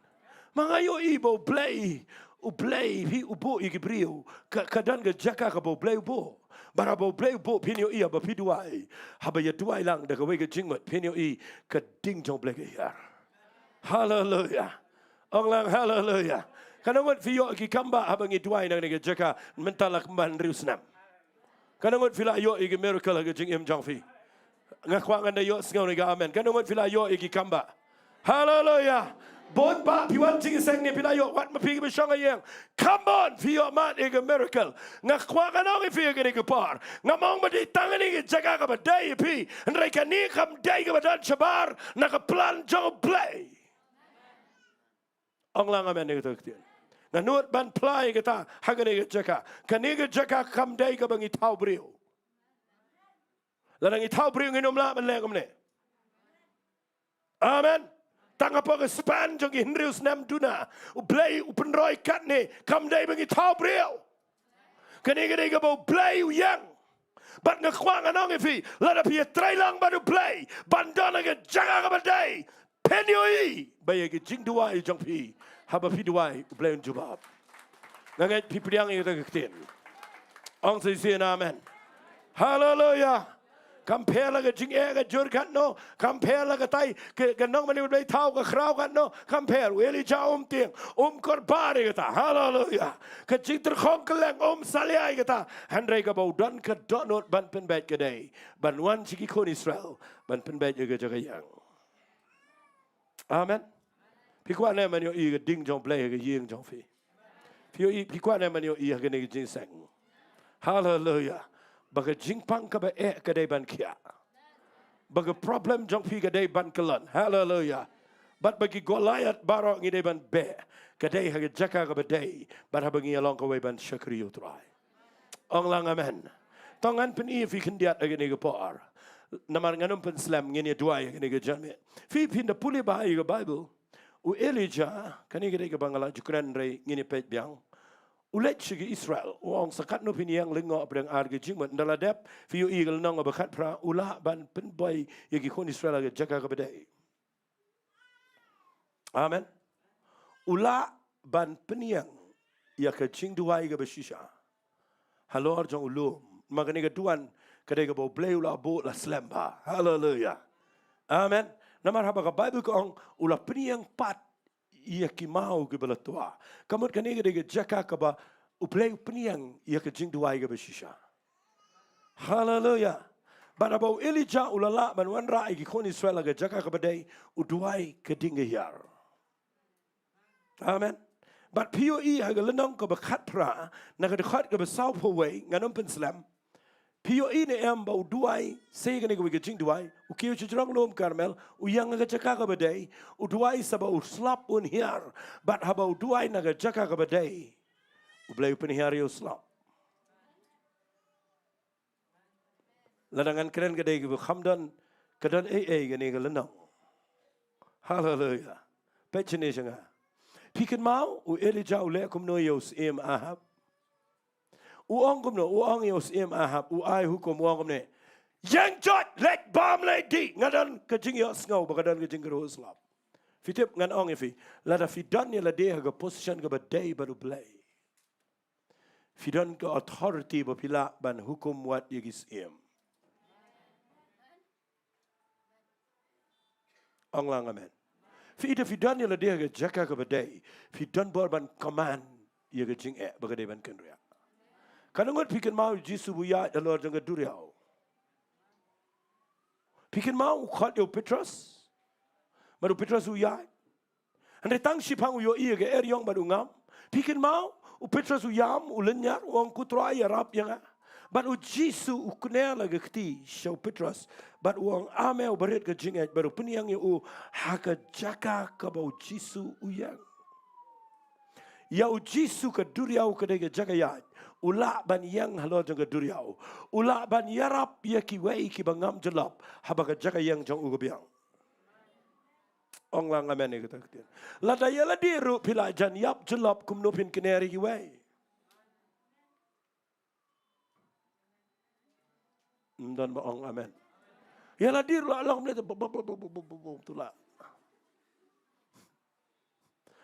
Mangayo ibo play, uplay hi ubo igibriu. Kadan ke Jaka ka bo play ubo. Bara bo play ubo pinyo i aba piduai. Haba ya duai lang da ka wei ke jingmat pinyo i ka ding jong play ke yar. Hallelujah. Ong lang hallelujah. Kanangot fiyo ki kamba habang ituay nang nega Jaka mentalak man riusnam. Kanangot fila yo igi miracle haga jing im jong fi. Ngakwangan na yo singaw nega amen. Kanangot fila yo igi kamba. Hallelujah. Bon ba piwan jing isang ni pila yo wat mapigi besyong ayang. Come on fiyo mat igi miracle. Ngakwangan ang ifi igi nega par. Ngamong ba di tangan igi Jaka ka ba day pi. Nray ka ni kam day ka ba dan shabar. Nakaplan jong play. Ang lang amen nega tuktiyan. Nanut ban play kita hagani Jaka. Kaniga Jaka kam day ka bang itaw brio. Larang itaw brio nginom la man lengom ne. Amen. Tanga pa ka span jong hinrius nam duna. Ublay upenroy kat ne kam day bang itaw brio. Kaniga day ka ba play uyang. But ngakwang anong ifi lara pi try lang ba play. Bandana ka Jaka ka ba day. Penyoi bayag Jingduwai jong pi. Haba piduai ublayon jubab. Ngangat pipriang ito kaktin. Ang sisiyan amen. Hallelujah. Compare laga Jingiasyllok ka jur kat no. Compare laga tay ganong mani ublay tao ka kraw kat no. Compare weli ja ting korbari kata. Hallelujah. Ka jing terkong keleng saliay kata. Handray ka baudan ka donot ban penbait ka day. Ban wan chiki kon Israel ban penbait ka Jagayang. Amen. Pikwa na man yo i ding jong play ka ïeng jong fi. Pikwa na man yo i ka ne jing sang. Hallelujah. Baga jing pang ka ba ka day ban kia. Baga problem jong fi ka day ban kalan. Hallelujah. But bagi Goliath baro ngi day ban be. Ka day ha Jaka ka ba day. But habang along ka way ban Shakri utray. Ong lang amen. Tongan pen i fi kendiat aga ne ka par. Namar nganum pen slam ngini duai ka ne ka janme. Fi pin da puli ba i ka Bible. U Elijah kani gede ke bangala jukran rei ngini pet biang ulet sigi Israel uang sakat no piniang lengo abdang arge jingmat ndala dep fiu eagle nong abakat pra ula ban penboy yagi kon Israel ga Jaka ka bedai. Amen. Ula ban peniang ya ka Jingduwai ga beshisha. Halor jong ulum magani ga tuan kade ga bo blay ula bo la slamba. Hallelujah. Amen. Namar haba ka Bible ko ang ula peniang pat ia ki mau ke belatua. Kamut kani ke Jaka ka ba uplay peniang ia ke Jingduwai ke beshisha. Hallelujah. Barabau Elijah ulala ban wan ra ki kon Israel ke Jaka ka badai uduai ke Jingiasyllok. Amen. But POE ha lenong ka bakat pra na ka dekat ka besau pawai nganom penslam. POE ne am bau duai say ka ne ka Jingduwai ukiu chujrong lom Carmel uyang ka Jaka ka badai uduai sabau slap un hiar but habau duai na ka Jaka ka badai ublay pen hiar yo slap. Ladangan keren ka dai ka khamdan kadan ka ne ka lenong. Hallelujah. Pechene sanga. Pikin mau u Elijah ule kum no yos im ahab. Uang kum no uang yos im ahab u ai hukum uang kum ne. Yang jot let bom let di ngadan ke Jingiasyllok ngau bakadan ke Jingiasyllok. Fitip ngan ong ifi lada fidan ya lade ha position ke badai baru blay. Fidan ke authority bapila ban hukum wat yagis im. Ong lang amen. Fidan ya lade ha Jaka ke badai. Fidan ban command ya ke Jingiasyllok bakadai ban kenria. Kanangot pikin mau jisu buya dalor janga duriau. Pikin mau khot yo Petrus. Baru Petrus uya. Ande tang sipang yo iya ke eryong baru ngam. Pikin mau u Petrus uyam ulenyar uang kutra ya rap yang. Baru jisu ukner lagi keti show Petrus. Baru uang ame u baret ke Jingiasyllok baru peniang yo haka Jaka ke bau jisu uyang. Ya u jisu ke duriau ke dega Jagayat. Ula ban yang halo jang duriau. Ula ban yarap ya ki wei ki bangam jelap. Habaka Jaka yang jang ugobiang. Ong lang amen ni kata kata. Lada ya ladi ru pila jan yap jelap kum nopin keneri ki wei. Dan ba ong amen. Ya ladi ru alang melihat tula.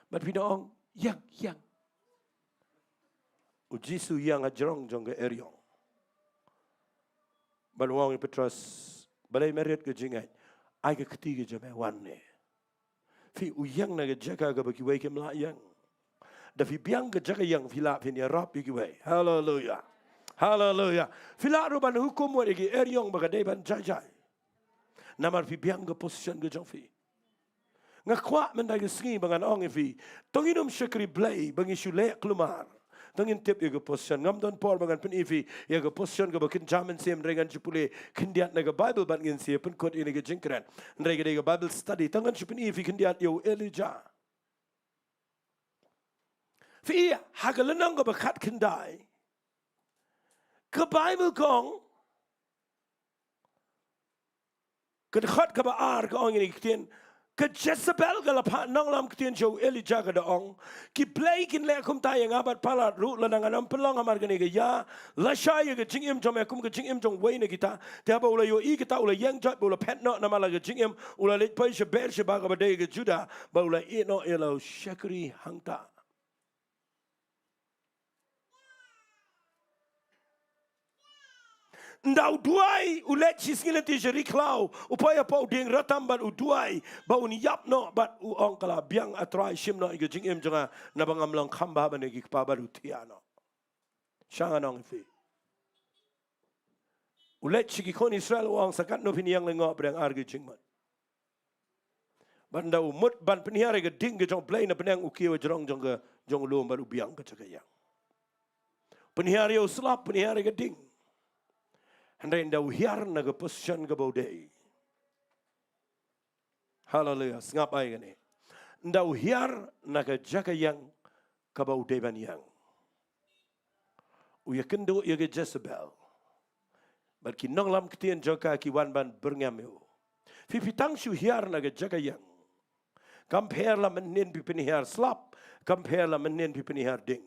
But pina ong yang. Ujisu yang ajrong jong ke eryong. Banuang Petrus balai merit ke Jingiasyllok. Ai ke ketiga jame wan ne. Fi uyang na ke Jaka ke bagi wei ke melayang. da fi biang ke Jaka yang fila pinia rap igi we. Hallelujah. Hallelujah. Fila ruban hukum wa igi eryong bagadai ban jai. Namar fi biang ke position ke jong fi. Ngakwa mendai ke sengi bangan ong fi. Tonginum syakri blay bangi syulek kelumar. Tongin tip ke position ngam don por bangan pen ifi ya ke position ke bakin jaman sem dengan jupule kendiat naga Bible ban ngin sia pen kot ini ke jingkran. Ndai ke Bible study tangan syupen ifi kendiat yo Elijah. Fi hagalenang ke bakat kendai. Ke Bible kong ke dekat ke baar ke ong ini ketien ke Jezebel ke lapak Nonglam ketien jauh Elijah ke daong ki play kin le kum tayang abat palat ru lanangan am pelong amar gani ke ya la shaya ke jingim jom akum ke jingim jom wei ne kita tiaba ula yo I kita ula yang jat ula pet no nama la ke jingim ula let pai se ber se baga badai ke juda ba ula I no elo shakri hangta. Ndau duai ulet cisngile ti jeri klau upaya pau ding ratam ban uduai ba uni yap no bat u ong kala biang atrai shim no ige jingem jonga na bangam long khamba ban igi pa baru tiano shanga nong fi ulet chiki kon Israel wang sakat no piniang lengo brang argi jingman ban ndau mut ban piniare ge ding ge jong play na penang ukiwa jong jonga jong lom baru biang ke cakayang piniare uslap piniare ge ding Handai ndau hiar naga position ke baudai. Hallelujah. Sengap ai gani. Ndau hiar naga Jaka yang ke baudai ban yang. Uya kendo ya ke Jezebel. Bat ki Nonglam ketien Jaka ki wan ban berngam. Fifi tang shu hiar naga Jaka yang. Compare la menen pipini hiar slap. Compare la menen pipini hiar ding.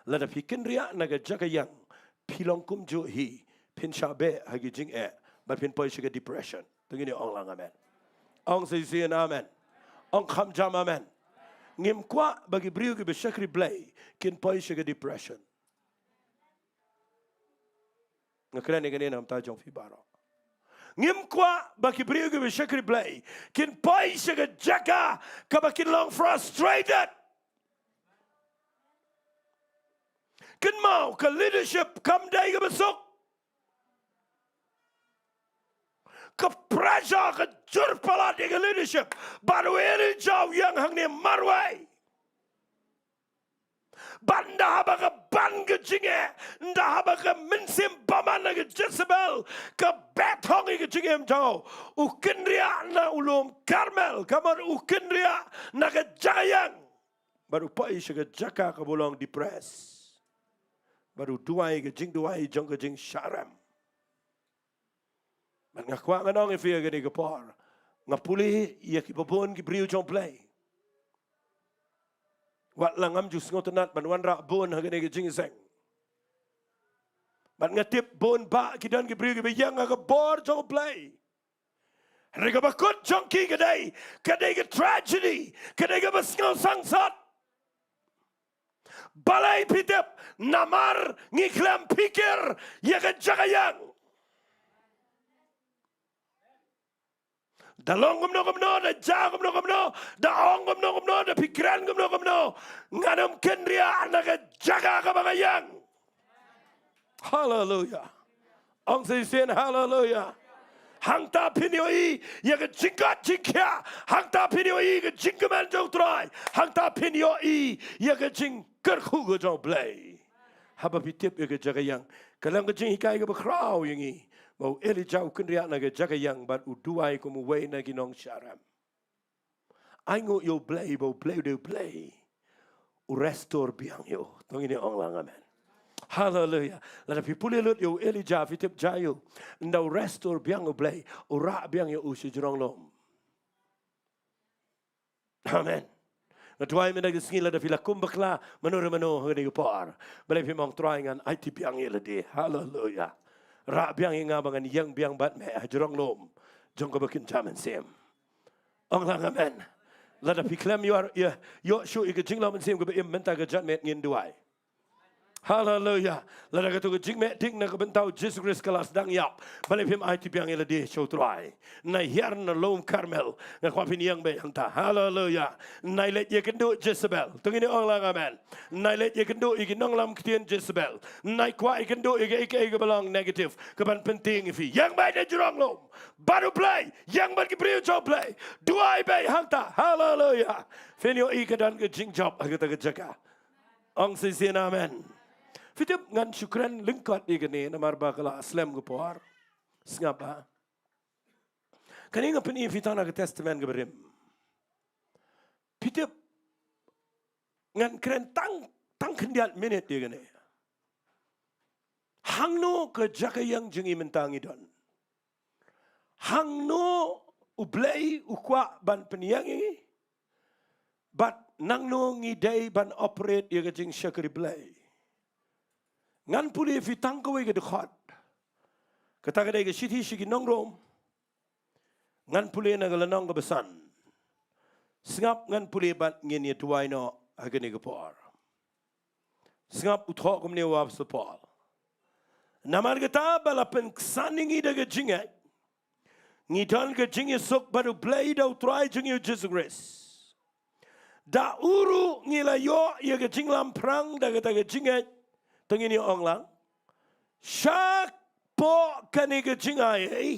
Lada fikin ria naga Jaka yang. Pilong kum jo hi. Pin syabe hagi jing but pin poi shiga depression. Tengini ong lang amen. Ong sayisian amen. Ong kham jam amen. Ngim kwa bagi briu ki besyakri blay kin poi shiga depression. Ngakran ni kani nam ta jong fi baro. Ngim kwa bagi briu ki besyakri blay kin poi shiga Jaka kabakin long frustrated. Kin mau ke leadership kam day ke besok. Ke pressure ke jurpala dengan leadership baru ini jauh yang hangni marwai banda haba ke ban ke jinge nda haba ke mensim paman ke Jezebel ke betong ke jinge jauh ukin ria na ulum Karmel kamar ukin ria na ke Jayang baru pai ke Jaka ke bolong depres baru duai ke Jingduwai Jong ke Jing Sharam. Ngakwa nganong ifia gani kapor. Ngapuli iya kipapun kibriu jong play. Wat langam jus ngotenat banwan rak bon hagani ke jingiseng. Bat ngatip bon ba kidan kibriu kibayang agabor jong play. Rega bakut jong ki kadai ke tragedy kadai ke basngau sangsat. Balai pitip namar ngiklam pikir ya ke Jakayang. Da long gumno, da ja gumno, da ong gumno, da pikiran gumno, nganam kendria naga Jaka kabagayang. Hallelujah. Ong sayisian hallelujah. Hang ta pinioi ya ke jingkat jingkia, hang ta pinioi ke jingkeman jong try, hang ta pinioi ya ke jing kerku ke jong play. Haba pitip ya ke Jakayang, kalang ke jing hikai ke bakrau yangi. Mau Elijah ukendria naga Jaka yang bat uduai kumu wei nagi nong syaram. Aingo yo play bo play do play. U restore biang yo. Tong ini ong lang amen. Hallelujah. Lada pipuli lut yo Elijah fitip jayo. Ndau restore biang yo play. U ra biang yo usi jurong lom. Amen. Natuai menagi singi lada pila kumbakla menur huni upar. Balai pimong troingan IT biang yo ladi. Hallelujah. Rak biang inga bangan yang biang bat me jurong lom jong ko bakin jaman sem ong lang amen lada piklam yo shu ige jinglam sem ko be menta ga jat met ngin duai Hallelujah. Lada kata ke jing mek ting na ke bentau Jesus Christ kelas dang yap. Balik pim ai tipiang ela dia Sohthri. Nai hiar na lom Carmel. Nga kwa pin yang be hanta. Hallelujah. Nai let ye kendu Jezebel. Tung ini orang lang amen. Nai let ye kendu iki Nonglam ketien Jezebel. Nai kwa ikendu ike belong negative. Keban penting ifi. Yang baik dan jurang lom. Baru play. Yang bagi beriu job play. Dua be hanta. Hallelujah. Finyo ike dan ke jing job. Kita ke Jaka. Ong sisian amen. Fitip ngan syukran lengkot igani namar bakala aslam gupor sngapa kani ngapeni fitana ke testament ke berim fitip ngan keren tang kendiat minute igani Hangno ke Jaka yang jengi mentangi don Hangno ublei ukwa ban peniangi bat nangno ngidai ban operate ia ke jing syakri blei ngan puli fitang kowe ke dekat kata kedai ke siti sigi Nonglum ngan puli na galanong ke besan sengap ngan puli bat ngin ye tuai no agani ke por sengap uthok kumne wab sepol namar kata balapen ksaningi daga jingat ngidan ke Jingiasyylok baru play da utrai Jingiasyylok da uru ngilayo ye ke jinglam perang daga daga jingat tengini orang lang, syak po kani ke jingai,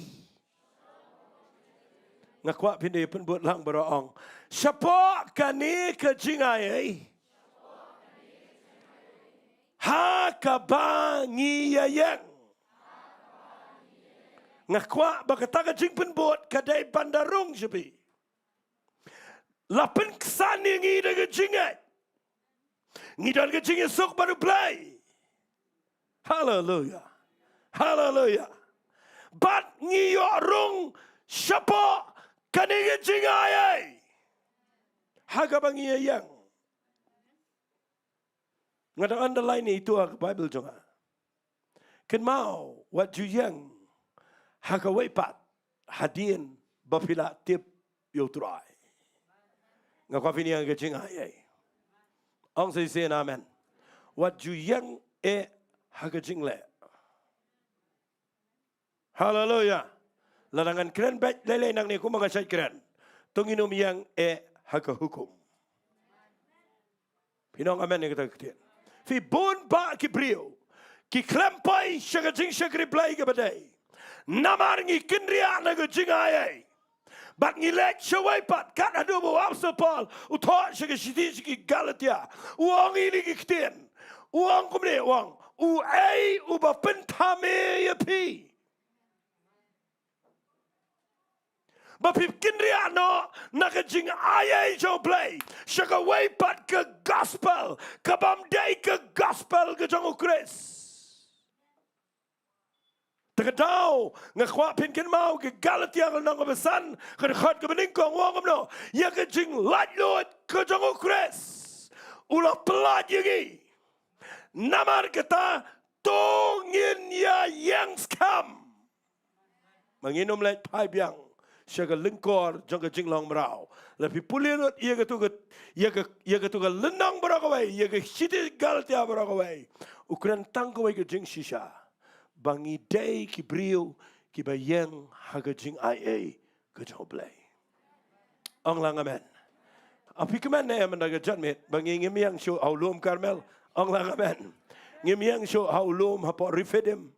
ngakwa pindai pun buat lang berong, syapo kani ke jingai, ha kabangi ïeng, ngakwa bakata ke jing pun buat kadai bandarung sepi, lapen kesani ngi de ke jingai, ngidan ke Jingiasyylok baru play. Hallelujah. Hallelujah. Bat ngiyorung syapo kaninga jingai. Haga bangi ïeng. Ngada underline itu ak Bible jonga. Ken mau wat ju ïeng. Haga wepat hadien bapila tip yotrai. Ngakwa fini ang jingai. Ong say amen. Wat ju ïeng haga jingle. Hallelujah. Larangan keren baik lele nang ni ku mengasai keren. Tunginum yang haga hukum. Pinong amen yang kita ketian. Fi bon ba ki brio. Ki klempai syaga jing syagri blai ke badai. Namar ngi kenria naga jingai. Bak ngi lek syawai pat kat adu bo apsapal. Uthok syaga siti siki Galatia. Uang ini ki ketian. Uang kumne uang. Uai uba pentame ya pi. Bapip kinriano nakajing ayay jo play. Syaka way pat ke gospel. Kabamday ke gospel ke jong ukris. Tegadau ngakwa pinkin mau ke Galatia ke nang besan ke dekat ke beningkong wong no. Ya ke jing lat lot ke jong ukris. Ulah pelat yagi. Namar kata tongin ya yang skam. Menginum lek pai biang. Syaga lengkor jangka jinglong merau. Lepi pulirut ia ketuga lenang berakawai. Ia ke siti Galatia berakawai. Ukuran tangkawai ke jing shisha. Bangi day ki brio ki bayang haga jing ia ke joblay. Ang lang amen. Api keman na yaman naga janmit. Bangi ngimiyang show aulum Carmel. Ang lang amen. Ngimiyang show aulum hapo rifedim.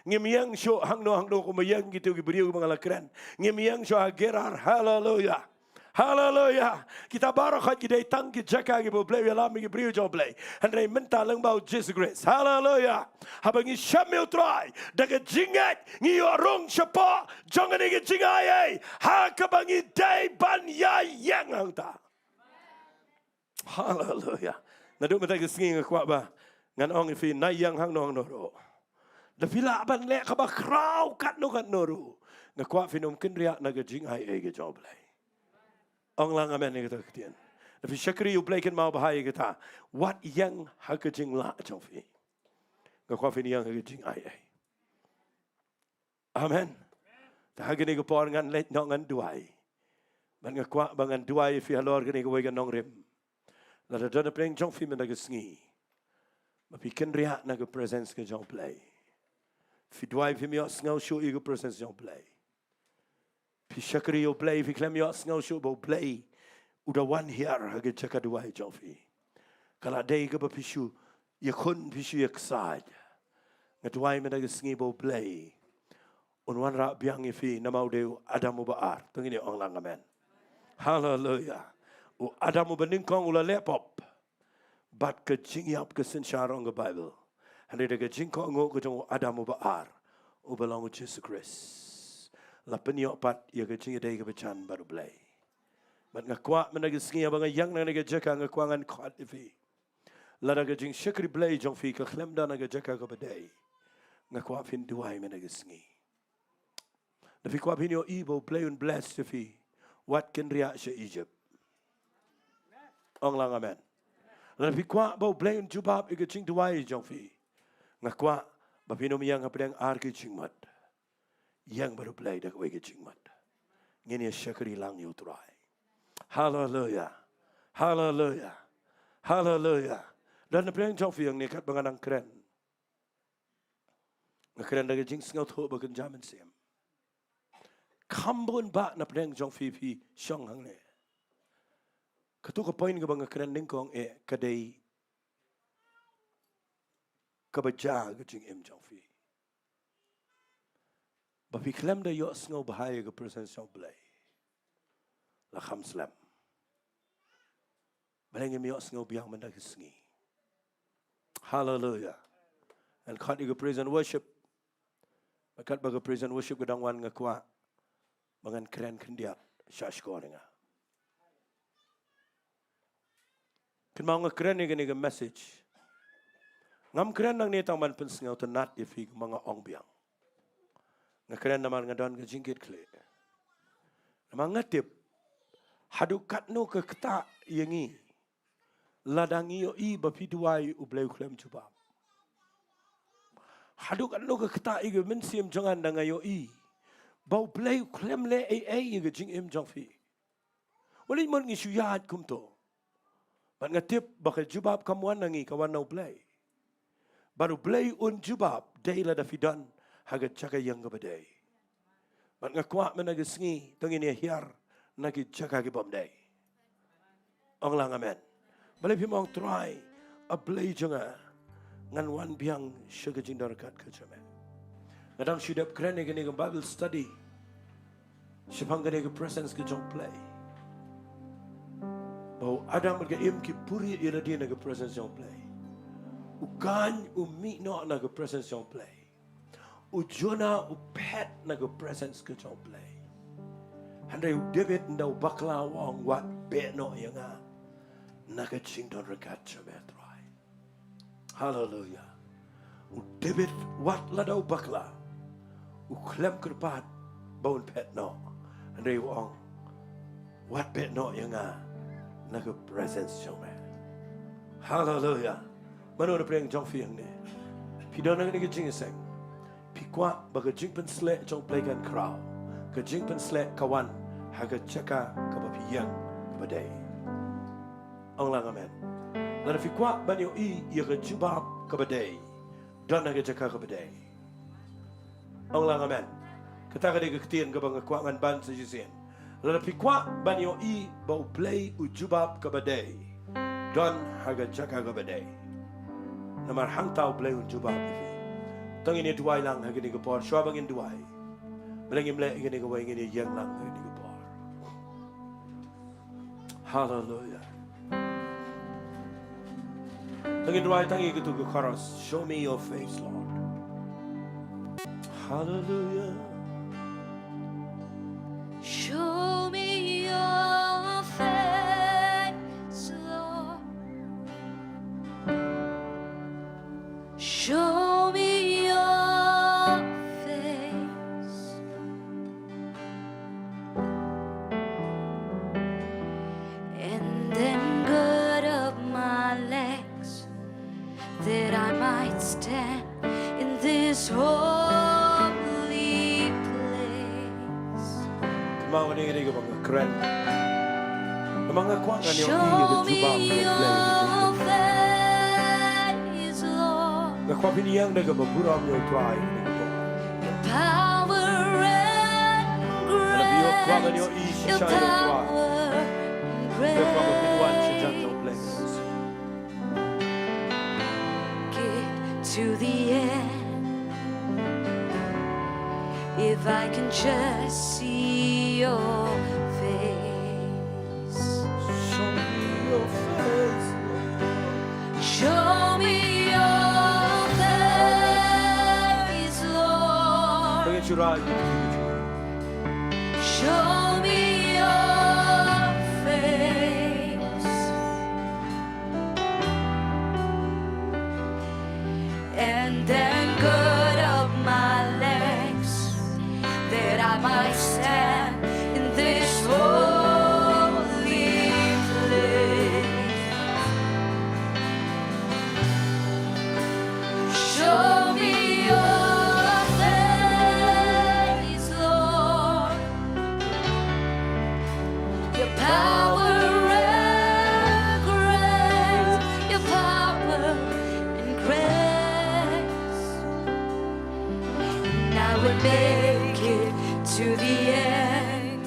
Ngimiyang show hangno kumayang gitu giberiu mga lakran. Ngimiyang show agerar. Hallelujah. Hallelujah. Kita barakat kita itang kita Jaka kita boleh alam kita beriu joblay. Henry minta lengbau Jesus Grace. Hallelujah. Habang isyamil try. Daga jingat ngiyorong siapa jangan igi jingay. Ha kabangi day ban ya yang angta. Hallelujah. Naduk mata kesengi ngekuat ba. Ngan ong ifi nayang hangno ro. Dapila ban lek kaba kraw kat no ro. Ngekuat finom kenriak naga jingay igi joblay. Ang lang amen ni kita ketian. Tapi syakri you belakan mau bahaya kita. What yang hakajing la jofi. Ngakwa fini yang hakajing ai. Amen. Tahagini ko por ngan let nongan duai. Man ngakwa bangan duai fi halor gani ko wegan nongrim. La da da pleng jong fi men naga sngi. Tapi kan riak na ke presence ke jong play. Fi dwai fi miok ngau show i ke presence jong play. Fi syakri yo play fi klem miok ngau show bo play. Udah one here hage Jaka dwai jong fi. Kalau day ke bapishu ya kun pishu ya ksad. Ngadwai mena ke sngi bo play. Unwan rak biang fi namau deu Adamu baar. Tengini ong lang amen. Hallelujah. U Adamu beningkong ula lepop. Bat ke jingiap ke sensyarong ke Bible. Hande de ke jingkong ngo ke jong Adamu baar. U belong Jesus Christ. La peniok pat ya ke jingi dei ke becan baru play. Mat ngakwa mena ke sngi abang yang na ke Jaka ngakwangan khat fi. La ke jing syakri play jong fi ke klem dan ke Jaka ke bedai. Ngakwa fin duai mena ke sngi. Tapi kwa fin yo ibo play un bless fi. What can riak se Egypt? Ong lang amen. Tapi kwa bau play un jubab ike Jingduwai jong fi. Ngakwa bapino miyang hapedang ar ke jingmat. Yang baru play dak we ke jingmat. Ngini syakri lang yo try. Hallelujah. Hallelujah. Hallelujah. Dan napeng jong fi yang nekat banganang keren. Ngakeren dak jing sngaut ho bagen jaman siam. Kambun ba napeng jong fi Shillong Hangno. Ketua poin ke bangga keren ningkong kadai kebaja ke jing jong fi. Bapi klem da yo sngo bahaya ke presence jong play. La kham slam. Baleng mi yo sngo biang menda ke sngi. Hallelujah. And kat ke praise and worship. Bakat baga praise and worship ke dangwan ngakwa. Bangan keren kendiat syash ko nga. Kan mga keren ni ga message. Ngam keren nang nitang man pensngaw to nat ifi mga ongbiang. Nga keren naman nga don ga jingkit kle. Mga tip hadukat no ke keta yengi. Ladangi yo i bapiduai ublay klem jubab. Hadukat no ke keta i ga mensim jangan danga yo i. Bau play klem le ai ga jing jong fi. Wali mon ngi suyat kumto. Bat ngatip bakal jubab kamuan nangi kawan nau play. Baru play un jubab day la da fidan haga Jaka yang ke badai. Bat ngakwa menaga sngi tengini hiar nagi Jaka ke bom day. Ong lang amen. Balai pimong try a play jonga ngan wan biang syaga jindar kat ke jame. Ngadang syudap keren ke Bible study. Syapang ke presence ke jong play. Bau Adam ke ki puri iradi na ke presence jong play. Ukan umi no na ke presence jong play. Ujona upet na ke presence ke jong play. Handai David ndau bakla wong wat be no yanga. Na ke jingdon rekat chametrai. Hallelujah. David wat ladau bakla. Uklem kerpat bau pet no. Handai wong wat be no yanga. Naga presence jong me. Hallelujah. Mano na preng jong fiang ne. Pidon na ngi jing seng. Pikwa baga jing pen slek jong play kan crow. Ka jing pen slek kawan haga Jaka ka bapiyang ka badai. Ong lang amen. Lana fikwa banyo i ya ka jubab ka badai. Don haga Jaka ka badai. Ong lang amen. Kata ka de ka ketien ka bang kwangan ban sa jisien. Lalu pikwa banyo i bau play ujubab kabadai. Don haga Jaka kabadai. Namar hang tau play ujubab ifi. Tang ini duai lang haga ni kapor. Shua bangin duai. Melengim le ingin ikaw ingin ïeng lang haga ni kapor. Hallelujah. Tang ini duai tang ikitu ke chorus. Show me your face, Lord. Hallelujah. Show me your face, Lord. Show me your face. And then gird up my legs that I might stand in this holy place. Mau ni ke bang keren. Namang kwangan yo i Show ke jubab me ka play. your face, Lord. Ngakwa piniyang na kababuram yung try. Power and grace, your power and grace. Get to the end. If I can just see your face. Show me your face. Show me your face, Lord. Bring it to right. Show me your face. And then gird up my legs, that I might stand in this holy place. Show me your face, Lord. Your power and grace, your power and grace. And I will make it to the end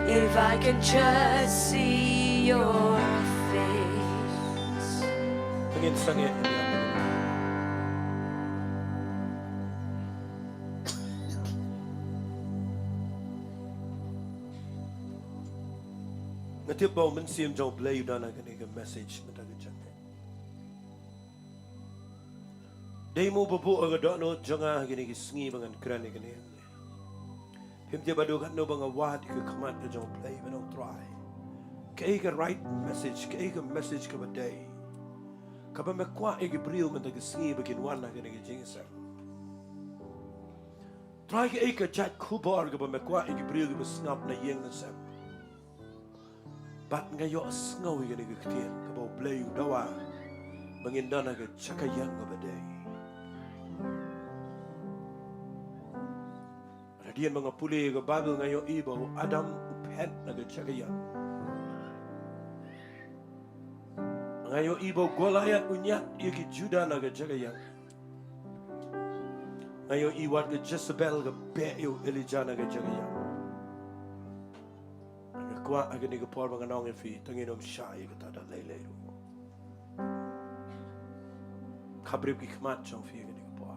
if I can just see your face. Pangin sangit. Natip bau mensiam jauh play dana kene ke message mentaga jangan. Dei mo babu aga dono janga kene ke sengi bangan kran kene. Him dia badu kan no banga wad ke kamat ke jauh play benong try. Ke ke right message ke message ke badai. Kaba mekwa ke brio mentaga sengi bakin wana kene ke jingiasyllok. Try ke jat kubar ke mekwa ke brio ke besngap na ïeng na sem. Bat ngayo ngawi gani kektian kabau play dawa mengindana ke Jaka yang ngabadai. Radian mengapuli ke Bible ngayo ibo Adam upet na ke Jaka yang. Ngayo ibo Goliath unyat iki Juda na ke Jaka yang. Ngayo iwat ke Jezebel ke Be'u Elijah na ke Jaka yang. Kwa agani ke por manganong fi tanginom shay kata da lele ru. Kabrib ki khmat chong fi agani ke por.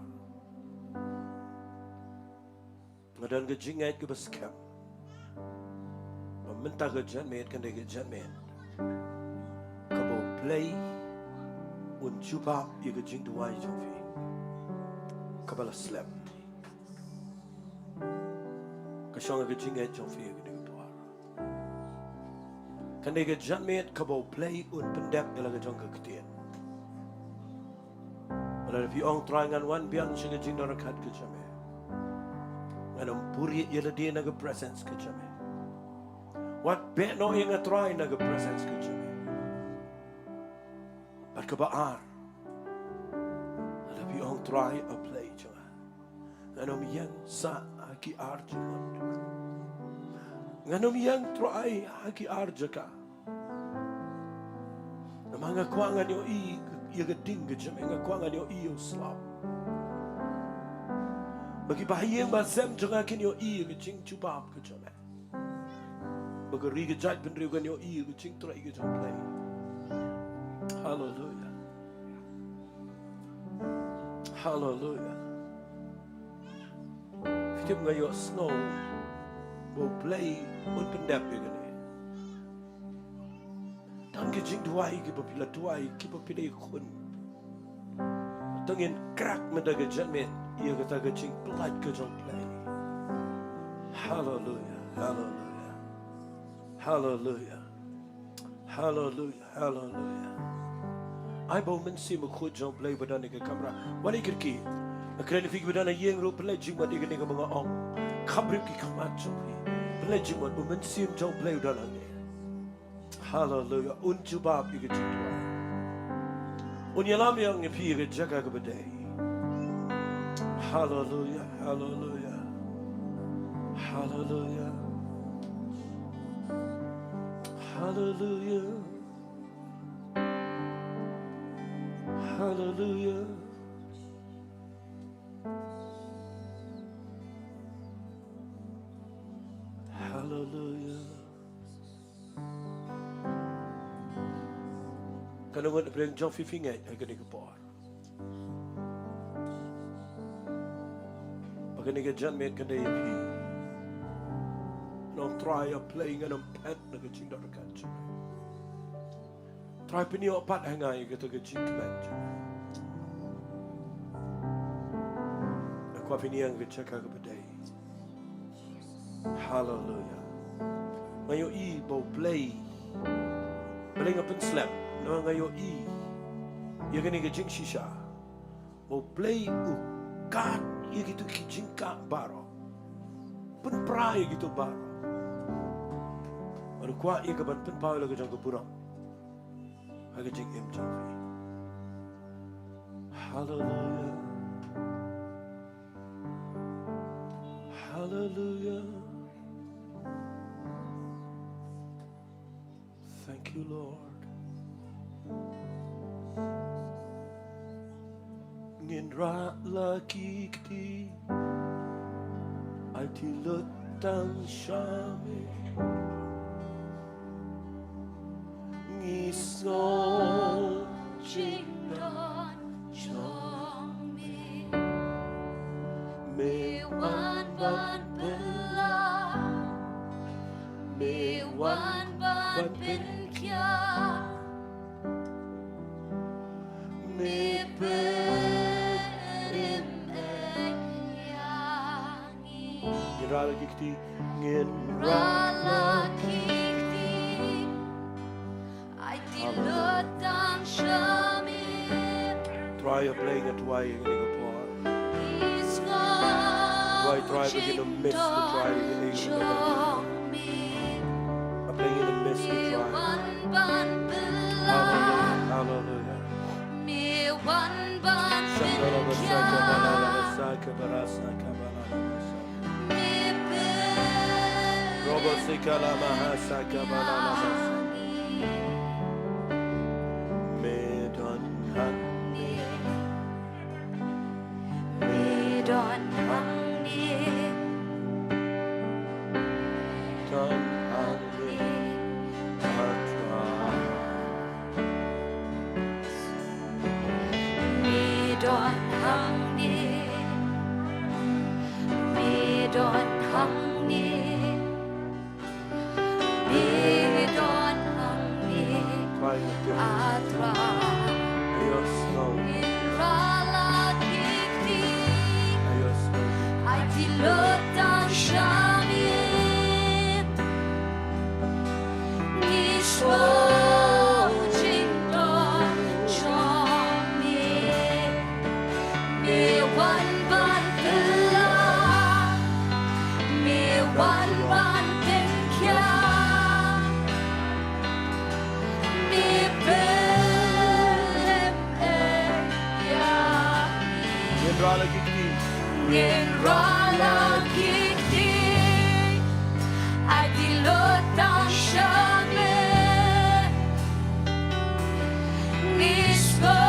Ngadan ke jingat ke baskam. Minta ke janmet kan de ke janmet. Kabo play un chupa ye ke Jingduwai chong fi. Kabala slap. Kashong ke jingat chong fi agani. Kan dia janmet kabau play un pendap elaga jong kektian. Kalau fi ong terangan wan biang sing jing narakat ke jame. Nganam puri yela dia naga presence ke jame. Wat be no yang try naga presence ke jame. Bat kebaar. Kalau fi ong try a play jama. Nganam yang sa aki arjun. Nganom yang try haki Jaka. Namanga kwangan yo i gading ke jame nga kwangan yo i yo slap. Bagi bahayang basem janga kin yo i ke jing chubab ke jame. Bagi ri ke jaj ben riugan yo i ke jing try ke jam play. Hallelujah. Hallelujah. Fitip ngayo snow. Will play un pendap ye gani. Dan ke Jingduwai ke papila tuai ke papila kun. Tangin crack mendaga janmet ye kata ke jing pelat ke jong play. Hallelujah. Hallelujah. Hallelujah. Hallelujah. Hallelujah. Ai bau mensi mo khud jong play badane ke kamera. Wali kirki. Akhirnya fig badana ïeng ro play jing mati ke ne mga ong. Kabrib ki kamat jong. Pelajaran mensim jauh play dalam ni. Hallelujah. Unjubab ika Jingduwai. Unyalam yang ngepi ika Jaka kebedai. Hallelujah. Hallelujah. Hallelujah. Hallelujah. Hallelujah. Hallelujah. Kanungan bring Jong fifingay ay ganito po. Pagkaniga dyan may kanayipi. Nung try a playing and pet na gajing na rakadyo. Try pinyo apat hangay ito gajing kamadyo. Nakwa piniyang gajaka kapaday. Hallelujah. Ngayon bo play. Baling apan slap. Ngayon yung ganyan gajing shisha. Bo play ukat. Yung gitu kijing ka baro. Penpray gitu baro. Ano kwa iya kaban penpaw laga jang kapurang. Haga jing imjavi. Hallelujah. Hallelujah. Thank you, Lord. Nginra lagi kti Alti letang syami Ngisong Jingdon Jongmi Mewan ban Belah Mewan ban Pinkia Nginra lagi kti Nginra Ralakikti Ay dilutang syamit Try a playing at why yung Singapore. Isngong Try begin to miss the try in Jongmi I'm playing in the miss the try. Mewan ban Belah Hallelujah. Hallelujah. Mewan ban Shandala Pinkia basaka balala basaka barasaka balala basaka. Robo sikala mahasaka balala basaka. Medon handi. Medon hangni Don handi. Atra. Medon hangni Medon hangni Medon hangni Try a different. Atra Ayos snow. Ralakikti Ayos snow. Ay dilutang syamit Niswo Jingdon Jongmi Mewan ban Belah Mewan ban Pinkia Mebelem Nginra lagi kti. Nginralakikti Ay dilutang syamit Niswo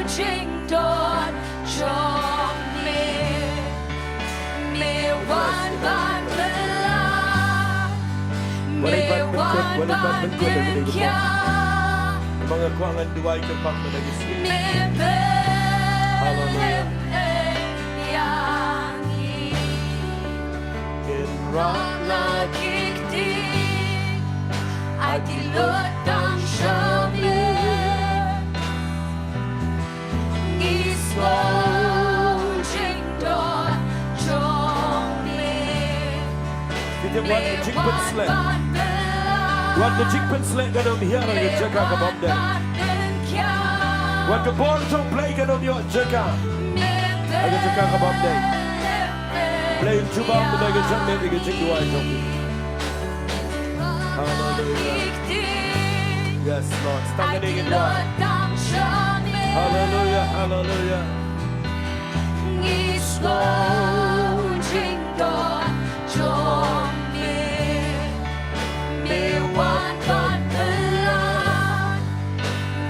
Jingdon Jongmi Mewan ban Belah Mewan ban Pinkia Mga kuangan duway kapag managisi. Mebelem yangi Nginra Ralakikti Ay dilutang syamit Niswo Jingdon Jongmi Kita buat the jingpen sled. Mewan Belah Buat the jingpen sled kan om hiara yung Jaka ka bomde. Mewan Pinkia Buat the ball to play kan om yung Jaka. Ay Jaka ka bomde. Play yung jubang mo na yung Jaka yung Jingduwai Jong. Hallelujah. Yes Lord. Stangan ingin Lord. Hallelujah. Hallelujah. Niswo Jingdon Jongmi Mewan ban Belah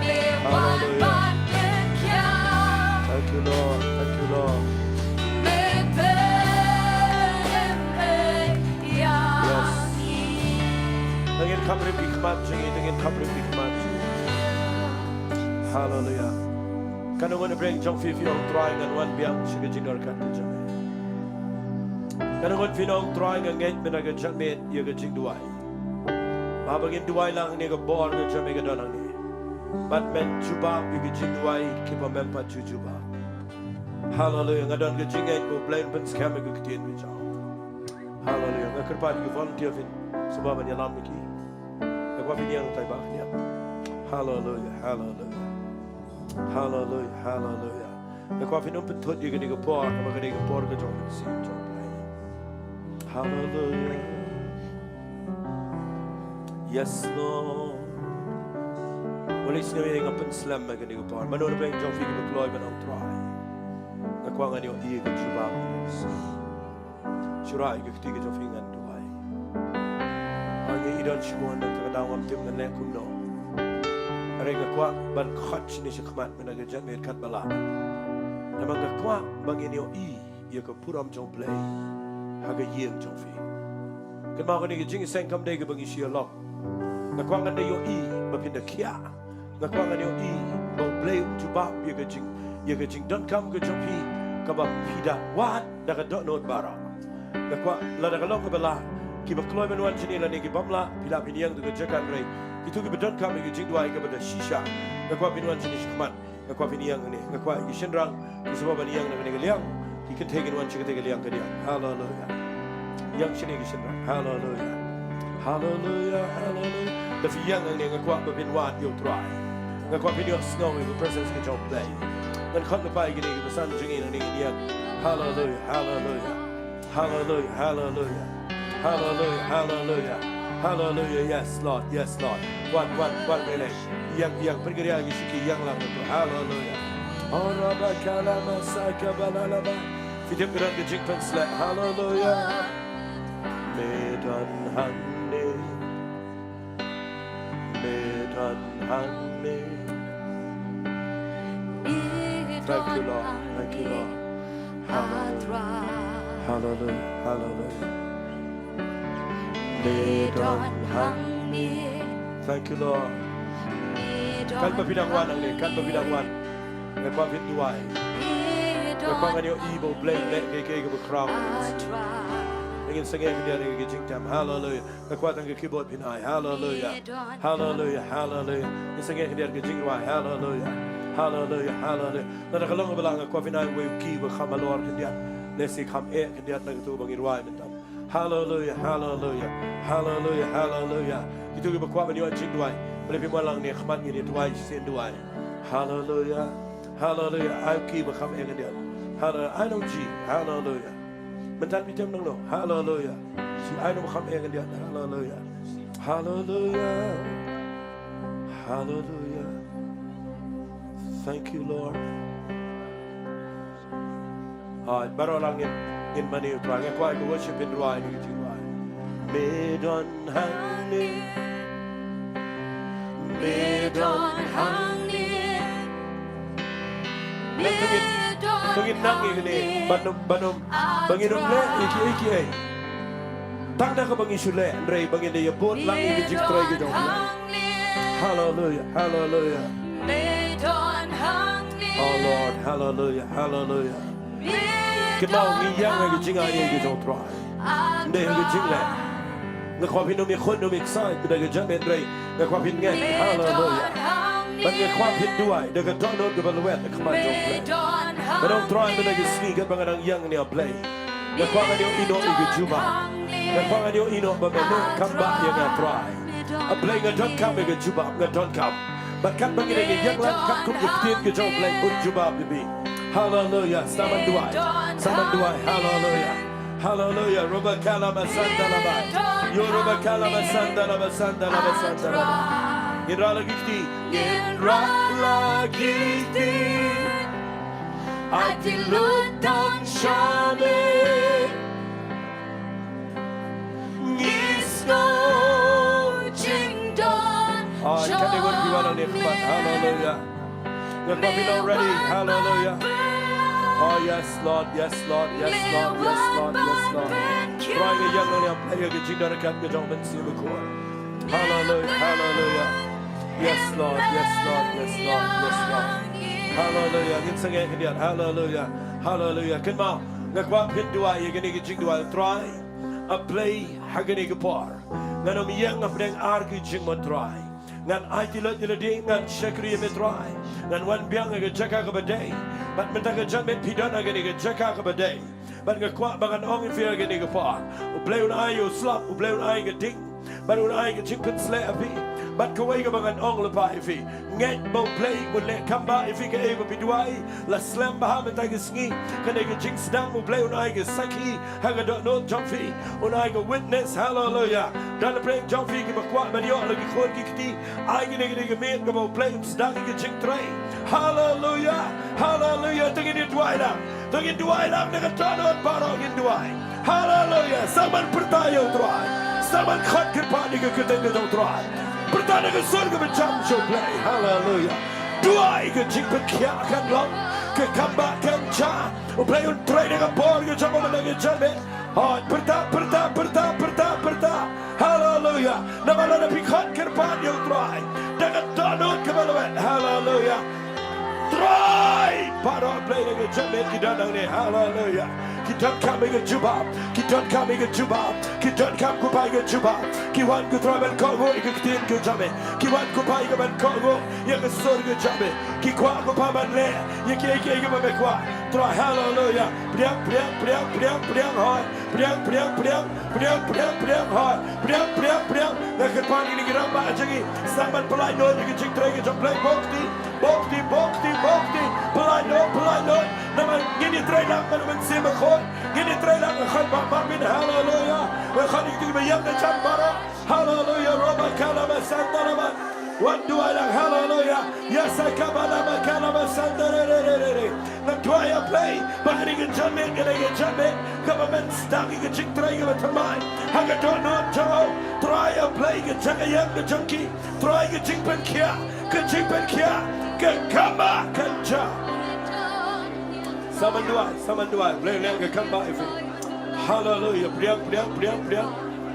Mewan ban Pinkia kabrim hikmat jingi dengan kabrim hikmat. Hallelujah. Kan orang bring jong fifi orang trying and one biang sugar jingor kat jam. Kan orang finong trying and get menaga jamet ia ke Jingduwai. Mabagin duwai lang ni ke bor ke jam ke donang ni. But men jubab ia ke Jingduwai kipa mempat jubab. Hallelujah. Ngadon ke jingai ko plain pen scam ke ketien ke jam. Hallelujah. Ngakerpat ke volunteer fin sebab menyelam ki. Aku fin yang tai bah ni. Hallelujah. Hallelujah. Hallelujah. Hallelujah. Aku fin um petut ia ke ni ke por, apa ke ni ke por ke jom si jom. Hallelujah. Yes, Lord. Wala sino yung open slam magani ko par. Mano na ba yung jong figi deploy man ang try. Nakuha nga niyo iya ka jubang. Surai ka kitiga jong fingan duwai. Ang idon shimon ng kakadawang tim na lekum no. Aray nga kwa ban khatch ni siya kamat managajan may kat bala. Namang nga kwa bangin niyo iya ka puram jong play. Haga ïeng jong fi. Kan mau ni Jingiasyllok day ke Jingiasyllok. Nakwang anda yo bapinda kia. Nakwang anda yo bau play jubab ye ke jing don kam ke jong fi ka ba pida wat daga dot not bara. Nakwa la daga long ke bala ki ba kloy man wan chini la ni ki bamla pila piniang tu ke Jaka rei. Itu ke don kam ke Jingduwai ke bada shisha. Nakwa pinwan chini shikman. Nakwa piniang ni. Nakwa ki shenrang ki sebab niang na ni liang. He can take it one chicken take a young kadiang. Hallelujah. Young shinigation. Hallelujah. Hallelujah. Hallelujah. The young and young aqua been what you try. The quapin your snow in the presence of your play. When cut the pie getting the sun jinging and young. Hallelujah. Hallelujah. Hallelujah. Hallelujah. Hallelujah. Hallelujah. Hallelujah. Yes, Lord. Yes, Lord. One minute. Young, Pringaria Yishiki, young lang. Hallelujah. Oraba kalama sakabalalaba. Fitim geran ke jing pen slap. Hallelujah. Medan hanne. Medan hanne. Thank you, Lord. Thank you, Lord. Hallelujah. Hallelujah. Hallelujah. Medan hanne. Thank you, Lord. Kan papidang wan ang ni. Kan papidang wan. Nakwa fin duwai. Nakwa nga niyo evil blame let kay ka crowd. Ingin sangay ko diyan ng jingtam. Hallelujah. Nakwa tang keyboard pinay. Hallelujah. Hallelujah. Hallelujah. Ingin sangay ko diyan ng Jingduwai. Hallelujah. Hallelujah. Hallelujah. Nanakalong ba lang nakwa pinay way ki wa kamalor kandiyan. Lesi kam kandiyan nagtubang irwai mentam. Hallelujah. Hallelujah. Hallelujah. Hallelujah. Itu ba kwa niyo Jingduwai. Malipin mo lang ni khmat ni duwai sin duwai. Hallelujah. Hallelujah. I keep a come in there. Hallelujah. I know G. Hallelujah. Mentan bitem nang no. Hallelujah. Si I know come in there. Hallelujah. Hallelujah. Hallelujah. Thank you, Lord. Baro lang in mani utrang. Ako ay worship in ruay ni Jingduwai. Medon hangni. Medon hangni. Tungin nangi ni banum banginum le iki ay tanda ka bang isule Andre bangin de yabot lang iki jiktroy ke dong. Hallelujah. Hallelujah. Oh Lord. Hallelujah. Hallelujah. Kenal ngiyang ay jingai ni ke dong try. Nde ke jingle. Ngakwa pinum ikon num excited da ke jam Andre ngakwa pin ngai. Hallelujah. Bagi kwam Hinduai, daga donut ke baluet ke kemai jong play. Badong try menagi sneak ke bangang yang ni play. Ngakwa nga niyo ino igi juba. Ngakwa nga niyo ino bamenu kamba yang nga try. A play nga don kam igi juba nga don kam. Bakat bangin igi yang lan kat kum iktin ke jong play un juba bibi. Hallelujah. Saman duai. Hallelujah. Hallelujah. Ruba kalama sandalaba. Yo ruba kalama sandalaba. Inrala gifti. Ati lutang shami. Nisno jingdon. Kan det gå till varandra ner. Hallelujah. We're probably ready. Hallelujah. Oh yes, Lord. Yes, Lord. Yes, Lord. Yes, Lord. Yes, Lord. Trying a young man, play a jingdon kan ke jong men si bekor. Hallelujah, hallelujah. Yes, Lord, yes, Lord, yes, Lord, yes, Lord. Hallelujah. Kita sangat kediat. Hallelujah, hallelujah. Kenapa? Ngakwa Jingduwai, gini ke Jingduwai, try a play hagani ke par. Ngan ïeng apdeng arki Jingmo try. Ngan aitilot diladi ngan syakri me try. Ngan wan biang ke Jaka ke badai. Bat mentang ke jamet pidan gini ke Jaka ke badai. Bat ngakwa bangan ong infir gini ke par. Uplay un ayo slap, uplay un ayo ke ding. Bat un ayo ke Jingpen slay api. But kaway ka bangan ong lepa ifi nget mo play mo le kamba ifi ka eba bidwai la slam Paham tayo sngi kanay ka jing sedang mo play unay ka saki haga dot no jumfi unay ka witness hallelujah dan play jumfi ki bakwa banyo lagi khon ki kiti ay gini ka met ka mo play sedang ka jing tray hallelujah hallelujah tagin Jowai lang nakatanod para Jingduwai hallelujah saman pertayo try saman khat kirpani ka kiteng ka try Pertanda ke surga macam show play. Hallelujah. Duai ke jing perkiakan long. Ke kambak kenca. Play un tray dengan bor ke jamba menang ke jamin. Hot perta. Hallelujah. Nama lada pikhat kerpan yang try. Dengan donut ke balawet. Hallelujah. Try. Para play dengan jamin kita nang ni. Hallelujah. Kita kami ke jubab. Kita kami ke jubab. Kita kami kupai ke jubab. Kiwan ku try ban kogo ikut tin ke jamin. Kiwan kupai ke ban kogo yang ke surga jamin. Kikwa kupai ban le. Yang kia ban bekwa. Try hallelujah. Priang hoi. Priang hoi. Priang. Nak kerpan ini geramba ajangi. Samban pelai no yang cik tray ke jamplay bokti. Pelai no. Nama gini tray lang mana sema khoi. Gini tray lang khoi mak min hallelujah. Wa khani itu bayam na jambara. Hallelujah. Roba kalama sandarama. Wan dua lang hallelujah. Yes kabala kalama sandarere. Na dua play. Bahari ke jamin. Government stang ke cik tray ke tamai. Haga don't know Joe. Try a play ke Jaka yang ke junkie. Try ke cik pen kia. Ke kamba kenca. Saman dua. Play ke kamba ifi. Hallelujah. Priang.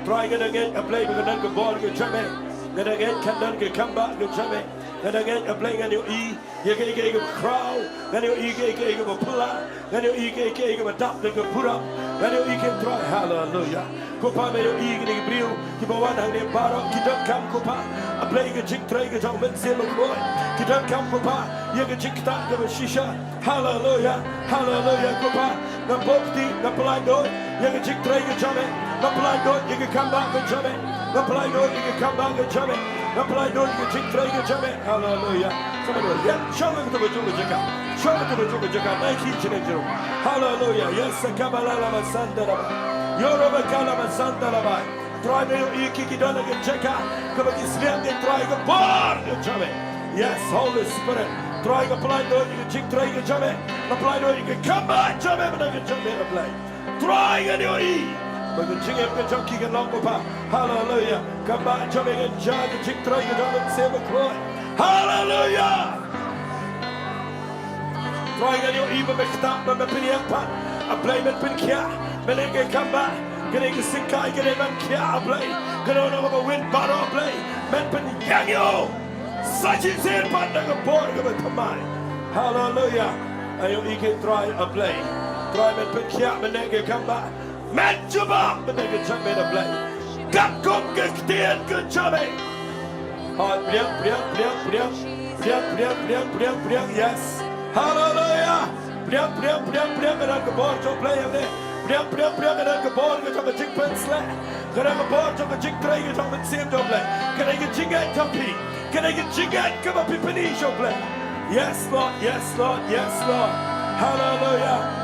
Try again a play dengan ke ball ke jamin. Again kandan ke kamba ke jamin. Again a play dengan yo e. Ye ke crowd. Dengan yo e ke pula. Dengan yo e ke dap ke pura. Dengan yo e ke try. Hallelujah. Kupa me yo e ke brio. Ki bawan hang ne barok ki dok kam kupa. A play ke jing tray ke jong men selo boy. Ki dok kam kupa. Ye ke jing ta ke shisha. Hallelujah. Kupa. Na bokti na pelai do. Ye ke jing tray ke jame. Na pelai do ye ke kamba ke jame. Na pelai do ye ke kamba ke jame. Na pelai do ye ke jing tray ke jame. Hallelujah. Sama do. Ya, show me to betul Jaka. Naiki chinejero. Hallelujah. Yes, kabala la sandara. Yoruba kalama sandara. Try me yo iki dona ke Jaka. Kaba ki sliam de try ke bar ke jame. Yes, Holy Spirit. Try ke pelai do ye ke jing tray ke jame. Na pelai do ye ke kamba jame na ke jame na pelai. Try ke yo i. Bagi jingem ke junkie ke Nongpoh. Hallelujah. Kamba jame ke jage jing tray ke jame sema kroy. Hallelujah. Try ke yo i bemekta bemepiniang pan. A play men pin kia. Melenge kamba. Kene ke sikai kene men kia a play. Kene ono ko win baro a play. Men pin yang yo. Sachi sin pan na ke bor ke betamai. Hallelujah. Ayo ike try a play. Try men pin kia melenge kamba. Men jubab melenge jame a play. Kapkom ke ktien ke jame. Hot priang. Yes. Hallelujah. Priang dengan ke bor jo play yang ni. Priang dengan ke bor ke jame jing pen slap. Dengan ke bor jo ke jing tray ke jame sim jo play. Kena ke jingat tapi. Kena ke jingat ke bapi peni jo play. Yes Lord. Hallelujah.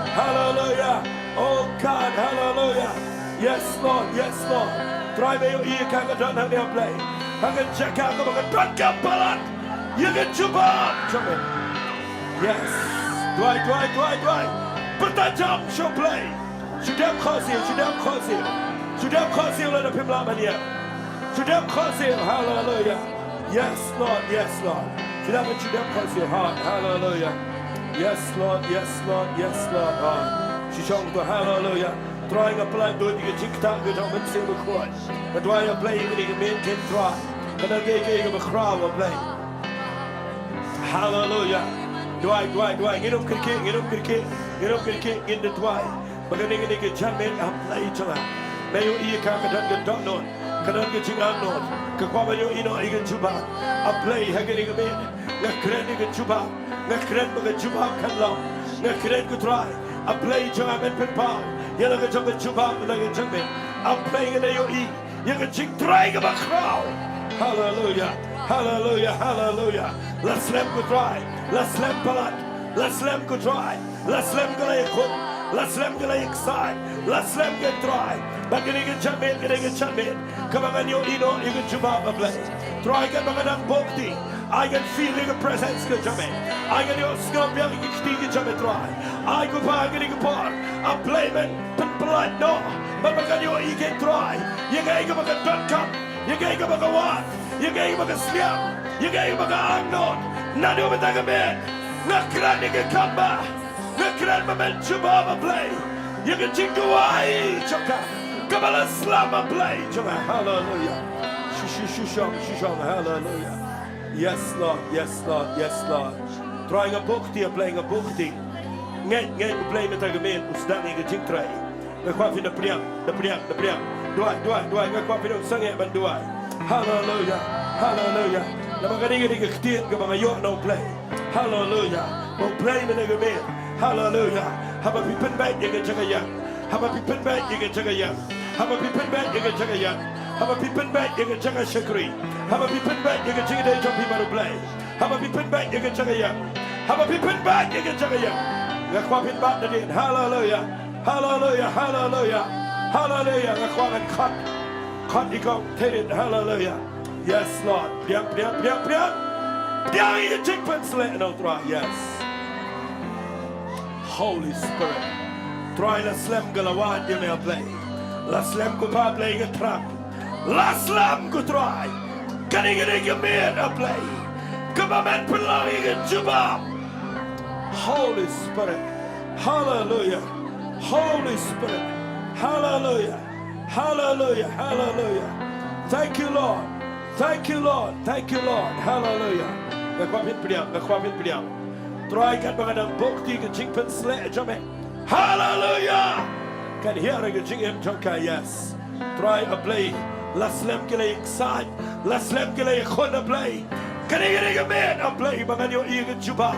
Oh God, hallelujah. Yes Lord. Try me yo iya kagak dan hang dia play. Hang Jaka ke bagai dan kapalan. You can jumpa. Yes. Dwai. Bertajam show play. Sudah khasir lah dapat pelaman dia. Sudah khasir. Hallelujah. Yes Lord. Sudah khasir. Hallelujah. Yes Lord. Shillong tu hallelujah. trying to apply do you jing ta go jong men sing ko but why you play with the main can try but again go crowd will play hallelujah do I get up cricket in the twilight but then you get jamin up play chala may you eat ka ka don no ka don get jing no ka kwa ba you ino igen chuba a play ha get ga men na kren get chuba na kren ba chuba kan lo na kren go try a play chala men pen pa you look at the chuba like a jamin a play in the you eat you get jing try ga crowd hallelujah hallelujah hallelujah let's let go try let's let palat let's let go try let's let go like let's let go like excited let's let get try but getting a jamin come on you know you get chuba a play try get bagadang bokti I can feel the presence of jamin I can your scum young extingue jamin try I go back getting a part a playman palat no but bagan you can try you can go back don't come you can go back one you can go back slam you can go back Hangno not over the man not cranning a kamba not cran moment chuba a play you can Jingduwai Jaka come on slam a play Jowai hallelujah shushong hallelujah yes Lord yes Lord yes Lord trying a bukti playing a bukti ngay play met the man usdang in the jingtray the kwaf in the priang Dwai nga kwaf in sang ban Dwai hallelujah hallelujah na magaling ni gaktian ka mga yo no play hallelujah mo play met the man hallelujah haba pipen back yung Jaka haba pipen back yung Jaka haba pipen back yung Jaka haba pipen back yung Jaka Shakri haba pipen back yung Jingiasyllok jong pimaru play haba pipen back yung Jaka haba pipen back yung Jaka ngakwapin back na din hallelujah hallelujah hallelujah hallelujah ngakwapan cut ikaw terin hallelujah yes Lord priang yung jingpan sila no try yes Holy Spirit try la slam galawan you may play la slam ko pa play ga trap la slam ko try kaning yung men a play kamaman pelay ga jubab Holy Spirit hallelujah Holy Spirit hallelujah hallelujah hallelujah thank you Lord thank you Lord hallelujah ngakwapin priang try kan bagadang bukti ke jingpen sle jame hallelujah kan hear ke jingem Jaka yes try a play let's lem ke lay excited let's lem ke lay khon a play kan hear ke men a play bagan yo i ke juba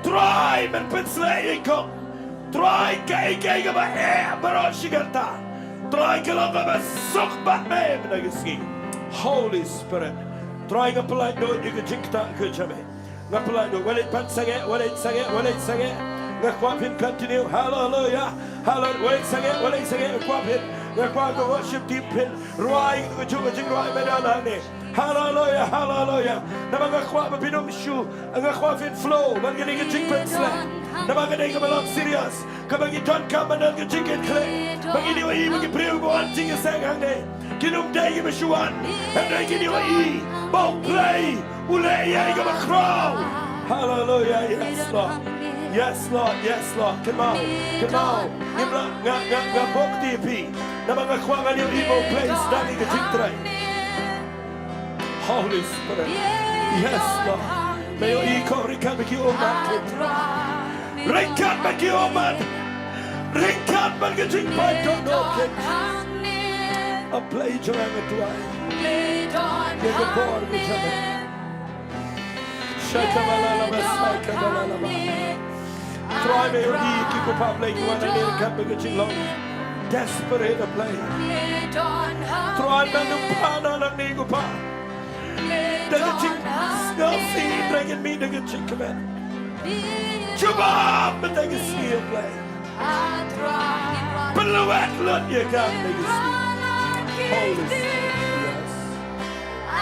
try men pen sle ko try ke ba baro shigata try ke lo ba sok ba me nagski Holy Spirit try ke play do ke jingta ke jame ngapalay do walit sange ngakwapin continue hallelujah hallelujah walit sange ngakwapin ngakwago worship team pin ruai jingduwai medalane hallelujah namakwap pinong shoe ngakwapin flow magini jingpen sla namagani kamalong serious kabagi don kamanan jingken clay magini wai magi priu bo anting sangangne kinum day meshuan and gini wai bo play Ulay ga makraw hallelujah yes Lord come on nga bukti pi na mga kwangan yung evil place dami ka jingtray Holy Spirit yes Lord may yung ikaw rinkan man ka jingpay don't know a play jang at tuay yung kapor ka jang Shaka malala masaka malala try me or keep up play you want to need come big Shillong desperate to play try me no pana na nigo pa the chick no see bringing me the chick man chuba but they can see you play Paluat look you got me Holy Spirit yes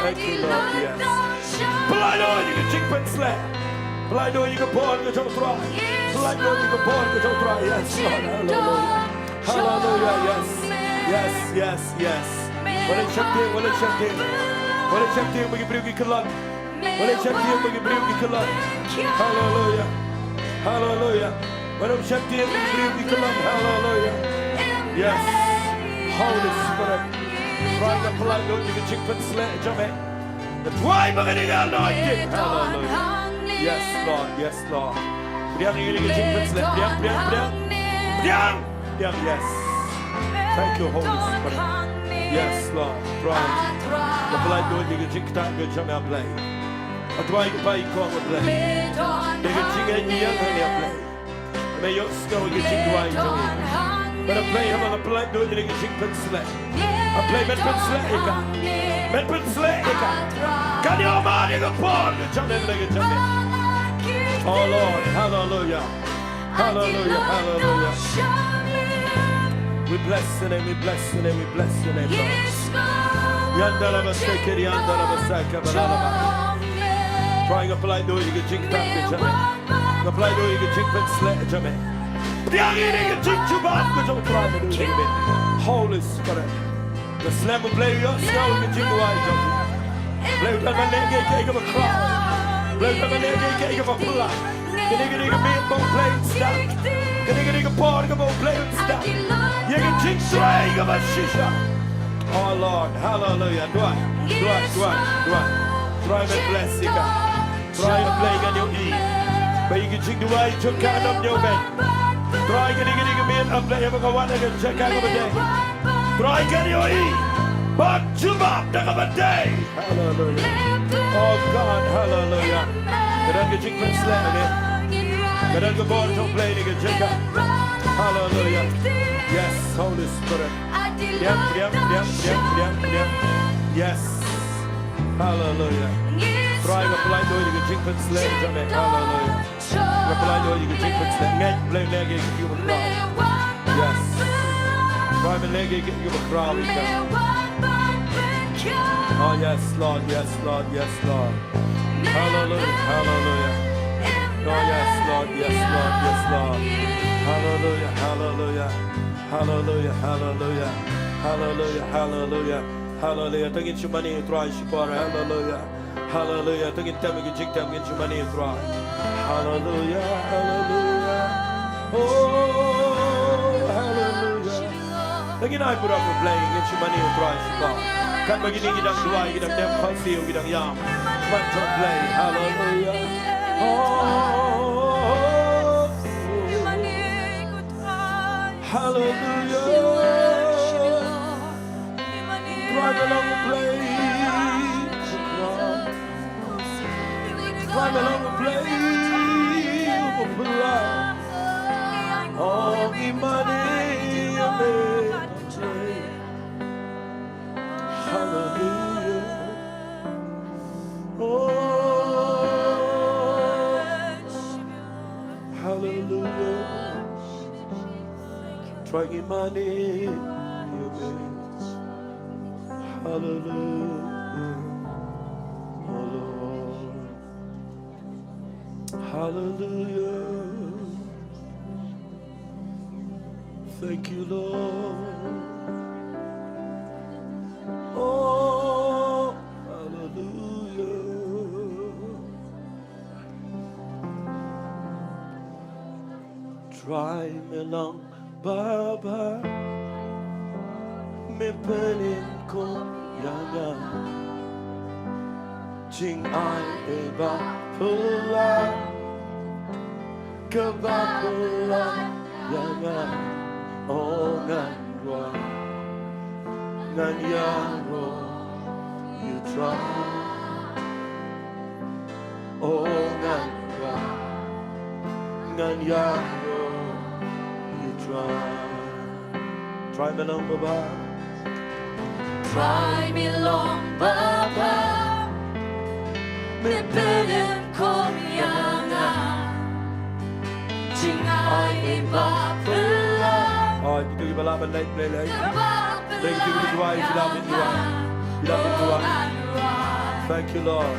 thank you Lord yes Blind on you can chick pen slap. Blind on you can born the Jong try. Blind on you can born the Jong try. Yes, Lord. Hallelujah. Yes. What a check team, we bring you color. What a check team, we bring you color. Hallelujah. What a check team, we bring you color. Hallelujah. Yes. Holy Spirit. Try the blood, don't you get chicken slit, Jimmy. The tribe of the anointing. Hallelujah. Yes, Lord. Yes, Lord. Briang, you get chicken slit. Briang. Yes. Thank you, Holy Spirit. Yes, Lord. Try. The blood, don't you get chicken Jimmy, play. A try to buy call a play. They get chicken young and they play. May your snow get Jingduwai Jong. But I play him on a play, don't you get chicken slit. I play Medpen Slayika. Medpen Slayika. Can you imagine the poor? Oh Lord, hallelujah. Hallelujah, hallelujah. We bless your name, we bless your name, we bless your name, Lord. Yandalava Sekiri, Yandalava Saka, Balava. Trying to apply, do you get chicken tap, Jimmy? Apply, do you get chicken slay, Jimmy? Holy Spirit. The slam will play your snow in the Jingduwai. Play with the name of a crowd. Play with the name of a pull-up. Can you get a meatball playing stuff? Can you get a party of playing stuff? You can drink swag of a shisha. Oh Lord, hallelujah. Do I? Try and bless you, God. Try and play on your eat. But you can drink the way to count up your bed. Try and get a meat and play of a one and check out of a day. Try and get your eat. But jump up, take up a day. Hallelujah. Oh God, hallelujah. Get on your chicken slam. Get on the board to play the Jaka. Hallelujah. Yes, Holy Spirit. Yes. Hallelujah. Try to apply to you chicken slam. Hallelujah. Apply to you chicken slam. Play leg, you a crowd. Yes. Try to leg, you a crowd. Oh yes, Lord, yes, Lord, yes, Lord. Hallelujah, hallelujah. Oh yes, Lord, yes, Lord, yes, Lord. Hallelujah, hallelujah, hallelujah, hallelujah, hallelujah, hallelujah, hallelujah. Tangin shumani try shipara, hallelujah, hallelujah. Tangin tami gijik tami shumani try. Hallelujah, hallelujah. Oh, hallelujah. Tangin I put up a playing in shumani try shipara. Kan begini kita dua, kita dem konsil, kita yam. Macam play, hallelujah. Oh, hallelujah. Drive along the play. Drive along the play. Oh, money, hallelujah. Oh, hallelujah. Try money. Hallelujah. Oh Lord. Hallelujah. Thank you, Lord. Oh, hallelujah. Try me long, Baba. Me penin ko yaga. Jingiasyllok eba pula. Kebapula yaga. Oh, ngandwa. Nganyaro, you try. Oh, ngandwa. Nganyaro, you try. Try me long, Baba. Try me long, Baba. Me penin kong yanga. Jingiasyllok pula. Oh, you do give a lot of late play. Thank you, Jowai. You love it, Jowai. You love it, Jowai. Thank you, Lord.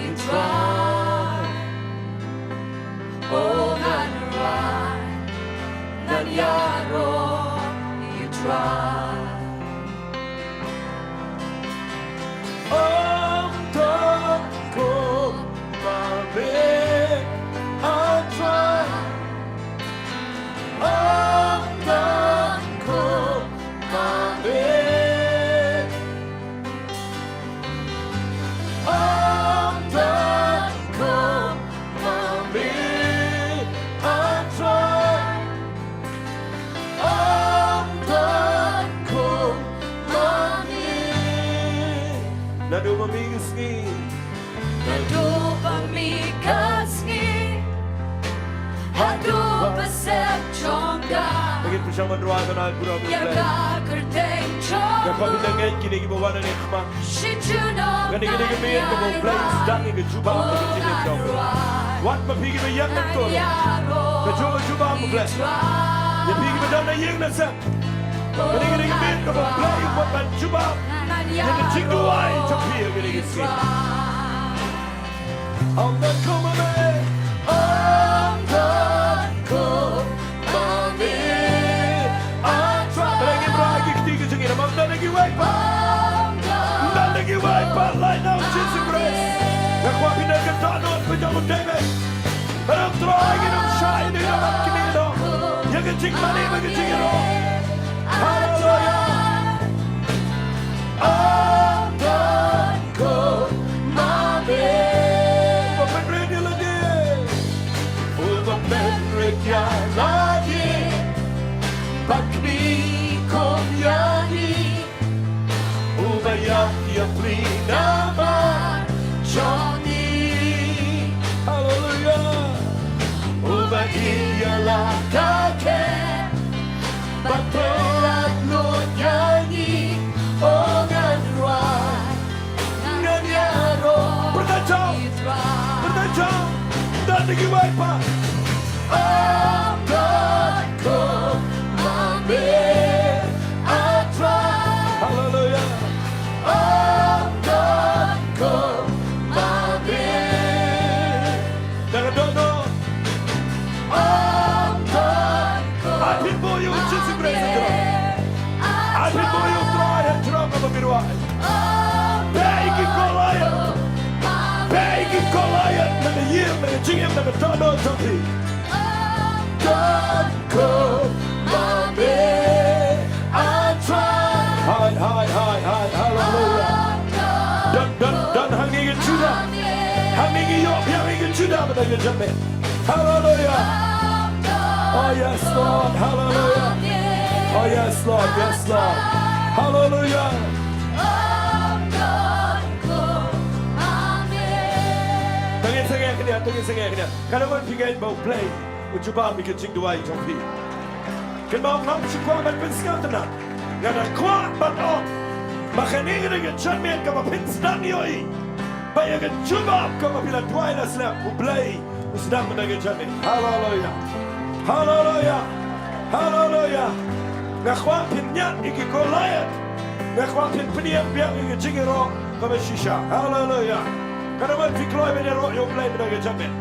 You try. Oh, Nanyaro, you try. Oh, don't go, my. I try. Oh. Nadu mamigasngi. Nadu pamigasngi. Hadu pasep Jongga. Begin bersama doa kenal pura Jaka kerdeng Jong. Kau pindangan kini kita bawa ni khma. Shijuno. Kani kini kita kita bawa play sedang ni kejuba kita jom. Wat mapigi bayang nantor. Kejuba juba play. Ya pigi badan na ïeng na sep. Kani kini kita kita bawa play buat ban juba. Yang Jingduwai capir kini kita. Om dan kumame. Om dan kumame. Atra. Lagi beragi ketiga jengir. Om dan lagi wipe. Dan lagi wipe. Lain now Jesus Christ. Yang kuat pindah ke tanah penjamun David. Orang try kita shine di dalam kini do. Yang kecik mani bagi jengiro. Hallelujah. Om dan kumame. Lagi bakmi kom yani ubayat yang nama Johnny hallelujah ubayalah kakek bakpelat lo nyanyi ongan ruai nganyaro bertajam dan lagi wipa. Om dan kumame atra. Hallelujah. Om dan kumame. Jangan dono. Om dan kumame. Atin boyo Jesus Christ. Atin boyo try terang apa biruai. Baiki kolayan. Baiki kolayan. Mana ïeng mana jingem mana dono Sohthri. Dan kumame atra. Hai, hallelujah. Dan hangingin sudah. Hangingin yok, hangingin sudah menanya jamin. Hallelujah. Oh yes Lord, hallelujah. Oh yes Lord, hallelujah. Tungin sengih kena. Kalau man fikir bau play. Ucuba mikir Jingduwai Jongpi. Kenapa orang suka berpensiun tenang? Kerana kuat betul. Maka ni dengan cermin kapa pensiun nioi. Bayar cuba kapa bila tuai nak selap ublay sedang mendengar cermin. Hallelujah. Ngakuat pinyak iki kolayat. Ngakuat piniak biang iki jingiro kapa shisha. Hallelujah. Kenapa fikir benar roh ublay mendengar cermin?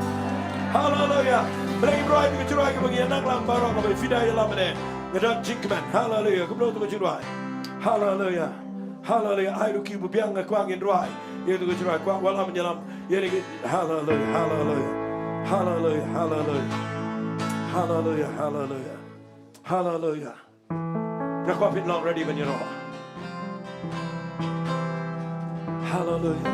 Hallelujah. Bagi Ri-Bhoi dengan Jowai ke bagi Nonglam barang ke bagi fidai dalam ini. Ngedang jingkeman. Hallelujah. Kebenar tu Jowai. Hallelujah. Ai ruki bubiang ngekuangin Ri-Bhoi. Ia tu Jowai kuang walam menyelam. Ia ni Hallelujah. Ngakuapin long ready menyerah. Hallelujah.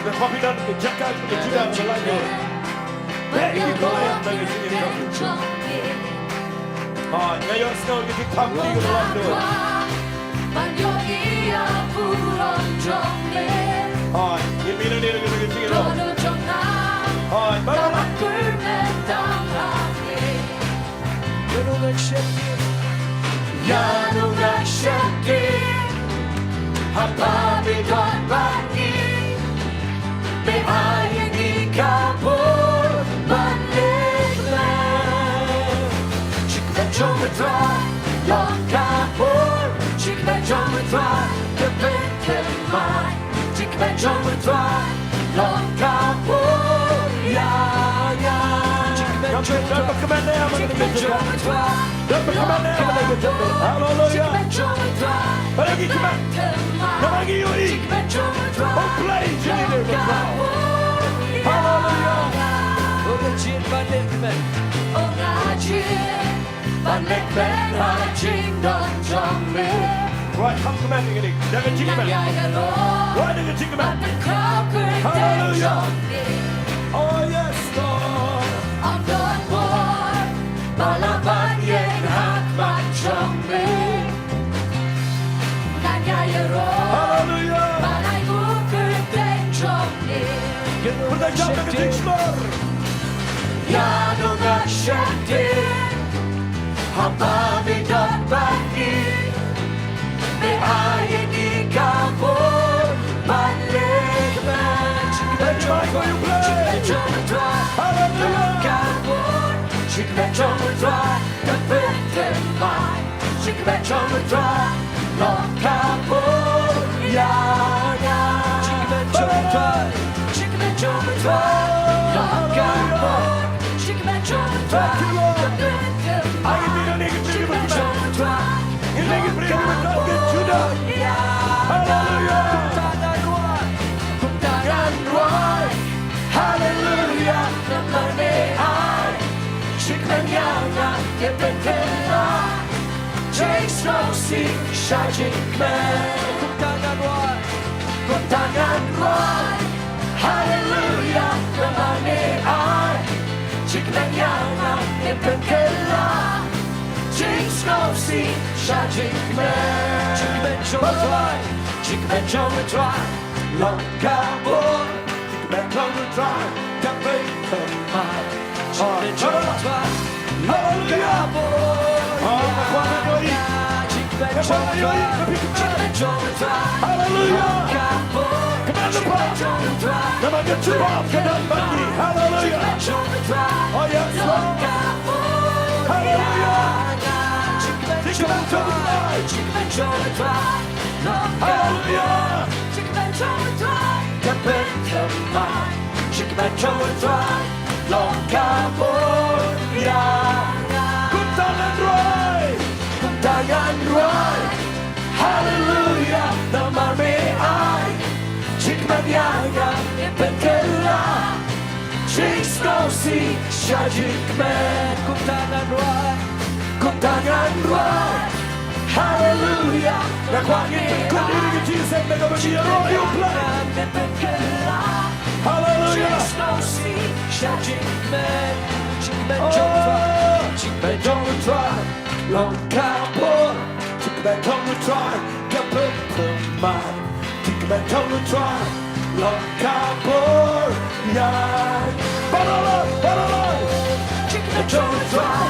Ngakuapin ke Jaka ke Jika Mawlai. Baik kau yang bagi Jingiasyllok. Ngayon snow kita pampi ke dalam doa. Manyogia puron Jong. Yang mina ni lagi bagi Jingiasyllok. Bawa Yanungan syakir Hapa bidon bani Be'ayin ikabur Baliklah Chikba Jongdra Long kapur Chikba Jongdra Kepin kemai Chikba Jongdra Long kapur Ya Dapat kemana yang menegak Dapat kemana yang menegak Hallelujah Lagi kemana Lagi yui Play jadi dia berkau Hallelujah Ngajin balik men Ngajin balik men Hajing dan jambil Right, come command ini Jangan jingkeman Right, dengan jingkeman Hallelujah Oh yes Lord Balaban yen hak ban Jong jump like a jing slur. Yanunga shakti Habami dot baki Me ayini kabur Balik match Michael, you play. Hallelujah. Kabur Shikmetro dry The bitter mind Shikmetro dry Long kabur Yana Shikmetro dry Shikmetro dry Long kabur Shikmetro dry The bitter mind Shikmetro dry Hallelujah, the money high. Chicken yana, get the killer. Jake's no see, shining man. Kuntangan roy. Hallelujah, the money high. Chicken yana, get the killer. Jake's no see, shining man. Chicken Jowai, Chicken Jowai, long cowboy. Long drive, that break the mind. Chicken Jowai, long cowboy. Chicken Jowai, Hallelujah. long cowboy. Command the power. Come on, get you off. Get up, buddy. Hallelujah. Oh, yes, long Lord. cowboy. Hallelujah. Chicken Jowai, Chicken Jowai, long cowboy. Chicken Jowai. Better mind, Chicken Jowai, long cowboy, Kuntangan roy. Kuntangan roy, hallelujah, the marmy eye, Chicken Yaya, Benkela, Chicks go see, Shajik man, Kuntangan roy, hallelujah, Couldn't even get Jesus and make up a cheer. Oh, you play. Hallelujah. Chicken Jowai, long cowboy. Chicken Jowai, the purple mind. Chicken Jowai, long cowboy. Chicken Jowai,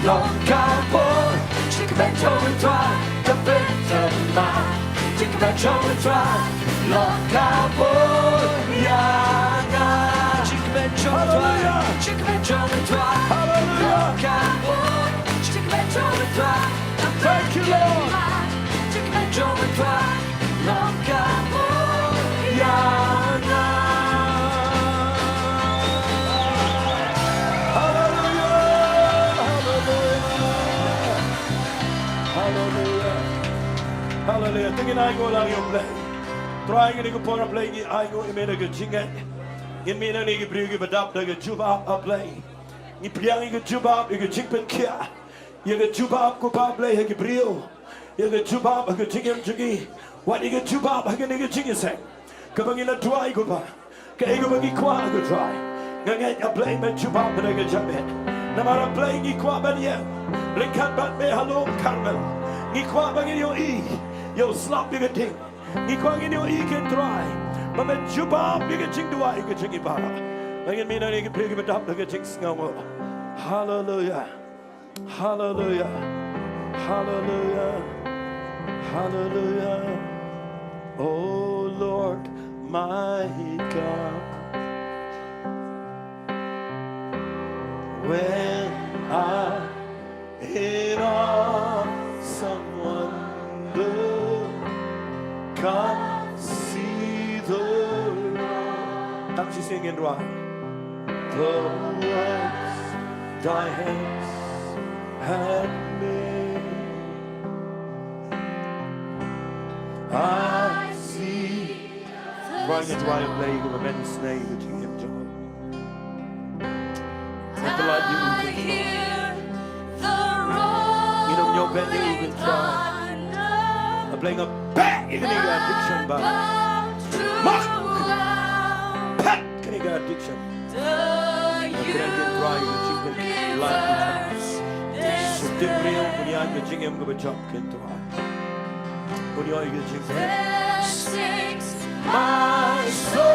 long cowboy. Chicken Jowai, the bitter mind. Chicken Jowai, long cowboy. Chicken Jowai, Chicken Jowai, long cowboy. Chicken Jowai, Thank you, Lord. Chicken Jowai, long cowboy. Hallelujah. Tingin ay ko lang yung play. Trying ni ko para play ni ay ko imena ko jingat. Ngin mina ni ko brigi badap na ko juba up play. Ni piang ko juba up ko jingpen kia. Ye ko juba up ko pa play ko brio. Ye ko juba up ko jingem jingi. What ni ko juba up ko ni ko jingisay. Kapag ina try ko pa. Kaya ko bagi kwa ko try. Ngangat a play men juba up na ko jamet. Na mara play ni kwa ba niya. Blinkat bat me hello Carmel. Ni kwa ba yo e. Yo slap bigger thing. Ni kwa yo e can try. But men juba bigger Jingduwai ko jingi para. Ngin mina ni ko play ko badap na ko jing sngaw. Hallelujah. Hallelujah. Hallelujah. Hallelujah. Oh Lord, my God. When I in awesome wonder can't see the light. Can't you sing it right? The works thy hands had made. I see. Right into I play with a men's name that you give Jong. Let the light you can your venue you can try. I'm playing a back in the addiction bar. Mark! Pat! Can you get addiction? Can I get dry with chicken light? So dip real when you have your jingam go a job can try. When you are your jingam. My soul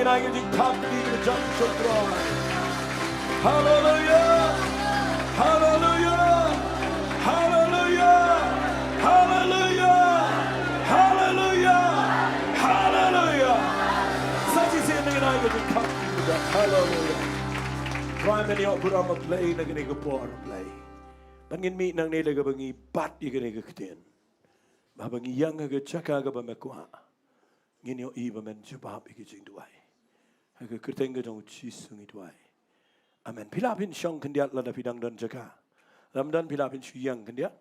ai ke jing thap di ke jam Sohthri. Hallelujah. Hallelujah. Hallelujah. Hallelujah. Hallelujah. Hallelujah. Saji se dengan ai ke jing thap di ke jam. Hallelujah. Try many of Burama play na gani ke por play. Bangin mi nang nila ka bangi bat i gani ka ktin. Babangi yang ka Jaka ka ba makwa. Nginyo i ba men jubab i Jingduwai. Ha ka kerteng ka jong chisung itwai. Amen. Pilapin syong kendiat lada pidang dan Jaka. Ramdan pilapin syuyang kendiat.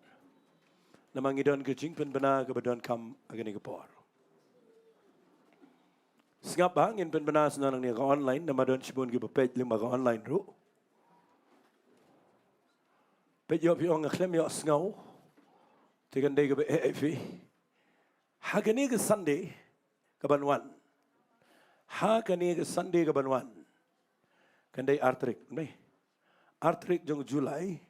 Namangi don ka jingpen bana ka badon kam agani ka por. Sengap ba ngin pen bana senang ni ka online nama don sibun ka page lima ka online ru. Page yo piong ngeklem yo sengau. Tegan day ka ba EFV. Hagani ka Sunday kabanwan. Hagani ka Sunday kabanwan. Kanday artrik, nay. Artrik jong July.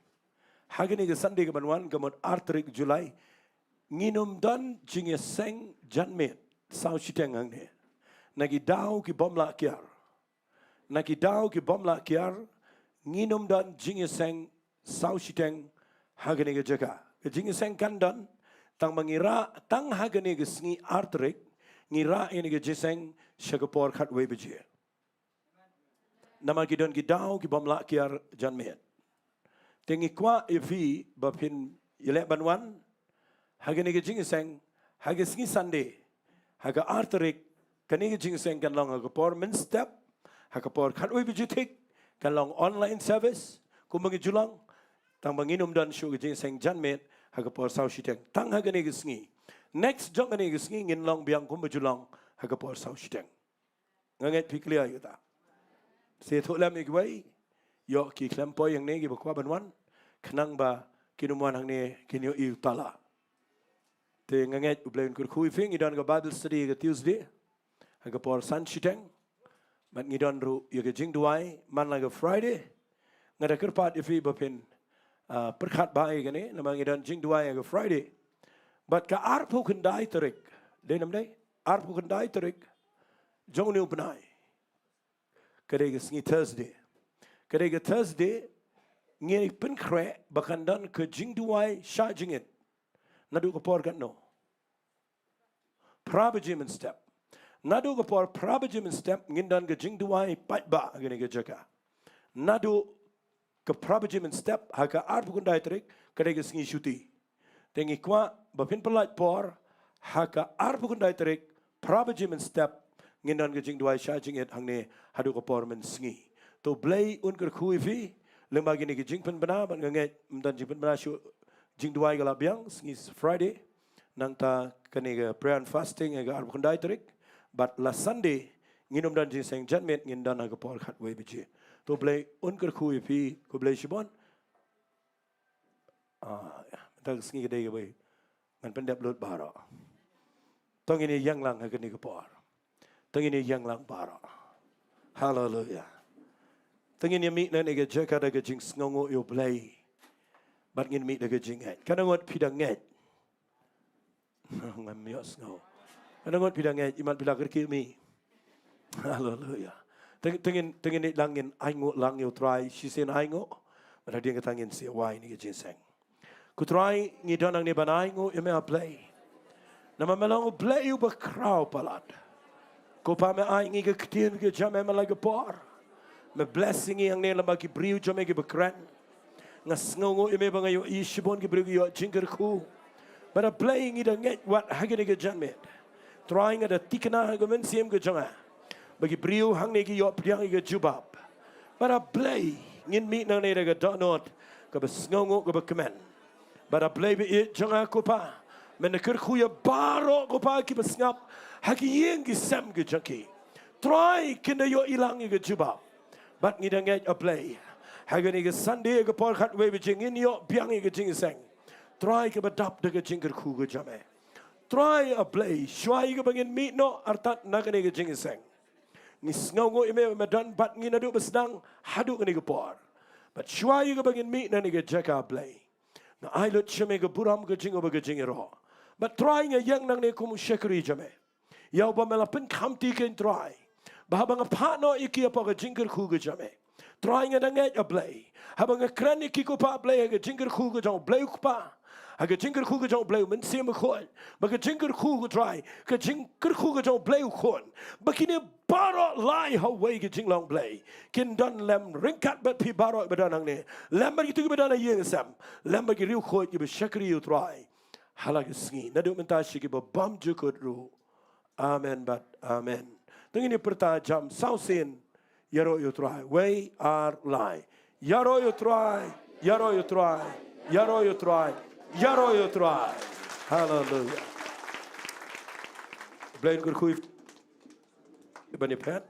Hagani ka Sunday kabanwan kamot artrik July. Nginum don jingiasyllok janmet sao siteng ang ne. Nagidaw ki bomla kiar. Nagidaw ki bomla kiar. Nginum don jingiasyllok sao siteng hagani ka Jaka. Ka jingiasyllok kandan tang mangira tang hagani ka sngi artrik ngira ini ka jiseng syakapor khatwe bejie. Nama gidon gidaw ki bomla kiar janmet. Tengi kwa evi bapin yelek banwan hagani ka jingiasyllok haga sngi Sunday haga artrik kani ka jingiasyllok kan long hagapor min step hagapor khatwe bejie tik kan long online service kumangi julang tang manginum dan syu ka jingiasyllok janmet hagapor sao shiteng tang hagani ka sngi. Next jong ani ka sngi ngin long biang kumajulang hagapor sao shiteng. Nganget piklia yuta. Se tholam igwai yo ki klempo yang ne gi bakwa banwan khnang ba kinumuan hang ne kinyo i tala. Te nganget ubleun kur khui fing idon ka Bible study ka Tuesday hagapor san shiteng. Man ngidon ru yo ka Jingduwai man la ka Friday ngada kerpat ifi bapin perkhat bai gani nama ngidon Jingduwai ka Friday. But ka arpu kendai terik. Denam dai arpu kendai terik. Jong ni upenai. Kadai sngi Thursday. Kadai Thursday ngi pen kre bakandan ke Jingduwai sha jingit. Nadu ka por kan no. Prabajim step. Nadu ka por prabajim step ngindan ke Jingduwai pat ba gani ke Jaka. Nadu ke prabajim step haka arpu kendai terik kadai sngi shuti. Tengi kwa bapin pelat por haka arpu kundai terik prabajim step ngindan ke Jingduwai sha jingit hangne hadu ka por men sngi to blay un ker khui fi lembagi ni ke jingpen bana ban nganget mdan jingpen bana shu Jingduwai gala biang sngi Friday nang ta kani ke prayer and fasting ga arpu kundai terik but last Sunday nginum dan jing seng janmet ngindan ka por khat we beji to blay un ker khui fi ko blay shibon tang sngi ke dei ke bai man pendep lut bara tong ini yang lang ha kani ke por tong ini yang lang bara hallelujah tong ini mi na ke Jaka da ke jing sngongo yo blai bat ngin mi da ke jing het kana ngot pidang nget ngam yo sngo kana ngot pidang nget imat bila kerki mi hallelujah tong ini langin aingo lang yo try she sen aingo but dia ngatangin si wai ni ke jing seng kutrai ngidon ang ni banai ngo ime a play. Nama melang play u ba crowd palat. Ko pa me ai ngi ke ktin ke jame me like por. Me blessing yang ne lama ki briu jame ke bekran. Ngas ngo ime ba ngayo ishibon ke briu yo jinger ku. But a playing it nget what hagene ke jame. Trying at a tikna hagemen siem ke janga. Bagi briu hang ne ki yo priang ke jubab. But a play ngin mi nang ne ke donot ke besngo ke bekemen. Bara bleibe it janga kopa men de kurkuya baro kopa ki besngap haki ïeng ki sem ge janki try kinda yo ilang ge juba but ngidang get a play hagani ge Sunday ge por khat we be jing in yo biang ge jing seng try ke badap de ge jing ku ge jame try a play shwai ge bangin mi no artat nagani ge jing seng ni sngongo ime medan bat ngina du besdang hadu ge por but shwai ge bangin mi na ni ge Jaka play na ai lut cheme ge buram ge jingo ge jingero but trying a yang nang ne kum shekri jame yau ba mela pen kamti ken try Bahabang pano iki apa ke jingker ku ke jame. Try nga danget a blay. Habang kran iki ko pa blay ke jingker ku ke jong blay ku pa. Aga jingker ku ke jong blay men sim khon. Baga jingker ku ke try ke jingker ku ke jong blay khon. Bakini baro lai hawai ke jinglong blay. Kin don lem ringkat bet pi baro badanang ne. Lem bagi tu badana ïeng sam. Lem bagi riu khot ki be shakri you try. Halag sngi. Nadu mentashi ki be bam jukut ru. Amen but amen. Tengini perta jam sausin. Yaro you try. We are lie. Yaro you try. Yaro you try. Yaro you try. Yaro you try. Hallelujah. Blaine good kuif. Bani pet.